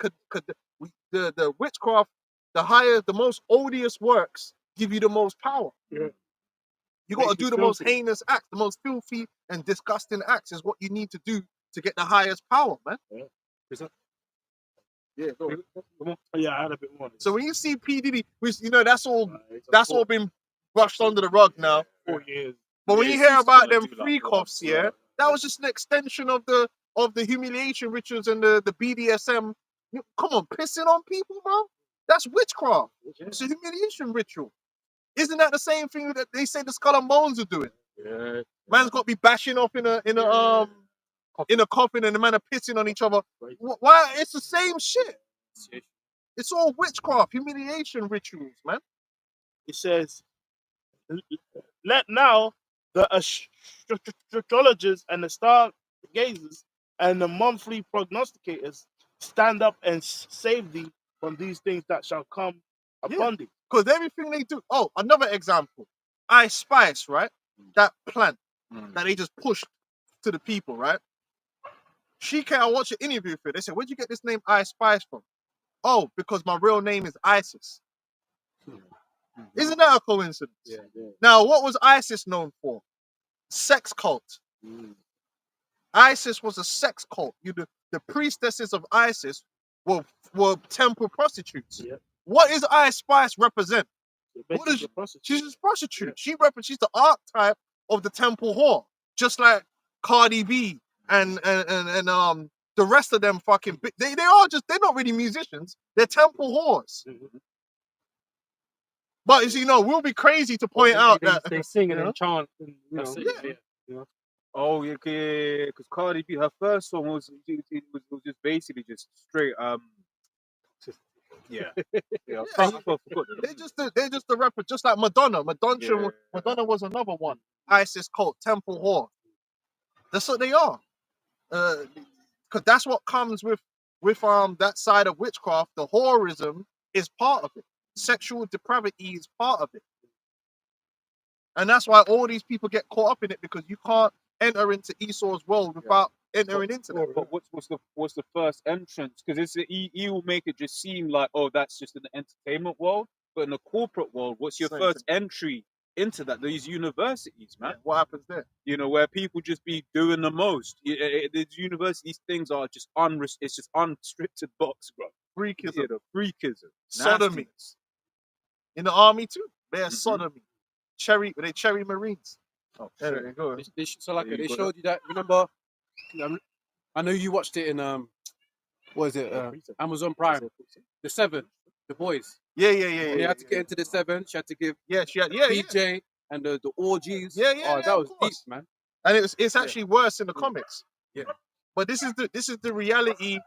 D: the witchcraft, the most odious works give you the most power. You got to do the most heinous acts, the most filthy and disgusting acts is what you need to do to get the highest power, man. Yeah, go on.
C: Yeah, I had a bit more.
D: So when you see P. Diddy, which that's all been brushed under the rug now.
C: 4 years.
D: But when you hear about them freak offs, that was just an extension of the humiliation rituals and the BDSM. Come on, pissing on people, bro. That's witchcraft. It's a humiliation ritual. Isn't that the same thing that they say the Skull and Bones are doing? Yeah. Man's got to be bashing off in a coffin and the man are pissing on each other. Why? It's the same shit. It's all witchcraft, humiliation rituals, man.
C: It says, let now the astrologers and the star gazers and the monthly prognosticators stand up and save thee from these things that shall come upon thee.
D: Because everything they do. Oh, another example. Ice Spice, right? That plant that they just pushed to the people, right? I watched an interview for it. They said, where'd you get this name Ice Spice from? Oh, because my real name is Isis. Isn't that a coincidence? Yeah. Now, what was Isis known for? Sex cult. Isis was a sex cult. The priestesses of Isis were temple prostitutes. Yeah. What does Ice Spice represent? She's a prostitute. Yeah. She's the archetype of the temple whore, just like Cardi B and the rest of them fucking. They're not really musicians. They're temple whores. Mm-hmm. But we'll be crazy to point out that
G: they sing and chant.
A: Oh yeah, because Cardi B, her first song was just basically just straight yeah.
D: They're just the rapper, just like Madonna. Madonna was another one. Isis cult, temple whore. That's what they are. Because that's what comes with that side of witchcraft. The whorism is part of it. Sexual depravity is part of it. And that's why all these people get caught up in it, because you can't enter into Esau's world without entering into it.
A: But what's the first entrance? Because he will make it just seem like, oh, that's just in the entertainment world. But in the corporate world, what's your first entry into that? These universities, man.
D: What happens there?
A: Where people just be doing the most. These universities things are just it's just unrestricted box, bro.
D: Freakism.
A: Freakism.
D: Sodomy. In the army too. They're sodomy. Cherry Marines. Oh, there go.
F: They showed you that. Remember, I know you watched it in what is it? Amazon Prime. The 7, The Boys.
D: Yeah.
F: They had to get into the 7. She had to give PJ and the orgies.
D: Yeah.
F: Oh, that was deep, man.
D: And it's actually worse in the comics.
F: Yeah.
D: But this is the reality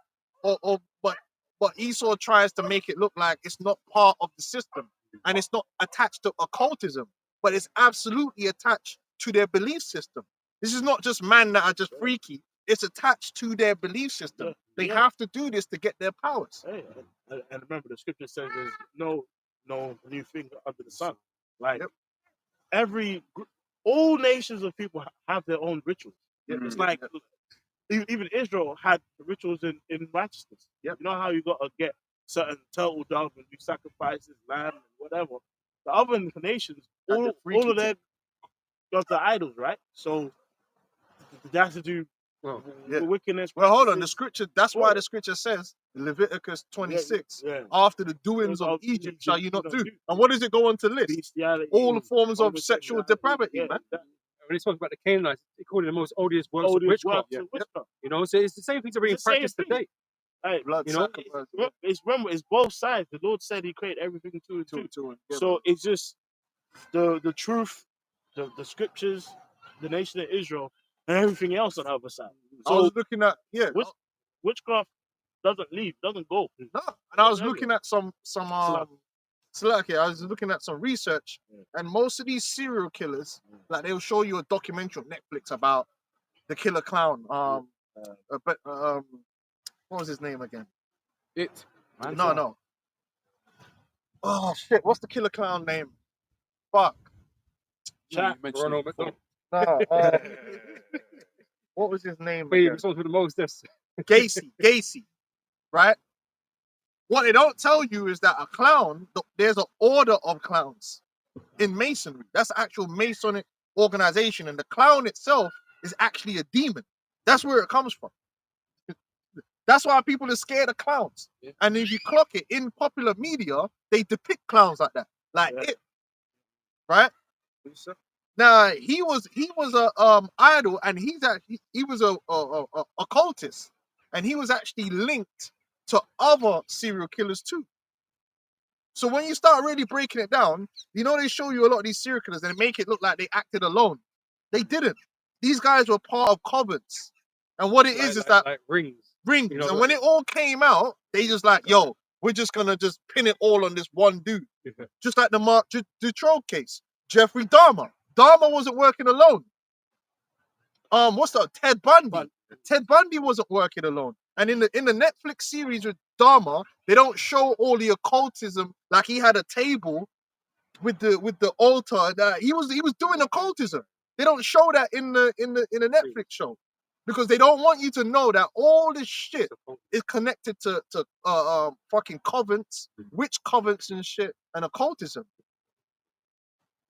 D: of but Esau tries to make it look like it's not part of the system and it's not attached to occultism, but it's absolutely attached to their belief system. This is not just men that are just freaky. It's attached to their belief system. They have to do this to get their powers.
C: And remember, the scripture says there's no no new thing under the sun. Like all nations of people have their own rituals. It's like even Israel had rituals in righteousness. You know how you got to get certain turtle dove and do sacrifices, lamb, and whatever. The other nations, all of them got the idols, right? So they have to do wickedness.
D: Well, hold on. The scripture. That's why the scripture says Leviticus 26. After the doings of Egypt shall you not do. And what does it go on to list? All the forms of sexual depravity, man.
G: When they spoke about the Canaanites, they called it the most odious works of witchcraft. You know, so it's the same things that are being practiced today.
C: Hey,
D: blood sacrifice.
C: It's both sides. The Lord said He created everything two and two. So it's just the truth, the scriptures, the nation of Israel, and everything else on the other side.
D: So I was looking at
C: witchcraft doesn't go.
D: No, and I was looking at some I was looking at some research, and most of these serial killers, like they'll show you a documentary on Netflix about the killer clown. What was his name again? No. Oh shit! What's the killer clown name? Fuck.
G: Ronald McDonald.
D: No. What was his name?
G: Wait, it's the most.
D: Gacy. Right. What they don't tell you is that a clown, there's an order of clowns in Masonry. That's an actual Masonic organization, and the clown itself is actually a demon. That's where it comes from. That's why people are scared of clowns. And if you clock it in popular media, they depict clowns like that, it. Right? Now he was a idol, and he was a occultist, and he was actually linked to other serial killers too. So when you start really breaking it down, they show you a lot of these serial killers and they make it look like they acted alone. They didn't. These guys were part of covens. And what it is that
G: like rings.
D: And when it all came out, they just like, yo, we're just gonna just pin it all on this one dude. Just like the Mark Dutroux case. Jeffrey Dahmer. Dahmer wasn't working alone. Ted Bundy. Ted Bundy wasn't working alone. And in the Netflix series with Dahmer, they don't show all the occultism. Like he had a table with the altar. He was doing occultism. They don't show that in the Netflix show because they don't want you to know that all this shit is connected to fucking covens, witch covens and shit, and occultism.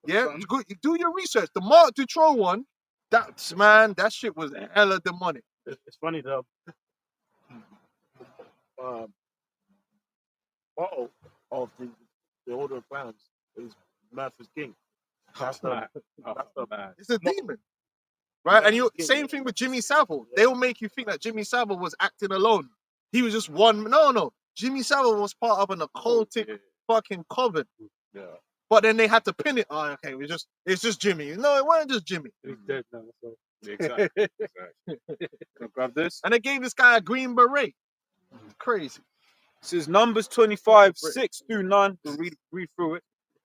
D: Yeah, do your research. The Mark Dutroux one, that shit was hella demonic.
C: It's funny though. Motto of the Order of Clowns is Murphy's King. That's the
D: it's a demon, right? And same thing with Jimmy Savile. They will make you think that Jimmy Savile was acting alone. He was just one. No. Jimmy Savile was part of an occultic fucking coven. Yeah. But then they had to pin it. Oh, okay, it's just Jimmy. No, it wasn't just Jimmy.
G: He's dead now. So.
A: Exactly. Can grab this.
D: And they gave this guy a green beret. Crazy.
A: This is Numbers 25, 6 through 9. We'll read through it.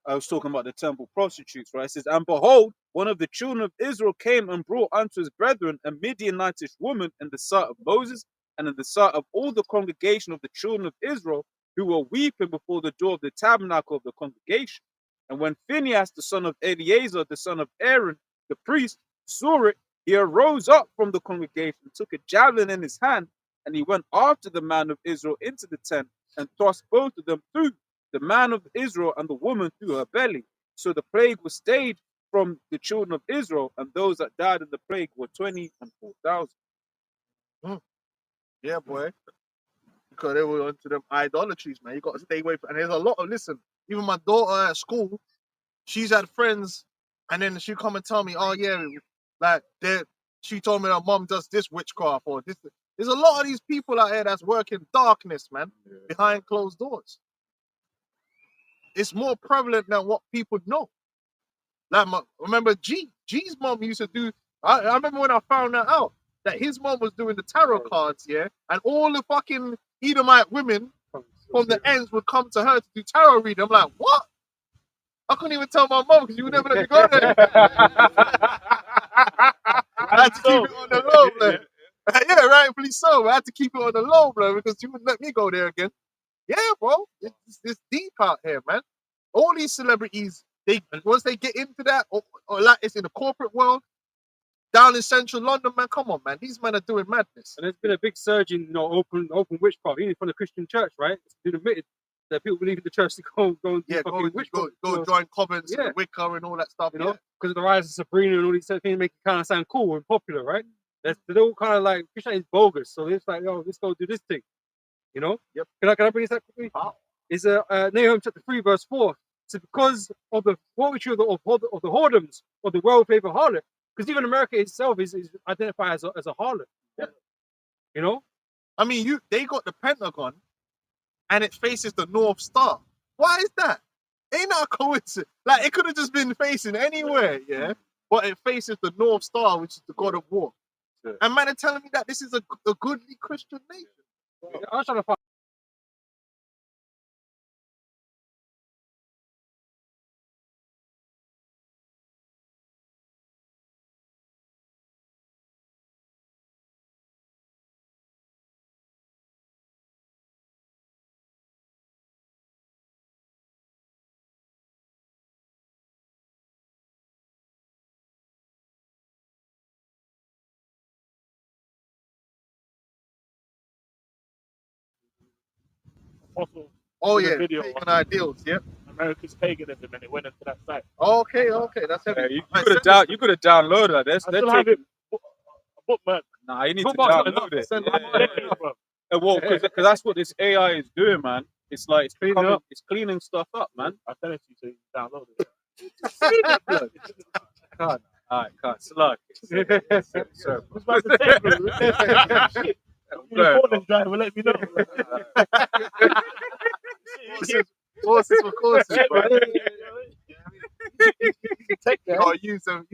A: I was talking about the temple prostitutes, right? It says, and behold, one of the children of Israel came and brought unto his brethren a Midianitish woman in the sight of Moses and in the sight of all the congregation of the children of Israel, who were weeping before the door of the tabernacle of the congregation. And when Phinehas, the son of Eleazar, the son of Aaron, the priest, saw it, he arose up from the congregation, took a javelin in his hand, and he went after the man of Israel into the tent and thrust both of them through, the man of Israel and the woman through her belly. So the plague was stayed from the children of Israel, and those that died in the plague were 20 and 4,000.
D: Yeah, boy. Because they were into them idolatries, man. You got to stay away from. And there's a lot of, listen, even my daughter at school, she's had friends, and then she come and tell me, oh yeah, like she told me her mom does this witchcraft or this. There's a lot of these people out here that's working darkness, man, behind closed doors. It's more prevalent than what people know. Like, remember G's mom used to do. I remember when I found that out that his mom was doing the tarot cards, and all the fucking Edomite women from the ends would come to her to do tarot reading. I'm like, what? I couldn't even tell my mom because you would never let me go there. I had to keep it on the low, man. Yeah, rightfully so. I had to keep it on the low, bro, because you wouldn't let me go there again. Yeah, bro. It's deep out here, man. All these celebrities, once they get into that, or like it's in the corporate world, down in central London, man, come on, man. These men are doing madness.
G: And there's been a big surge in open witchcraft, even from the Christian church, right? It's been admitted that people believe in the church to go and do fucking witchcraft.
D: Go join covens and Wicca and all that stuff,
G: you know, because of the rise of Sabrina and all these things make it kind of sound cool and popular, right? They're all kind of like Christianity is bogus, so it's like, let's go do this thing, you know?
D: Yep.
G: Can I bring this up quickly? It's Nahum chapter 3 verse 4. So because of the multitude of the whoredoms of the well-favored harlot, because even America itself is identified as a harlot. Yeah. You know?
D: I mean, they got the Pentagon and it faces the North Star. Why is that? Ain't that a coincidence? Like, it could have just been facing anywhere, yeah? But it faces the North Star, which is the God of War. Yeah. And man, they're telling me that this is a goodly Christian nation.
G: Yeah, I was trying to find.
D: Oh yeah, video pagan ideals, yep.
C: America's paganism, and it went into that site.
D: Okay, that's heavy.
A: You could have downloaded that.
C: I still have it bookmark.
A: Nah, you need to download it. Well, because that's what this AI is doing, man. It's like it's cleaning stuff up, man.
C: I sent it to you so you can download it.
A: God, all right, God, slug.
C: What's about to take, bro? You phone driver, let me know.
D: Courses for courses, bro. Take that. Oh, use them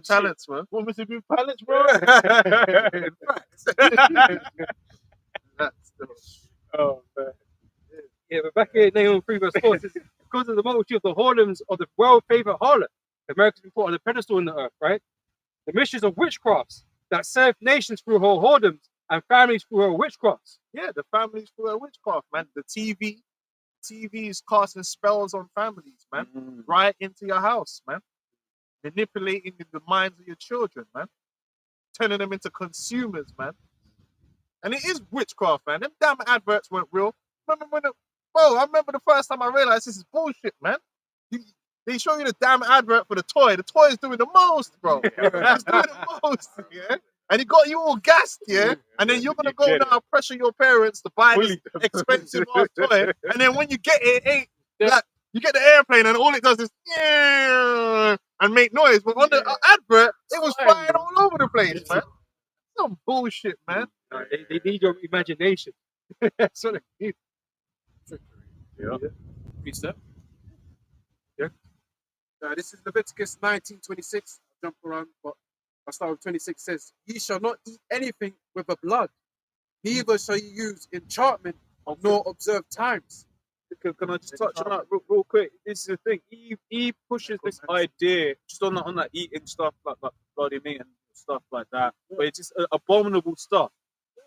D: talents, man.
C: What Mr. Good palettes, bro?
G: Oh man. Yeah, but back here, Nahum 3 verse 4 says, because of the multitude of the whoredoms of the well-favored harlot, America's been put on a pedestal in the earth, right? The missions of witchcrafts that serve nations through her whoredoms and families through her witchcrafts.
D: Yeah, the families through her witchcraft, man. The TV is casting spells on families, man. Right into your house, man. Manipulating the minds of your children, man. Turning them into consumers, man. And it is witchcraft, man. Them damn adverts weren't real. I remember the first time I realized this is bullshit, man. They show you the damn advert for the toy. The toy is doing the most, bro. It's doing the most, yeah. And it got you all gassed, yeah. And then you're gonna go now and pressure your parents to buy this expensive ass toy. And then when you get it, it ain't like you get the airplane and all it does is and make noise. But on the advert, it was flying all over the place, man. Some bullshit, man.
G: They need your imagination. That's what they need.
A: Yeah.
F: Peace up. Yeah. This is Leviticus 19:26. I'll jump around, but I'll start with 26. Says, "Ye shall not eat anything with a blood, neither shall you use enchantment nor observe times."
A: Can I just touch on that real quick? This is the thing. He pushes this idea just on that eating stuff like bloody meat and stuff like that, but it's just abominable stuff.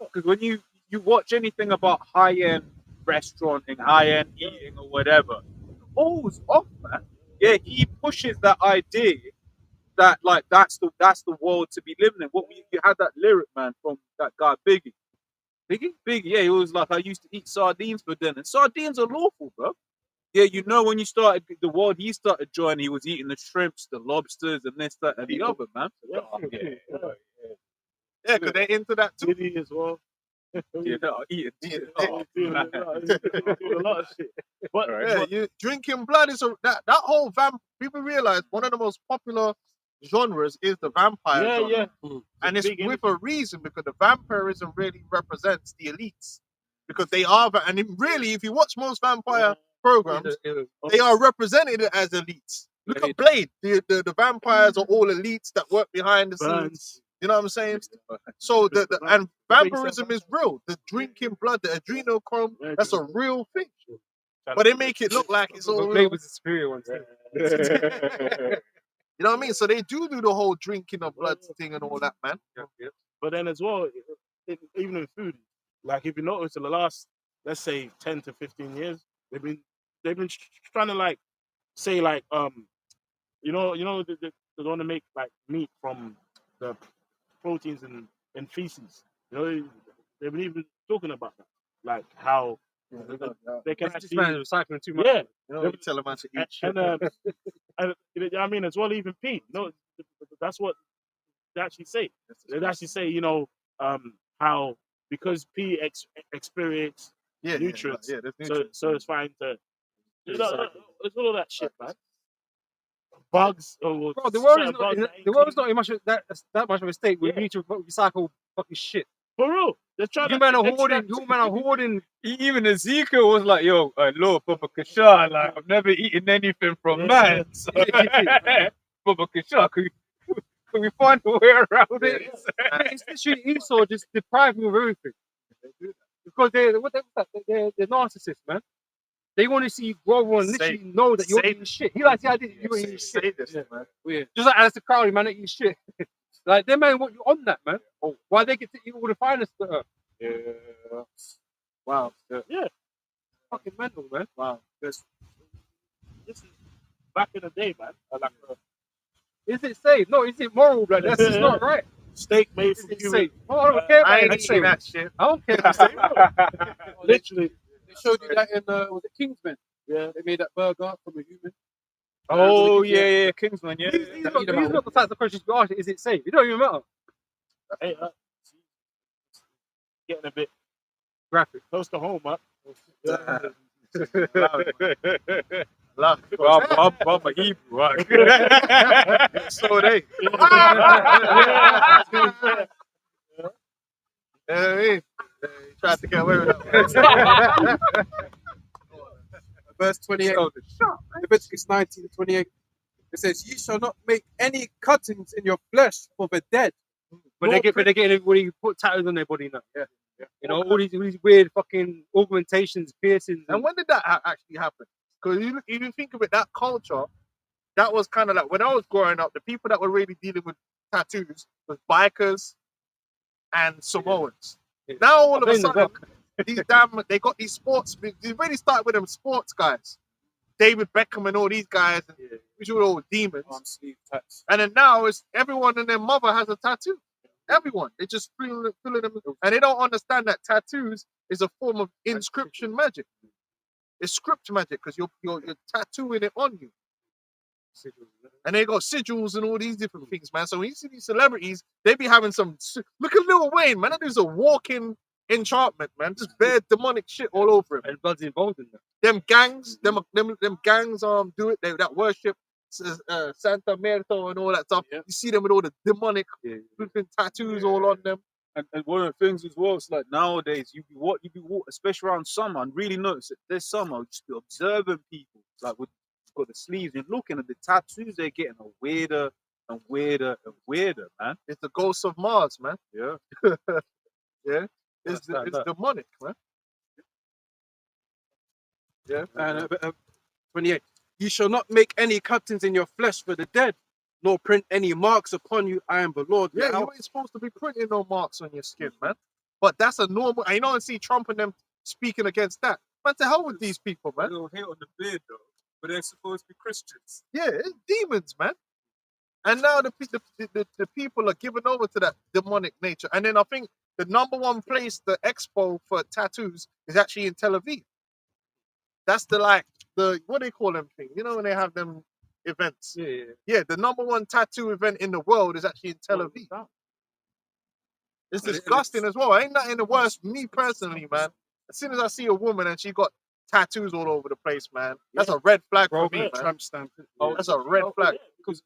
A: Because when you watch anything about high-end restauranting, high-end eating or whatever, all's off, man. Yeah, he pushes that idea that like that's the world to be living in. You had that lyric, man, from that guy Biggie. Biggie, yeah, he was like, I used to eat sardines for dinner. Sardines are lawful, bro. Yeah, you know, when you started the world he started joining, he was eating the shrimps, the lobsters, and this, that, and the other, man.
D: Yeah, because they're into that too.
C: Diddy as well.
A: Yeah, no, eating.
C: Doing a lot of shit. But
D: you drinking blood is that whole people realize one of the most popular genres is the vampire genre. And it's with a reason, because the vampirism really represents the elites. Because they are, and really, if you watch most vampire programs, they are represented as elites. Look at Blade. The vampires are all elites that work behind the scenes. You know what I'm saying? So and vampirism is real. The drinking blood, the adrenochrome, that's a real thing. But they make it look like it's all
G: Blade was the superior one.
D: You know what I mean? So they do the whole drinking of blood thing and all that, man.
C: But then as well, even in food, like if you notice in the last, let's say 10 to 15 years, they've been they've been trying to like say like they want to make like meat from the proteins in feces. You know, they've been even talking about that, like how they can
G: This
C: actually.
G: man is recycling too much.
C: Yeah,
D: You know, tell a man to eat shit.
C: and you know what I mean, as well, even pee. No, that's what they actually say. They actually say, you know, how because pee experience nutrients,
D: there's
C: so
D: nutrients.
C: it's fine to. You know, it's all of that shit, man. Bugs. Or
G: Bro, the world is
C: certain bugs
G: not,
C: that ain't
G: the world is
C: clean.
G: not in much of that much of a state where
C: Yeah.
G: we need to recycle fucking shit.
C: For real. They're trying
G: You
C: to
G: man are
C: extract-
G: hoarding.
A: Even Ezekiel was like, "Yo, Lord, Baba Kasha, like I've never eaten anything from man." So, Baba Kasha, can we find a way around it?
G: It's literally Esau just depriving you of everything. Because they're narcissists, man. They want to see you grow and literally know that you're eating shit. He likes the idea that you're eating shit.
D: man.
G: Weird. Just like Alistair Crowley, man, eating shit. Like, them man want you on that, man. Oh, why they get to eat all the finest stuff?
A: Yeah.
D: Wow.
C: Yeah.
G: Fucking mental, man.
D: Wow.
C: This is back in the day, man. Like
G: Is it safe? No, is it moral? Like, that's just not right.
C: steak made
G: Is
C: from
G: it
C: human.
G: safe? Oh, I don't care about
D: I ain't
G: it.
D: eating that shit.
G: I don't care if it's safe.
C: Literally.
F: They showed you that in was it Kingsman?
C: Yeah.
F: They made that burger from a human.
A: Oh yeah, Kingsman, yeah.
G: These are not the types of questions you ask. Is it safe? It don't even matter.
C: Hey, getting a bit
G: Graphic.
C: close to home, huh?
D: Love.
A: I'm a Hebrew. Right?
D: So they. He tried to get away with that.
F: Verse 28. Leviticus 19:28. It says, "Ye shall not make any cuttings in your flesh for the dead."
G: But they get everybody put tattoos on their body now. Yeah. You know, all these weird fucking augmentations, piercings.
D: And when did that actually happen? Because you think of it, that culture, that was kind of like when I was growing up, the people that were really dealing with tattoos was bikers and Samoans.
G: Yeah.
D: Now all of a sudden, they got these sports. They really started with them sports guys, David Beckham and all these guys, which were all demons.
F: Arm sleeve tats.
D: And then now it's everyone and their mother has a tattoo. Everyone, they just filling them, and they don't understand that tattoos is a form of inscription magic. It's script magic because you're tattooing it on you. And they got sigils and all these different things, man. So when you see these celebrities, they be having some. Look at Lil Wayne, man. That is a walking enchantment, man. Just bare demonic shit all over him.
G: And blood's involved in that.
D: Them gangs, them gangs do it. That worship Santa Merto and all that stuff.
C: Yeah.
D: You see them with all the demonic flipping tattoos all on them.
A: And one of the things as well, it's like nowadays you be walk, especially around summer, and really notice that this summer you just be observing people like with got the sleeves and looking at the tattoos they're getting are weirder and weirder and weirder, man.
D: It's the ghosts of Mars, man.
A: Yeah.
D: Yeah. It's demonic, man. Yeah.
F: And 28. "Ye shall not make any cuttings in your flesh for the dead, nor print any marks upon you. I am the Lord."
D: Yeah,
F: Now,
D: you ain't supposed to be printing no marks on your skin, man. But that's a normal. I know, and see Trump and them speaking against that. Man, to hell with these people, man.
A: Little hate on the beard though, but they're supposed to be Christians.
D: Yeah, it's demons, man. And now the people are giving over to that demonic nature. And then I think the number one place, the expo for tattoos, is actually in Tel Aviv. That's the what they call them thing. You know when they have them events. Yeah, the number one tattoo event in the world is actually in Tel Aviv. It's disgusting as well. Ain't nothing the worst. Me personally, man. As soon as I see a woman and she got tattoos all over the place, man, that's a red flag for me, man.
F: tramp stamp.
D: That's a red flag.
C: Because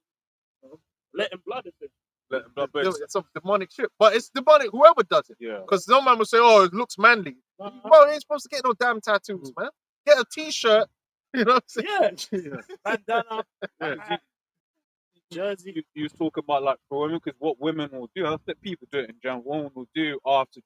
C: letting blood in it.
A: Letting blood burst.
D: It's some demonic shit, but it's demonic whoever does it.
A: Yeah.
D: Because no man will say, "Oh, it looks manly." Bro, you ain't supposed to get no damn tattoos, man. Get a t-shirt. You know what I'm saying?
C: Yeah. Bandana. Jersey.
A: You was talking about like for women, because what women will do, I think people do it in general. Women will do after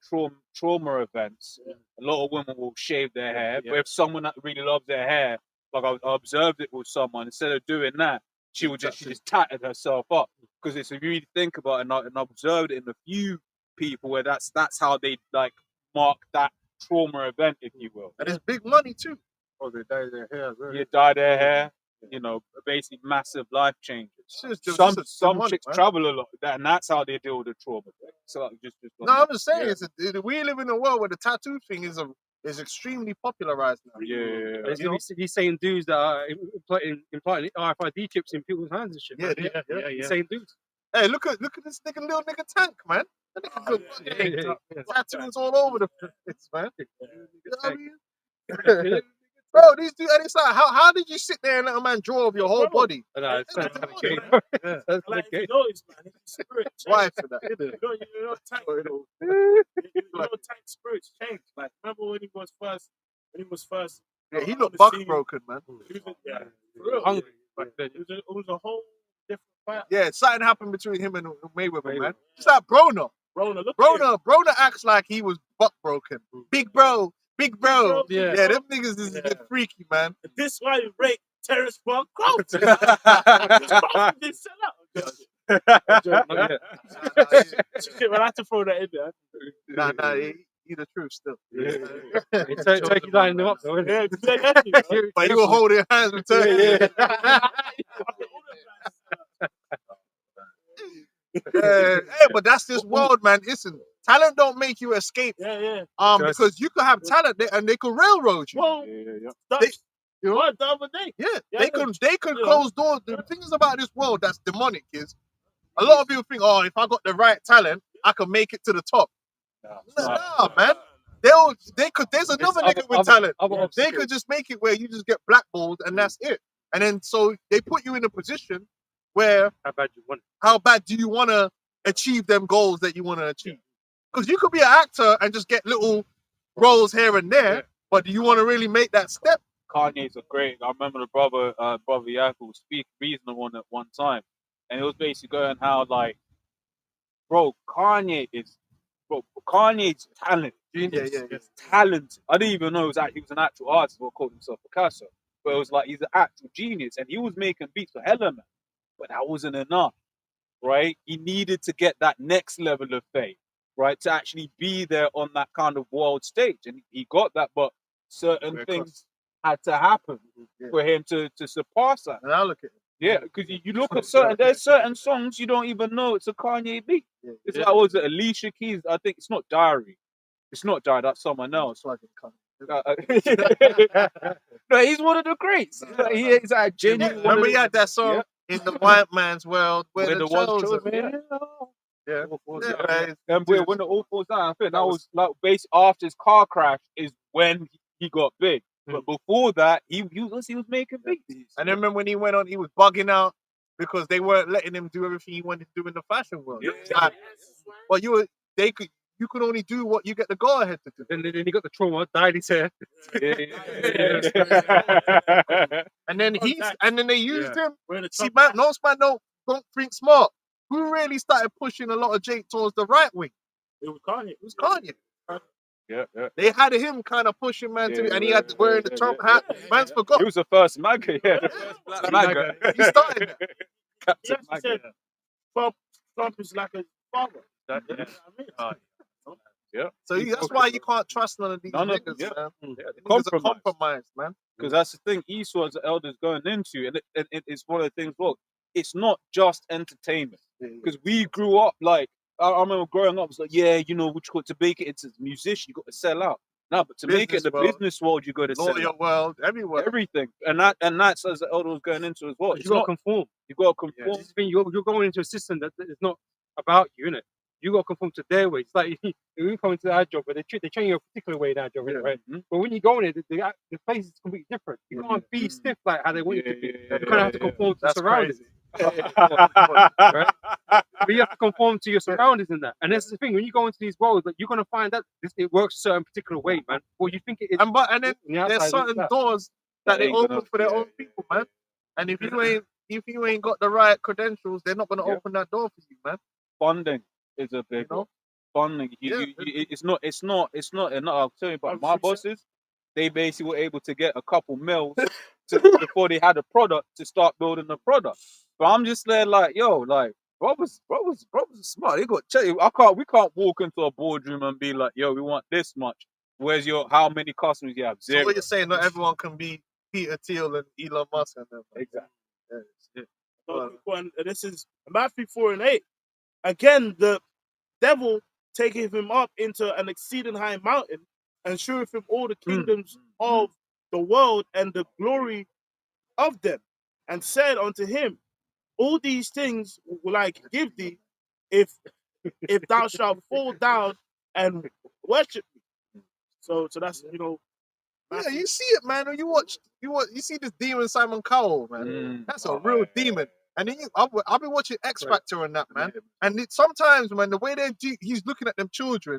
A: trauma events. A lot of women will shave their hair. But if someone that really loves their hair, like I observed it with someone, instead of doing that, she just tatted herself up. Because it's if you really think about it, and I observed it in a few people where that's how they like mark that trauma event, if you will.
D: And it's big money too.
G: Oh, they dye their hair.
A: You dye their hair. You know, basically massive life changes. Some chicks travel a lot, and that's how they deal with the trauma. So just
D: no, I'm just saying, we live in a world where the tattoo thing is extremely popularized now.
A: Yeah.
G: He's saying dudes that are implanting RFID chips in people's hands and shit.
C: Yeah.
G: He's saying dudes.
D: Hey, look at this little nigga Tank, man. That nigga got tattoos all over the place, man. You know what I mean? Bro, these dudes, and it's like, how did you sit there and let a man draw of your whole body?
G: No, it's kind of gay.
C: Like, you notice, man, his spirit
D: Why
C: changed.
D: for that?
C: You know, Tank's spirits changed. Like, remember when he was first.
D: Yeah, he looked buck broken, man.
C: He was, for real.
G: Hungry.
C: It was a whole different fight.
D: Yeah, something happened between him and Mayweather, man. It's like Broner. Broner acts like he was buck broken. Big bro.
C: Yeah.
D: Yeah, them niggas is a bit freaky, man.
C: This is why you rate Terrence Funk Crouch. Didn't sell out. I have to throw that in there.
D: Nah, he the truth still.
G: Turkey lining him up, though, isn't it?
D: But you were holding hands with Turkey. Hey, but that's this world, man. Listen, talent don't make you escape. Because you could have talent and they could railroad you.
C: Well, the other day.
D: They could close doors. The things about this world that's demonic is a lot of people think, oh, if I got the right talent, I can make it to the top. Nah, man. They could. There's another nigga with talent. They could just make it where you just get blackballed and that's it. And then so they put you in a position where how bad do you want to achieve them goals that you want to achieve? Because you could be an actor and just get little roles here and there, but do you want to really make that step?
A: Kanye's a great. I remember the brother Yaku speak reasonable on at one time, and it was basically going how like, Kanye's talented.
D: Genius.
A: He's talented. I didn't even know he was an actual artist or called himself Picasso, but it was like he's an actual genius, and he was making beats for hella man, but that wasn't enough, right? He needed to get that next level of fame, right, to actually be there on that kind of world stage, and he got that, but certain things had to happen for him to surpass that.
D: And I look at it.
A: Yeah, because you look at there's certain songs you don't even know it's a Kanye beat. It's like, was it Alicia Keys? I think it's not Diary. It's not Diary, that's someone else. No, he's one of the greats. He's like genuine.
D: Remember he had that song in the white man's world where the chosen man.
A: And when it all falls down, I think that was like based after his car crash is when he got big. But before that, he was making beats.
D: And then remember when he went on, he was bugging out because they weren't letting him do everything he wanted to do in the fashion world. But you could only do what you get the go ahead to do.
G: And then he got the trauma, dyed his hair.
D: And then they used him. See, man, don't think smart. Who really started pushing a lot of Jake towards the right wing?
C: It was Kanye.
A: Yeah.
D: They had him kind of pushing man to, and he had wearing the Trump hat. Man's forgot.
A: He was the first MAGA, the first black MAGA.
D: He started that.
A: Captain MAGA.
C: Trump is like a father.
D: So that's why you can't trust none of these niggas, man. Niggas are compromised, man.
A: Because that's the thing. Esau's the elders going into, and it's one of the things. Well, it's not just entertainment. Because we grew up like. I remember growing up, it was like, to make it into a musician, you got to sell out. No, but to make it in the business world, you got to sell
D: out. World, everywhere.
A: Everything. And that's as the elder was going into as well.
G: You got to conform.
A: You got to conform.
G: Yeah. You're going into a system that is not about you, innit? You got to conform to their way. It's like you come into our job, but they train you a particular way in our job, right? Mm-hmm. But when you go in it, the place is completely different. You can't be stiff like how they want you to be. You kind of have to conform to the surroundings. Right? But you have to conform to your surroundings in that. And that's the thing, when you go into these roles, like, you're going to find that it works a certain particular way, man. Well, you think it is.
D: And then there's certain doors that they open for their own people, man. And if you ain't got the right credentials, they're not going to open that door for you, man.
A: Funding is a big one. Funding. It's not enough. I'll tell you about my bosses. They basically were able to get a couple mils before they had a product to start building the product. But I'm just there like, brothers smart. They got we can't walk into a boardroom and be like, we want this much. how many customers you have?
D: So
A: Zero.
D: what you're saying, not everyone can be Peter Thiel and Elon Musk and them.
A: Exactly.
C: And this is Matthew 4:8. Again, the devil taketh him up into an exceeding high mountain and sheweth him all the kingdoms of the world and the glory of them, and said unto him, all these things will I give thee if thou shalt fall down and worship me. So that's
D: Yeah, you see it, man. When you see this demon Simon Cowell, man. That's a real demon. And then I've been watching X Factor and that, man. And sometimes, man, the way he's looking at them children,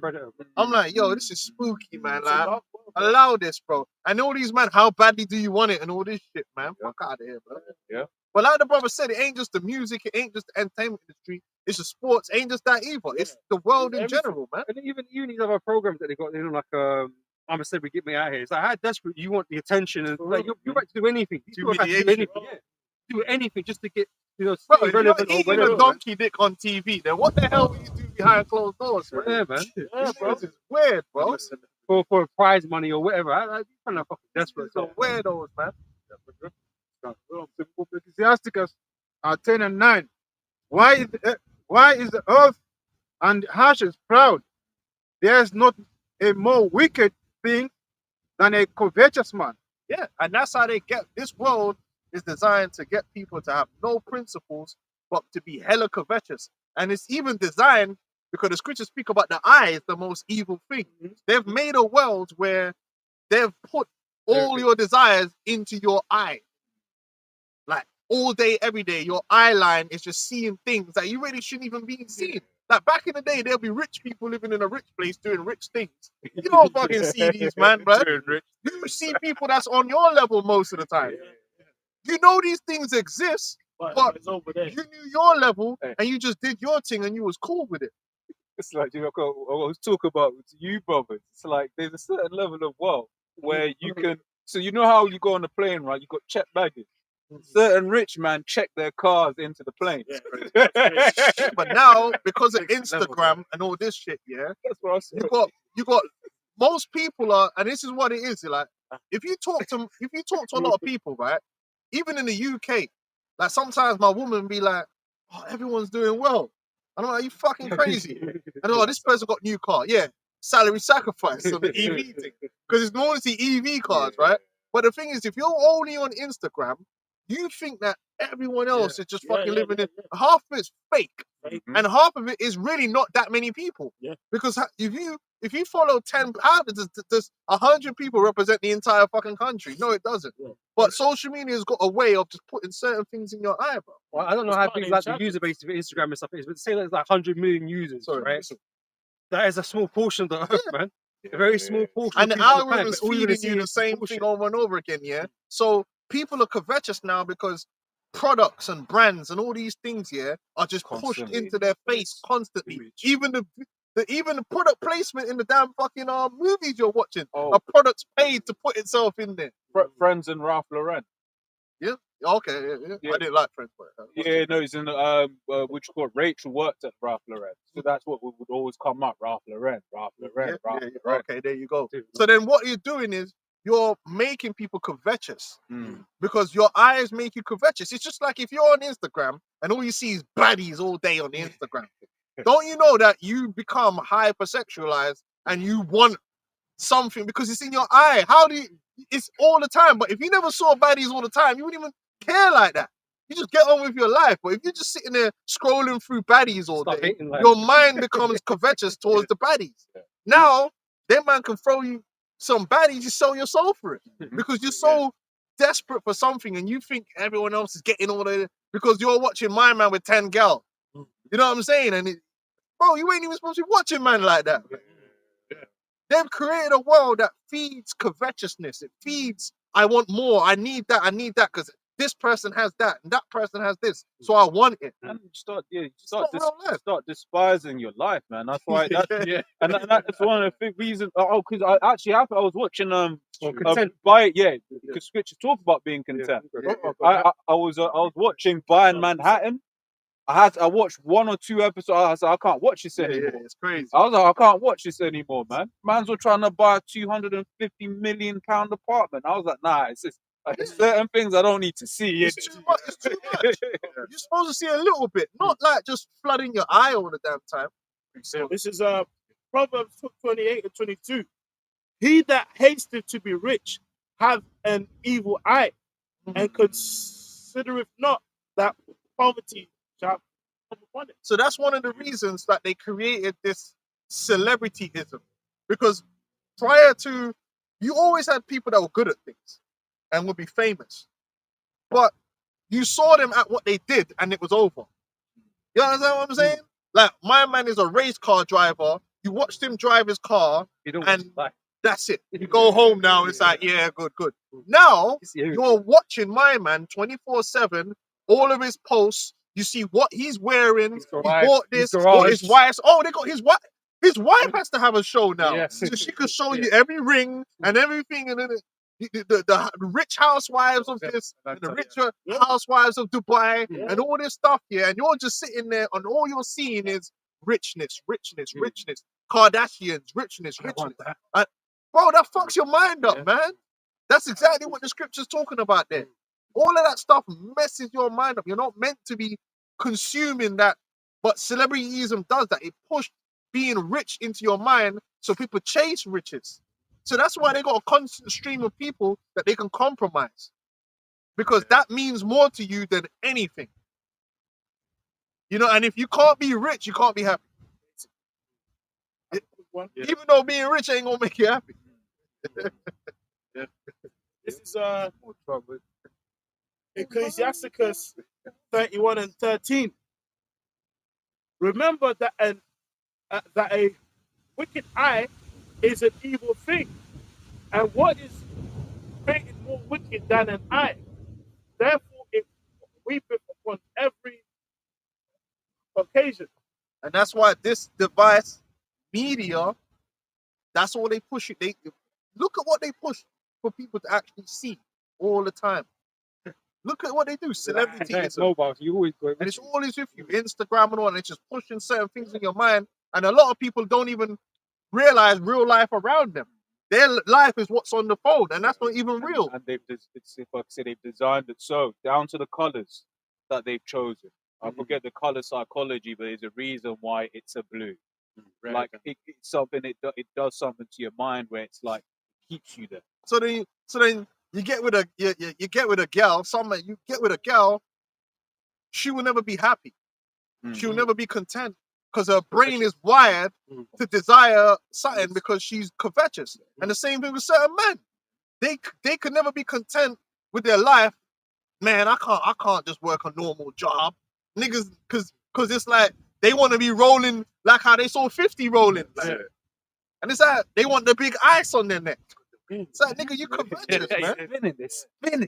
D: I'm like, yo, this is spooky, man. Like, allow this, bro. And all these, man, how badly do you want it and all this shit, man? Fuck out of here, bro.
A: Yeah.
D: But like the brother said, it ain't just the music, it ain't just the entertainment industry, it's the sports, it ain't just that either. It's the world in general, man.
G: And even these other programs that they got, like I'm a celebrity, get me out here. It's like how desperate you want the attention, and like you're right to do anything. Do anything, do anything just to get
D: Bro,
G: relevant.
D: If you're eating a donkey dick on TV, then what the hell will you do behind closed doors, bro?
G: Yeah, man.
D: Yeah, bro. This is weird, bro.
G: For prize money or whatever. I'm kind of fucking desperate.
D: So weirdos, man.
E: Ecclesiasticus 10 and 9. Why is the earth and the ashes proud? There is not a more wicked thing than a covetous man.
D: Yeah, and that's how they get this world is designed to get people to have no principles but to be hella covetous. And it's even designed because the scriptures speak about the eye is the most evil thing. They've made a world where they've put all your desires into your eye. Like all day, every day, your eye line is just seeing things that you really shouldn't even be seeing. Like back in the day, there'll be rich people living in a rich place doing rich things. You don't fucking see these, man, bro. You see people that's on your level most of the time. You know these things exist, but
C: it's over there.
D: you knew your level and you just did your thing and you was cool with it.
A: It's like, I was talking about to you, brothers. It's like there's a certain level of wealth where you can. So you know how you go on the plane, right? You got checked baggage. Certain rich man check their cars into the plane.
D: But now, because of Instagram and all this shit,
A: that's what I said.
D: You got most people are, and this is what it is. Like, if you talk to a lot of people, right? Even in the UK, like sometimes my woman be like, "Oh, everyone's doing well," and I'm like, "You fucking crazy?" And this person got new car, salary sacrifice on the EV thing, because it's normally EV cars, right? But the thing is, if you're only on Instagram, you think that everyone else is just fucking living in. Half of it's fake, and half of it is really not that many people. Because if you follow 10, how does 100 people represent the entire fucking country? No, it doesn't. But social media has got a way of just putting certain things in your eye, bro.
G: Well, I don't know how big like the user base of Instagram and stuff is, but say there's like 100 million users, right? That is a small portion of the earth, man. A very small portion.
D: And the algorithm's feeding you the same thing over and over again, So people are covetous now because products and brands and all these things, are just pushed into their face constantly. Even the product placement in the damn fucking movies you're watching, a product's paid to put itself in there.
A: Friends and Ralph Lauren.
D: Yeah. Okay. I didn't like Friends.
A: No, he's in which you call it, Rachel worked at Ralph Lauren, so that's what would always come up. Ralph Lauren.
D: Okay, there you go. So then, what you're doing is you're making people covetous because your eyes make you covetous. It's just like if you're on Instagram and all you see is baddies all day on the Instagram. Don't you know that you become hypersexualized and you want something because it's in your eye? It's all the time. But if you never saw baddies all the time, you wouldn't even care like that. You just get on with your life. But if you're just sitting there scrolling through baddies all day, your mind becomes covetous towards the baddies. Now, that man can throw you some baddies, you sell your soul for it. Because you're so desperate for something and you think everyone else is getting all the... Because you're watching My Man with 10 gal. You know what I'm saying? And bro, you ain't even supposed to be watching man like that. They've created a world that feeds covetousness. It feeds, I want more, I need that, because this person has that, and that person has this, so I want it.
A: And you start despising your life, man. That's why. And that's one of the big reasons. Because I was watching
G: content.
A: Because scriptures talk about being content. I was watching Buying Manhattan. I watched 1 or 2 episodes. I said, I can't watch this anymore.
D: it's crazy.
A: I was like, I can't watch this anymore, man. Man's were trying to buy a £250 million apartment. I was like, nah, it's just there's certain things I don't need to see.
D: It's too much. It's too much. You're supposed to see a little bit, not like just flooding your eye all the damn time.
C: So this is Proverbs 28 and 22. He that hasteth to be rich have an evil eye, and considereth not that poverty shall come upon it.
D: So that's one of the reasons that they created this celebrityism, because prior to, you always had people that were good at things and would be famous, but you saw them at what they did and it was over. You understand what I'm saying? Like, my man is a race car driver. You watched him drive his car, and that's it. You go home now, it's like, yeah, good. Now, you're watching my man 24/7, all of his posts. You see what he's wearing. He bought this, or his wife's. Oh, they got his wife. His wife has to have a show now, so she could show you every ring and everything, and then the rich housewives of this, and the richer housewives of Dubai, and all this stuff here, and you're just sitting there, and all you're seeing is richness, Kardashians, richness. Bro, that fucks your mind up, man. That's exactly what the scripture's talking about there. All of that stuff messes your mind up. You're not meant to be consuming that, but celebrityism does that. It pushed being rich into your mind, so people chase riches. So that's why they got a constant stream of people that they can compromise, because that means more to you than anything. You know, and if you can't be rich, you can't be happy. Even though being rich ain't gonna make you happy.
C: This is Ecclesiasticus 31 and 13. Remember that a wicked eye is an evil thing, and what is created more wicked than an eye? Therefore, it weepeth upon every occasion.
D: And that's why this device, media, that's all they push it. They look at what they push for people to actually see all the time. Look at what they do. Celebrity,
G: it's mobile. So you always go,
D: and it's always with you. Instagram and all, and it's just pushing certain things in your mind. And a lot of people don't even realize real life around them. Their life is what's on the phone, and that's not even real.
A: And they've designed it so down to the colors that they've chosen. I forget the color psychology, but there's a reason why it's a blue. Like it's something, it does something to your mind where it's like keeps you there.
D: So then you get with a you get with a girl. You get with a girl, she will never be happy. She will never be content, because her brain is wired to desire something, because she's covetous. And the same thing with certain men. They could never be content with their life. Man, I can't just work a normal job. Niggas, cause it's like they want to be rolling like how they saw 50 rolling. Like. And it's like they want the big ice on their neck. It's like, nigga, you covetous, man.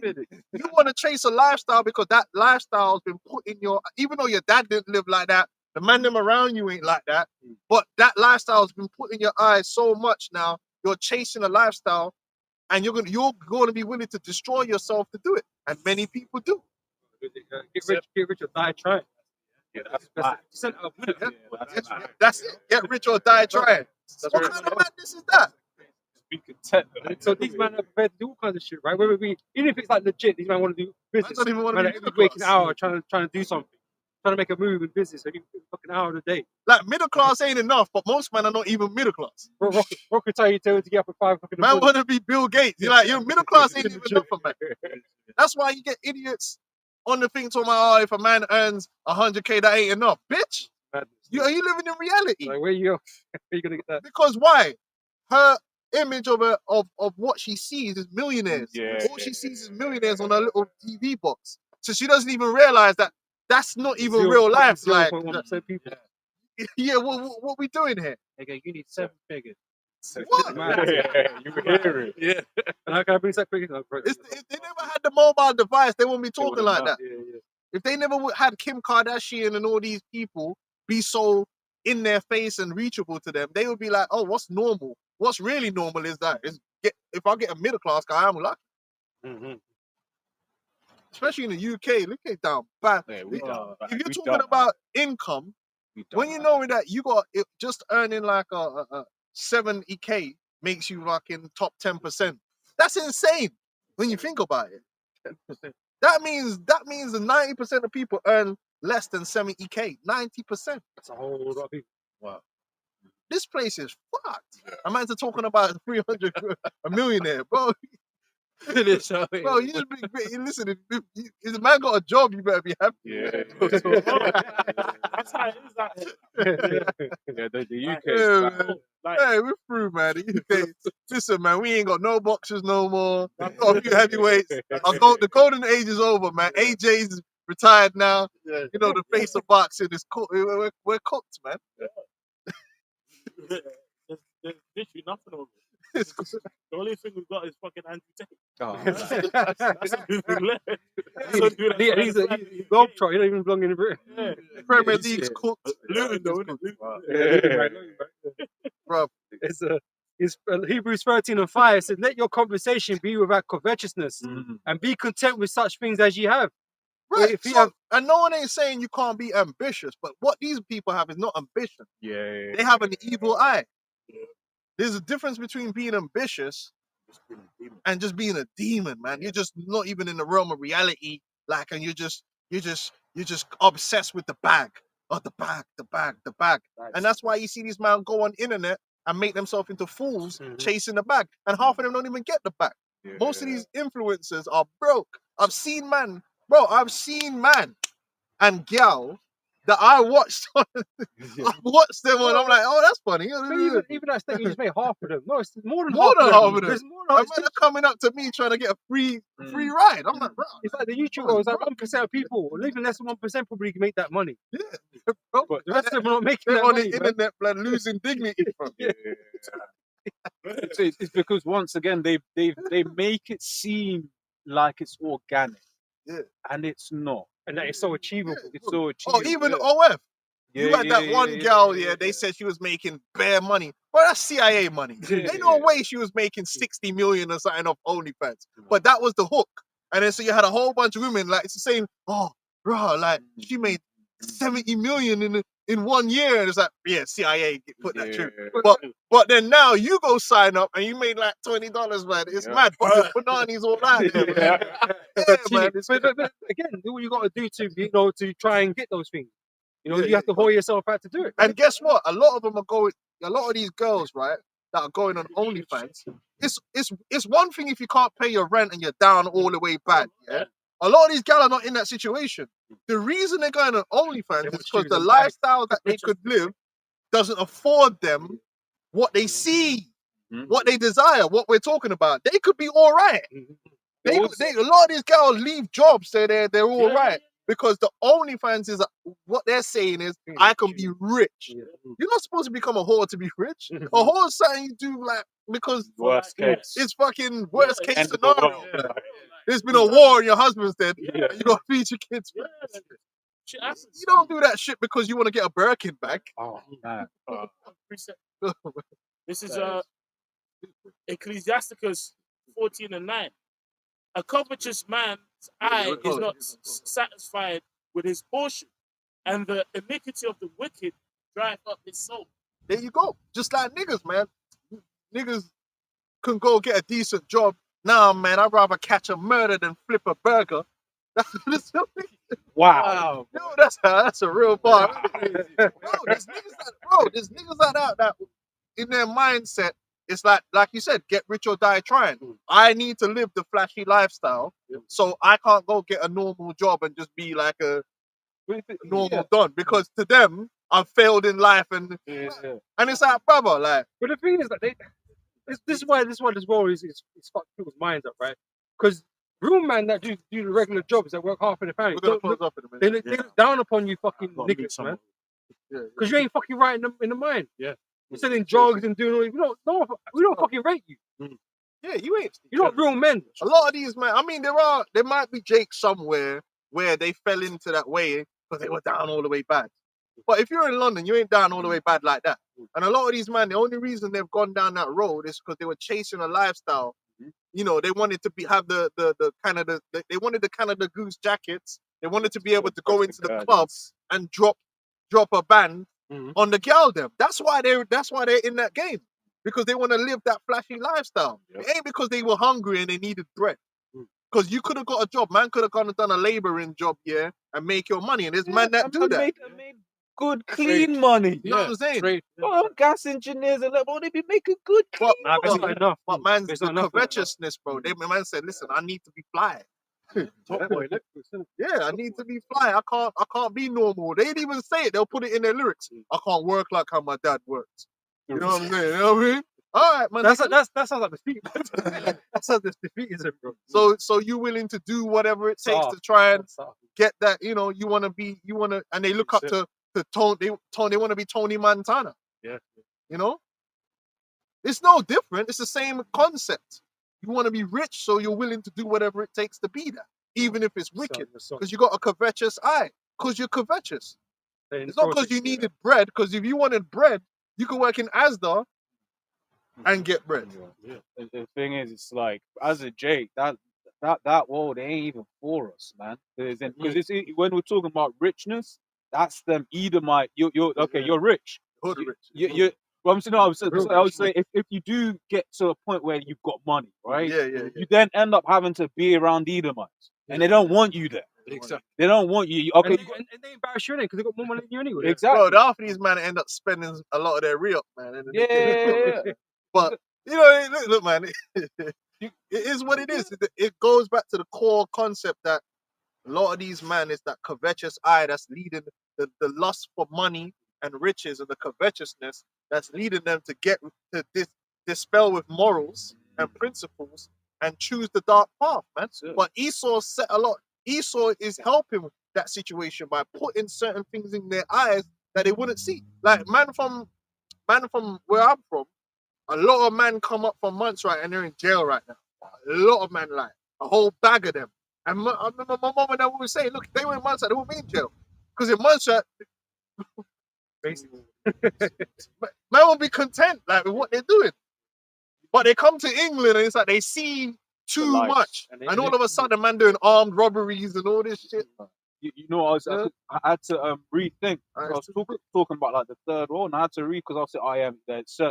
D: You want to chase a lifestyle because that lifestyle has been put in your, even though your dad didn't live like that, the man them around you ain't like that, but that lifestyle has been put in your eyes so much now, you're chasing a lifestyle, and you're gonna be willing to destroy yourself to do it. And many people do.
G: Get rich or die trying.
D: That's it. Get rich or die trying. What kind of madness is that?
A: Be content.
G: So these men are prepared to do all kinds of shit, right? Whether we, even if it's like legit, these men want to do business.
D: I don't even want to be
G: every waking hour trying to do something, trying to make a move in business every fucking hour of the day.
D: Like, middle class ain't enough, but most men are not even middle class.
G: Rock will tell you to get up at 5 o'clock in the
D: man
G: morning.
D: Want to be Bill Gates. You're like, your middle class ain't even enough for man. That's why you get idiots on the thing talking about, oh, if a man earns 100K, that ain't enough. Bitch, are you living in reality?
G: Like, where you gonna get that?
D: Because why? Her image of what she sees is millionaires. All she sees is millionaires on her little TV box. So she doesn't even realize that that's not even real life. Like, yeah, what we doing here?
B: Okay, you need 7 figures.
D: What?
A: You hear it.
G: Yeah. And how can I bring that quick?
D: If they never had the mobile device, they wouldn't be talking like that. If they never had Kim Kardashian and all these people be so in their face and reachable to them, they would be like, oh, what's normal? What's really normal is that if I get a middle class guy, I'm lucky. especially in the UK, look at down bad.
A: Yeah, we done.
D: If you're
A: We
D: talking
A: done.
D: about income,
A: We done.
D: when you know that you got it, just earning like a 70K makes you like in top 10%. That's insane when you think about it. That means that 90% of people earn less than 70K. 90%.
G: That's a whole lot of people.
A: Wow.
D: This place is fucked. I'm into talking about 300 a millionaire, bro. Bro, you just be great. Listen, if the man got a job, you better be happy.
A: Yeah.
C: That's how it is.
A: Yeah, the UK.
D: Yeah,
A: is
D: man.
C: Like,
D: Hey, we're through, man. The UK. Listen, man, we ain't got no boxers no more. We've got a few heavyweights. The golden age is over, man. AJ's retired now.
C: yeah.
D: You know, the face of boxing is cooked. We're cooked, man.
C: There's literally nothing over it.
D: It's
C: The only thing we've got is fucking Andrew Tate.
A: Oh,
C: That's the only thing left. That's the only thing that's
G: He's
C: left.
G: a globe trot. He don't even belong in Britain.
C: Yeah.
D: Premier
A: Yeah,
D: League's cooked.
C: Luton, though, isn't it? Luton.
D: Bro.
G: It's Hebrews 13:5 says, "Let your conversation be without covetousness, and be content with such things as ye have."
D: Right.
G: if you
D: So,
G: have-
D: and no one ain't saying you can't be ambitious, but what these people have is not ambition.
A: yeah.
D: They have an evil eye. There's a difference between being ambitious and just being a demon, man. You're just not even in the realm of reality, like, and you're just obsessed with the bag. Oh, the bag. And that's why you see these men go on internet and make themselves into fools chasing the bag. And half of them don't even get the bag.
A: Yeah.
D: Most of these influencers are broke. I've seen man and gal that I watched on, I watched them and I'm like, oh, that's funny.
G: But even that statement, you just made half of them. No, it's more than
D: More
G: half
D: than
G: of them.
D: half of them.
G: There's more
D: And
G: than
D: man are coming up to me trying to get a free ride. I'm like, bro,
G: It's like the YouTuber. It's like 1% of people, or even less than 1%, probably can make that money.
D: bro,
G: But the rest of them are not making
D: they're
G: that
D: on
G: money.
D: the
G: man.
D: internet, blood, losing dignity from it.
A: It's because once again they make it seem like it's organic.
D: Yeah.
A: And it's not.
G: And that is so achievable.
A: It's so achievable.
D: Oh, even
A: yeah.
D: OF.
A: Yeah,
D: You had that
A: yeah,
D: one
A: yeah,
D: girl,
A: yeah,
D: they said she was making bare money. Well, that's CIA money. Ain't no way she was making 60 million or something off OnlyFans. But that was the hook. And then so you had a whole bunch of women like saying, oh, bro, like she made 70 million in 1 year. And it's like, yeah, CIA put that through. But then now you go sign up and you made like $20, man. It's mad. Fucking bananas all that. There, man. Yeah, man.
G: But again, do what you got to do to try and get those things. You
D: Yeah,
G: have to whore yourself out to do it.
D: And guess what? A lot of them are going. A lot of these girls, right, that are going on OnlyFans. It's one thing if you can't pay your rent and you're down all the way bad. Yeah. A lot of these girls are not in that situation. The reason they're going on OnlyFans is because the lifestyle that they could live doesn't afford them what they see, what they desire, what we're talking about. They could be all right. A lot of these girls leave jobs, so they're all right. Because the OnlyFans is what they're saying is I can be rich. You're not supposed to become a whore to be rich. A whore is something you do like because
A: Worst case.
D: it's fucking worst case
A: End of the
D: scenario.
A: world.
D: There's been a war and your husband's dead. And you got to feed your kids. You don't do that shit because you want to get a Birkin bag.
A: Oh, man.
C: This is Ecclesiasticus 14:9. A covetous man's eye is not satisfied with his portion, and the iniquity of the wicked drive up his soul.
D: There you go. Just like niggas, man. Niggas can go get a decent job. Nah, man, I'd rather catch a murder than flip a burger.
A: Wow.
D: Yo, that's a real bar. There's niggas like that in their mindset, it's like you said, get rich or die trying. I need to live the flashy lifestyle, so I can't go get a normal job and just be like a normal don, because to them, I've failed in life, and it's like, brother, like.
G: But the thing is that this is why this world is fucked people's minds up, right? Because real men that do the regular jobs that work hard for the family, they look down upon you fucking niggas, man. Because you ain't fucking right in the mind.
C: Yeah.
G: You're selling drugs and doing all. We don't fucking rate you.
D: Yeah, you ain't.
G: You're not real men.
D: A lot of these, man. I mean, there might be Jake somewhere where they fell into that way because they were down all the way bad. But if you're in London, you ain't down all the way bad like that. And a lot of these, man, the only reason they've gone down that road is because they were chasing a lifestyle you know, they wanted to have the they wanted the Canada Goose jackets. They wanted to be able to go into the club and drop a band on the girl them. That's why they're in that game. Because they want to live that flashy lifestyle. It ain't because they were hungry and they needed bread. Because you could have got a job. Man could have gone and done a labouring job, and make your money. And there's man that do that.
A: Made good, clean money.
D: You know what I'm saying?
A: Oh, gas engineers and they be making good, clean money.
D: But man's the covetousness, bro. Man said, listen, I need to be fly. Yeah, I need to be fly. I can't be normal. They didn't even say it. They'll put it in their lyrics. I can't work like how my dad works. You know what I'm saying? You know what I mean? All right, man.
G: That sounds like defeat. That sounds like defeatism, bro.
D: So you willing to do whatever it takes to try and get that? You know, you want to, and they look up to Tony. They want to be Tony Montana.
C: Yeah.
D: You know, it's no different. It's the same concept. You want to be rich, so you're willing to do whatever it takes to be that, even if it's wicked, because you got a covetous eye. Because you're covetous. It's not because you needed bread. Because if you wanted bread, you could work in Asda and get bread.
A: Yeah. The thing is, it's like, as a Jake, that world ain't even for us, man. Because when we're talking about richness, that's them Edomite. You're rich.
D: Hood rich.
A: Well, I would say if you do get to a point where you've got money, right? You then end up having to be around Edomites, and they don't want you there.
G: Exactly.
A: They don't want you. Okay.
G: And they embarrass you because they got more money than you anyway.
A: Exactly.
D: Bro, half of these men end up spending a lot of their re-up, man.
A: Yeah.
D: But, you know, look, man, it is what it is. It goes back to the core concept that a lot of these men is that covetous eye that's leading the lust for money and riches and the covetousness that's leading them to get to dispel with morals and principles and choose the dark path, man. But Esau is helping that situation by putting certain things in their eyes that they wouldn't see. Like man from where I'm from, a lot of men come up from Montserrat and they're in jail right now. A lot of men lie. A whole bag of them. And I remember my mom and dad would say, look, they were in Montserrat, they wouldn't be in jail. Because in Montserrat, basically, man will be content like with what they're doing. But they come to England and it's like they see too much. And all of a sudden, man doing armed robberies and all this shit.
A: You know, I had to rethink. I was talking about like the third one. And I had to read because I am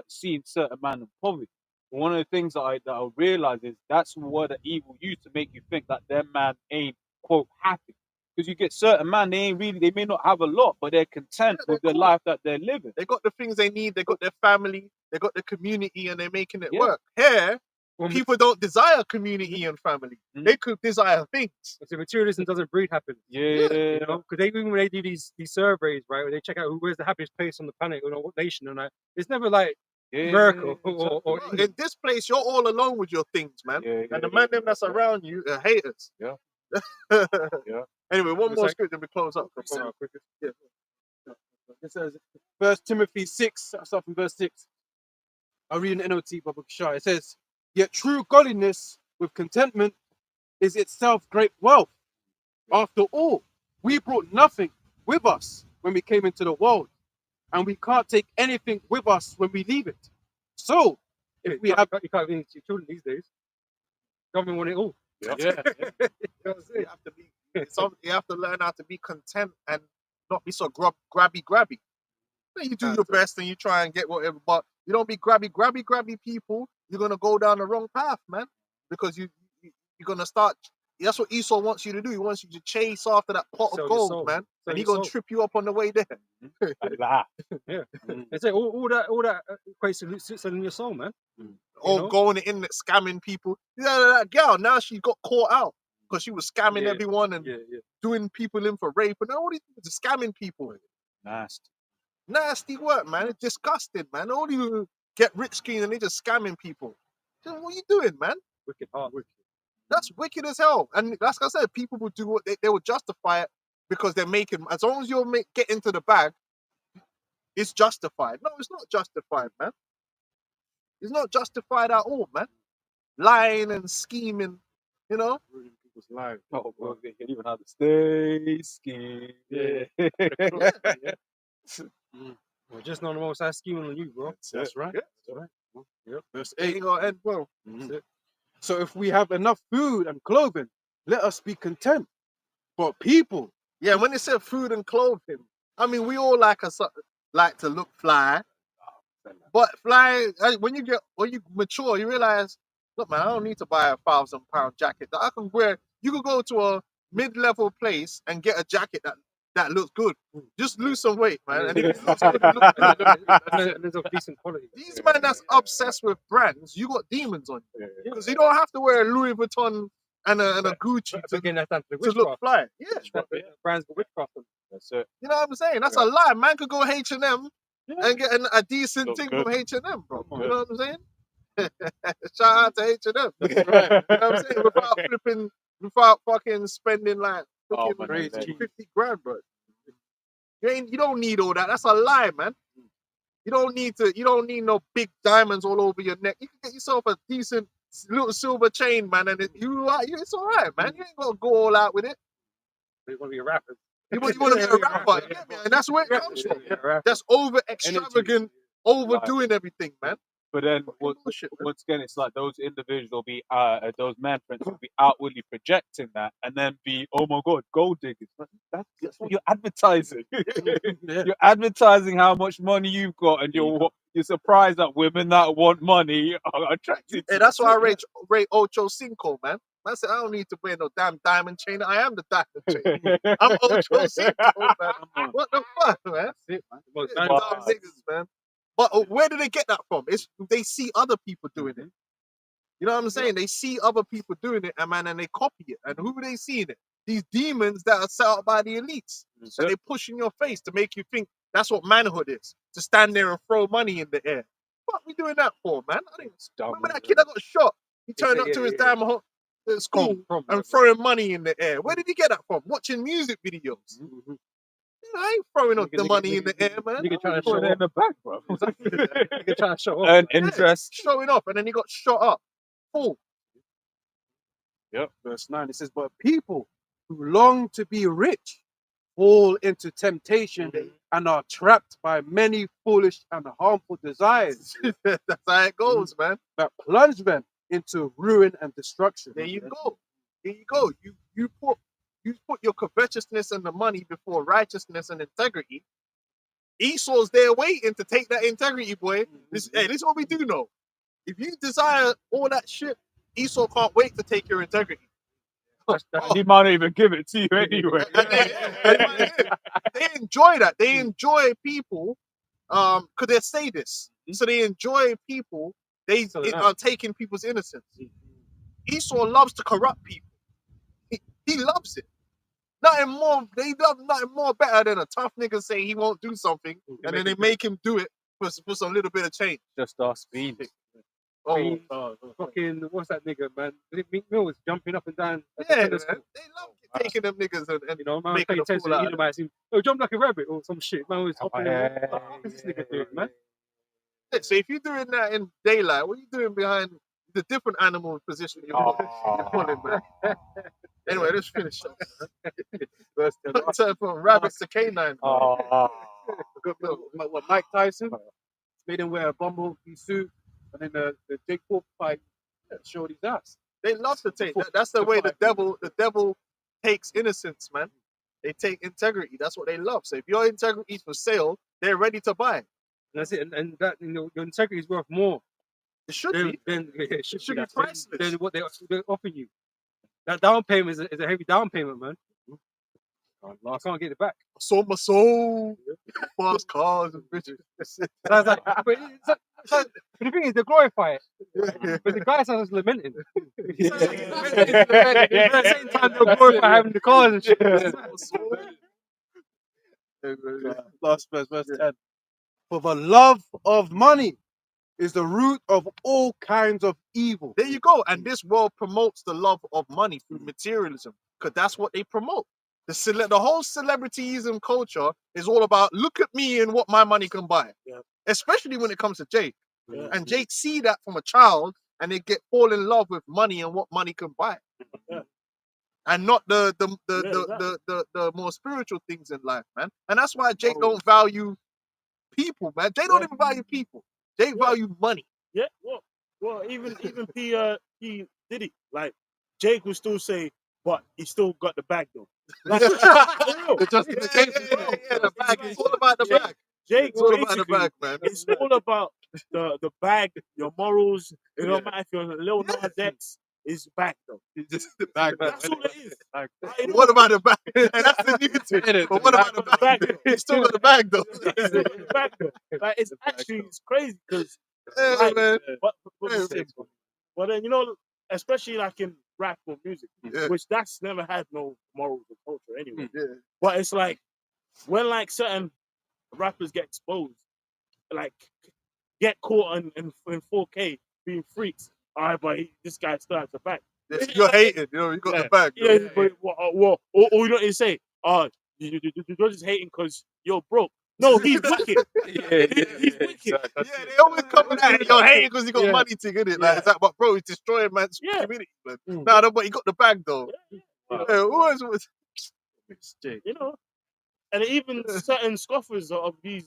A: seeing certain man in poverty. One of the things that I realized is that's what the evil used to make you think that their man ain't quote happy. Because you get certain man, they may not have a lot, but they're content with the life that they're living.
D: They got the things they need, they got their family, they got the community, and they're making it work. Here, people don't desire community and family. They could desire things.
G: So materialism doesn't breed happiness.
A: Yeah.
G: You know, because even when they do these surveys, right, where they check out where's the happiest place on the planet, or what nation, and that, it's never like America or
D: in this place, you're all alone with your things, man. And the man them that's around you are haters.
A: Yeah.
D: Anyway, one more script and we close up.
F: It says 1 Timothy 6, I'll start from verse 6. I'll read an NLT, Baba Kishar. It says, yet true godliness with contentment is itself great wealth. After all, we brought nothing with us when we came into the world, and we can't take anything with us when we leave it. So, if we have...
G: You can't leave your children these days. Government want it all.
D: You have to learn how to be content and not be so grabby. You do your best and you try and get whatever, but you don't be grabby people. You're gonna go down the wrong path, man. Because you're gonna start. That's what Esau wants you to do. He wants you to chase after that pot of gold, man, and he's gonna trip you up on the way there.
G: It's like all that equates to selling your soul, man.
D: Going on the internet scamming people. That girl now she got caught out because she was scamming everyone and doing people in for rape and all these scamming people. Nasty work, man. It's disgusting, man. All you get rich scheme and they just scamming people. What are you doing, man?
G: Wicked.
D: That's wicked as hell. And like I said, people will do what they will justify it because they're making. As long as you get into the bag, it's justified. No, it's not justified, man. It's not justified at all, man. Lying and scheming, you know.
C: Ruining people's lives.
A: Oh, bro, they can even have to stay scheming.
G: Well, just know the most I scheming on you, bro.
C: That's right.
D: Verse 8 or end well.
C: That's it.
F: So if we have enough food and clothing, let us be content. But people,
D: Yeah, when they said food and clothing, I mean, we all like to look fly. But fly, when you mature, you realize, look, man, I don't need to buy a £1,000 jacket that I can wear. You could go to a mid-level place and get a jacket that looks good. Just lose some weight, man. And if it looks good, it looks good.
G: And there's of decent quality.
D: These men that's obsessed with brands, you got demons on you. Because you don't have to wear a Louis Vuitton and a Gucci
G: But again, that's down to the
D: to look
G: witchcraft.
D: fly. Yeah.
G: Brands for witchcraft.
A: That's it.
D: You know what I'm saying? That's a lie. Man could go H&M and get a decent
A: Look
D: thing
A: good.
D: from H&M, bro. You know what I'm saying? Shout out to H&M.
A: That's
D: You know what I'm saying? Without fucking spending like
A: Oh,
D: fucking
A: man,
D: 50 grand, bro. You don't need all that. That's a lie, man. You don't need no big diamonds all over your neck. You can get yourself a decent little silver chain, man, and it's all right, man. You ain't got to go all out with it.
G: You want to be a rapper.
D: You want to be a rapper, you get me? And that's where it comes from. That's over extravagant, overdoing everything, man.
A: But then
D: Bullshit, man.
A: once again, it's like those individuals will be, those men, for instance, will be outwardly projecting that, and then be, oh my god, gold diggers. That's what you're advertising. You're advertising how much money you've got, and you're surprised that women that want money are attracted.
D: Hey, that's why I rate Ocho Cinco, man. I said I don't need to wear no damn diamond chain. I am the diamond chain. I'm Ocho Cinco, man. What the fuck, man? Dumb niggas, man. But where do they get that from? They see other people doing it. You know what I'm saying? They see other people doing it, and they copy it. And who are they seeing it? These demons that are set up by the elites. And they push in your face to make you think that's what manhood is. To stand there and throw money in the air. What we doing that for, man? Remember that kid that got shot? He turned up to his damn school and throwing money in the air. Where did he get that from? Watching music videos. I ain't throwing up the money in the air, man.
G: Nigga trying to
A: Put
G: show
A: it in
G: up.
A: the back, bro.
G: Nigga trying to show up.
A: Earn interest.
D: Showing off, and then he got shot up. Fool.
F: verse 9, it says, but people who long to be rich fall into temptation and are trapped by many foolish and harmful desires
D: That's how it goes, man.
F: that plunge them into ruin and destruction.
D: There you go. There you go. You put your covetousness and the money before righteousness and integrity. Esau's there waiting to take that integrity, boy. This is what we do know. If you desire all that shit, Esau can't wait to take your integrity.
A: He might not even give it to you anyway.
D: And they enjoy that. They enjoy people, because they're sadists. So they enjoy people. They are taking people's innocence. Esau loves to corrupt people. He loves it. They love nothing more better than a tough nigga saying he won't do something, and then they make him do it for some little bit of change.
A: Just our speed.
G: Fucking, what's that nigga, man? Meek Mill was jumping up and down.
D: Yeah, man. They love taking them niggas and
G: You know, man,
D: making
G: paying
D: a
G: attention
D: fool out
G: to
D: of them.
G: Edomites. Oh, jump like a rabbit or some shit. Man was hopping. What is this nigga doing, man?
D: So if you're doing that in daylight, what are you doing behind the different animal position you're pulling, man? Anyway, let's finish up. Turn from rabbits to canine.
F: What, Mike Tyson made him wear a bumblebee suit, and then the Jake Paul fight showed his ass.
D: They love to take that. That's the way the devil takes innocence, man. They take integrity. That's what they love. So if your integrity is for sale, they're ready to buy it.
G: That's it. And that, you know, your integrity is worth more
D: It should
G: than,
D: be.
G: it should
D: be
G: that,
D: priceless.
G: than what they're offering you. That down payment is a heavy down payment, man. I can't get it back.
D: Sold my soul. Fast cars and bitches.
G: But the thing is, they glorify it. But the guy sounds lamenting. At the same time, they'll glorify having the cars and shit.
F: Last verse 10. For the love of money is the root of all kinds of evil.
D: There you go. And this world promotes the love of money through materialism, because that's what they promote. The whole celebrityism culture is all about, look at me and what my money can buy.
C: Yeah.
D: Especially when it comes to Jake.
C: Yeah.
D: And Jake see that from a child, and they fall in love with money and what money can buy.
C: Yeah.
D: And not the more spiritual things in life, man. And that's why Jake don't value people, man. Jake don't even value people. Jake value money.
C: Yeah, well, Well, even P Diddy, like Jake would still say, but he still got the bag though. Like, for real.
D: The justification, the bag. It's all about the bag.
C: Jake
D: It's all about the
C: basically,
D: bag, man.
C: it's all about the bag, your morals. It don't matter if you're Lil Nas X, it's back though.
D: Just the bag.
C: That's all it is.
D: What about the bag? And that's the new thing. But what about the bag? You still got the bag though.
C: Back though. Like it's crazy because
D: Yeah,
C: like,
D: man.
C: but then especially like in rap or music,
D: Yeah.
C: which that's never had no morals or culture anyway.
D: Yeah.
C: But it's like when like certain rappers get exposed, like get caught in 4K being freaks. All right, but this guy still has the back.
D: You're hating, you got the bag.
C: Yeah, but or you don't even say, you're just hating because you're broke. No, he's wicked. He's wicked.
D: Yeah, they always come with that. You're hating because you got money to get it. Like, it's like, but bro, he's destroying man's community, man. Nah, no, but he got the bag though.
C: You know, and even certain scoffers of these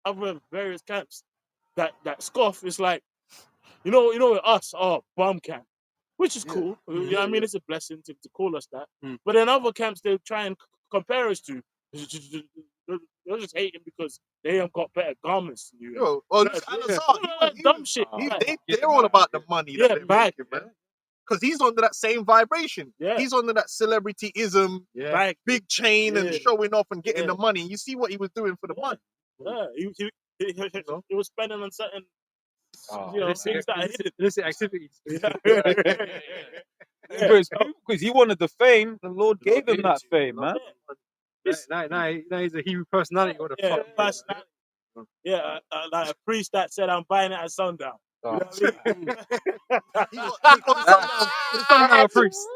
C: other various camps that scoff is like, you know, with us, bomb camp, which is cool. You know what I mean? It's a blessing to call us that. But in other camps, they try and compare us to. They're just hating because they have got better garments than you. Dumb shit.
D: They're all about the money.
C: Yeah, bag,
D: man. Because he's under that same vibration.
C: Yeah.
D: He's under that celebrityism,
C: Bag.
D: big chain and showing off and getting the money. You see what he was doing for the money.
C: Yeah, he was spending on certain things that I hidden.
G: Illicit activities.
A: Because he wanted the fame, the Lord gave him that fame, man.
G: Now he's a Hebrew personality. What the fuck?
C: Yeah, like a priest that said, "I'm buying it at sundown." You know what I mean?
G: Sundown priest.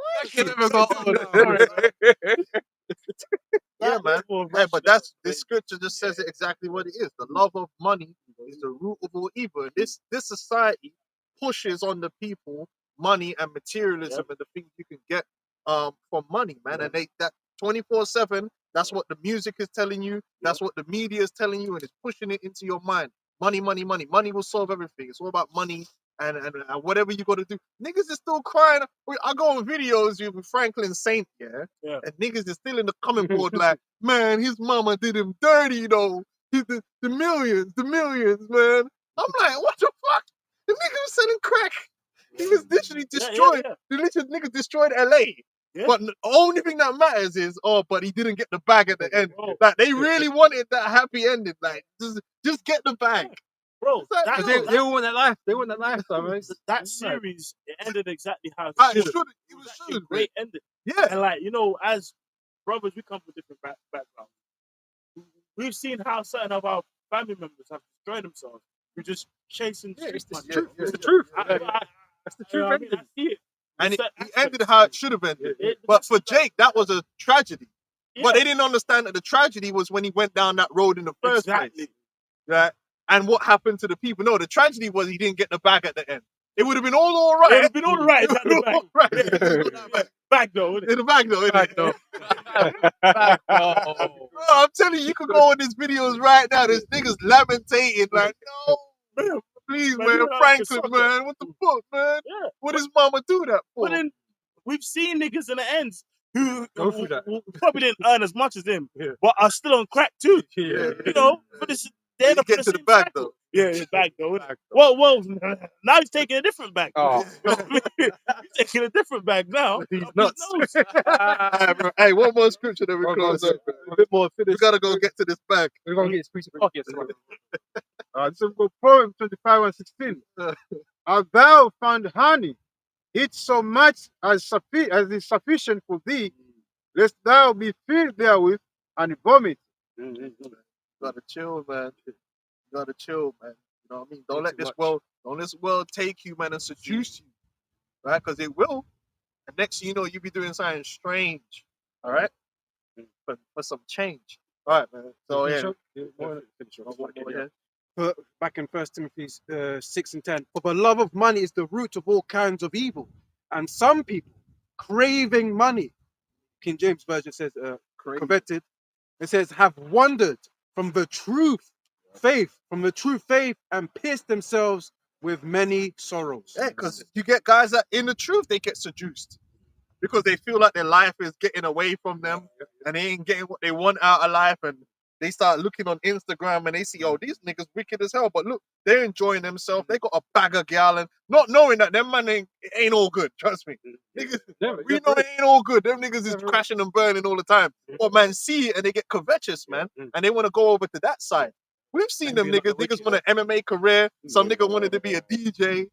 D: Yeah, man. Yeah, but this scripture just says it exactly what it is. The love of money is the root of all evil. And this society pushes on the people money and materialism and the things you can get from money, man. And that 24/7. That's what the music is telling you. That's what the media is telling you, and it's pushing it into your mind. Money, money, money. Money will solve everything. It's all about money and whatever you got to do. Niggas is still crying. I go on videos with Franklin Saint, and niggas is still in the comment board like, man, his mama did him dirty, though. The millions, man. I'm like, what the fuck? The nigga was selling crack. He was literally destroyed. The literally nigga destroyed LA. Yeah. But the only thing that matters is, but he didn't get the bag at the end. Like, they really wanted that happy ending. Like, just get the bag.
C: Bro,
G: they all want that life. They want that life, though.
C: That series, it ended exactly how it
D: should.
C: It was a great ending.
D: Yeah.
C: And like, as brothers, we come from different backgrounds. We've seen how certain of our family members have destroyed themselves. We're just chasing
G: it's the
C: money.
G: truth. It's the truth.
C: That's the truth. I see it.
D: And it ended how it should have ended. But for Jake, that was a tragedy. Yeah. But they didn't understand that the tragedy was when he went down that road in the first place. Right? And what happened to the people? No, the tragedy was he didn't get the bag at the end. It would have been all right.
C: It would have been all right. Bag though.
D: In the bag though. Bag though. Bro, I'm telling you, you could go on these videos right now. There's niggas lamentating like, no, man, please, man, Franklin, man, what the fuck, man? Yeah. What does mama do that for?
C: But then we've seen niggas in the ends who probably didn't earn as much as him, but are still on crack too.
D: Yeah.
C: But they're
D: get to the bag though.
C: Yeah, his bag though. Well, now he's taking a different bag.
G: Oh.
C: He's taking a different bag now.
D: He's nuts. Hey, one more scripture that we close up. A bit more finish. We gotta go get to this bag.
G: We're gonna get his piece of pockets.
E: So we'll go Proverbs 25:16. Hast thou found honey? Eat so much as is sufficient for thee, lest thou be filled therewith and vomit.
D: You gotta chill, man. You gotta chill, man. You know what I mean? Don't let this world take you, man, and seduce you. Right? Because it will. And next thing you know, you'll be doing something strange. All right? For some change. All right, man. So
F: Back in 1 Timothy 6:10. For the love of money is the root of all kinds of evil. And some people craving money, King James Version says coveted, it says have wandered from the true faith, and pierced themselves with many sorrows.
D: Yeah, because you get guys that in the truth they get seduced because they feel like their life is getting away from them and they ain't getting what they want out of life, and they start looking on Instagram and they see, oh, these niggas wicked as hell, but look, they're enjoying themselves. They got a bag of gal and not knowing that them man ain't all good. Trust me, niggas, we know it ain't all good. Them niggas is crashing and burning all the time. But man, see it and they get covetous, man, and they want to go over to that side. We've seen them niggas. Niggas want an MMA career. Some nigga wanted to be a DJ.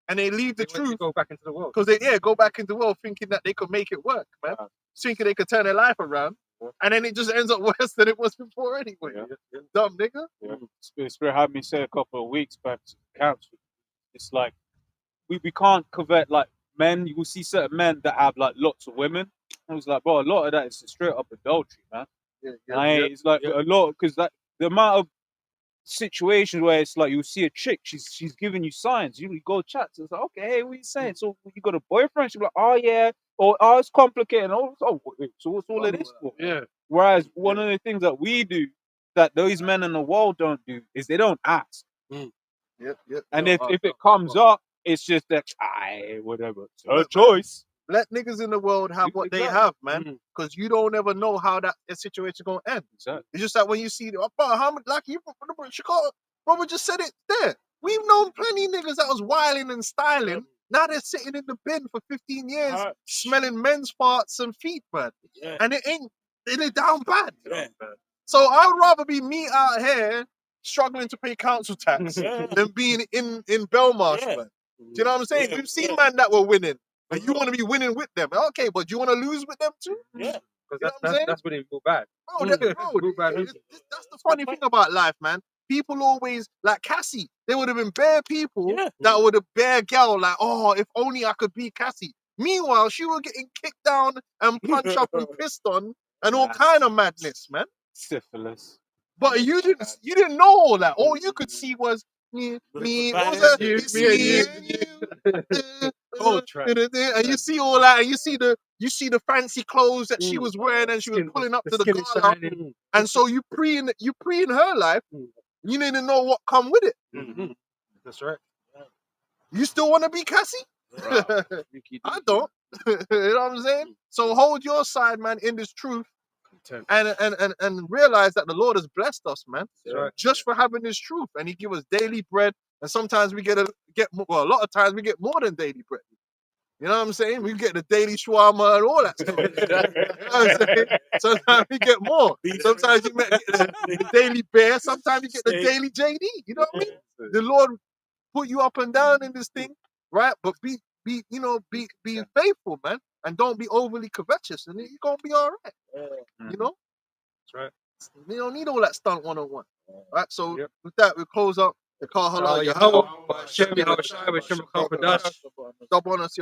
D: And they leave the truth.
G: Go back into the world.
D: Because they go back into the world thinking that they could make it work, man. Thinking they could turn their life around. And then it just ends up worse than it was before anyway. Dumb nigga.
A: Spirit had me say a couple of weeks back to the council. It's like we can't covet like men. You will see certain men that have like lots of women. I was like, bro, a lot of that is straight up adultery, man. It's like a lot because like the amount of situations where it's like you see a chick, she's giving you signs. You go chat to, it's like, okay, hey, what are you saying? So you got a boyfriend? She's like, oh yeah, or oh it's complicated. Oh, so what's all of this for?
B: Yeah.
A: Whereas one of the things that we do that those men in the world don't do is they don't ask. And if it comes up, it's just that whatever. It's her choice.
D: Let niggas in the world have what they have, man. Because you don't ever know how that situation gonna end.
A: Exactly.
D: It's just that when you see, how much like you, Chicago, brother just said it there. We've known plenty of niggas that was wilding and styling. Now they're sitting in the bin for 15 years, smelling men's farts and feet, man. And they're down bad. So I would rather be me out here struggling to pay council tax than being in Belmarsh, man. Do you know what I'm saying? We've seen man that were winning. And you want to be winning with them. Okay, but you want to lose with them too?
G: Yeah. Because that's when it go bad.
D: Bro, that's the funny thing about life, man. People always, like Cassie, there would have been bare people that would have bare gal, like, oh, if only I could be Cassie. Meanwhile, she was getting kicked down and punched up and pissed on and all kind of madness, man.
A: Syphilis.
D: But you didn't know all that. All you could see was me, and you. And you see all that, and you see the fancy clothes that she was wearing, and she was pulling up to the gala. And so you pre in her life, you didn't know what come with it.
G: That's right.
D: You still want to be Cassie? I don't. You know what I'm saying? So hold your side, man, in this truth. And realize that the Lord has blessed us, man, just for having this truth, and He give us daily bread. And sometimes we a lot of times we get more than daily bread. You know what I'm saying? We get the daily shawarma and all that stuff. You know what I'm saying? Sometimes we get more. Sometimes you get the daily bear. Sometimes you get the daily JD. You know what I mean? The Lord put you up and down in this thing, right? But be faithful, man, and don't be overly covetous, and you're gonna be all right. You know?
G: That's right.
D: You don't need all that stunt 101. Right? So with that, we close up the call.
G: Yahweh, Shem Yahweh Shai, Shem Kafadash.
D: Double honor to your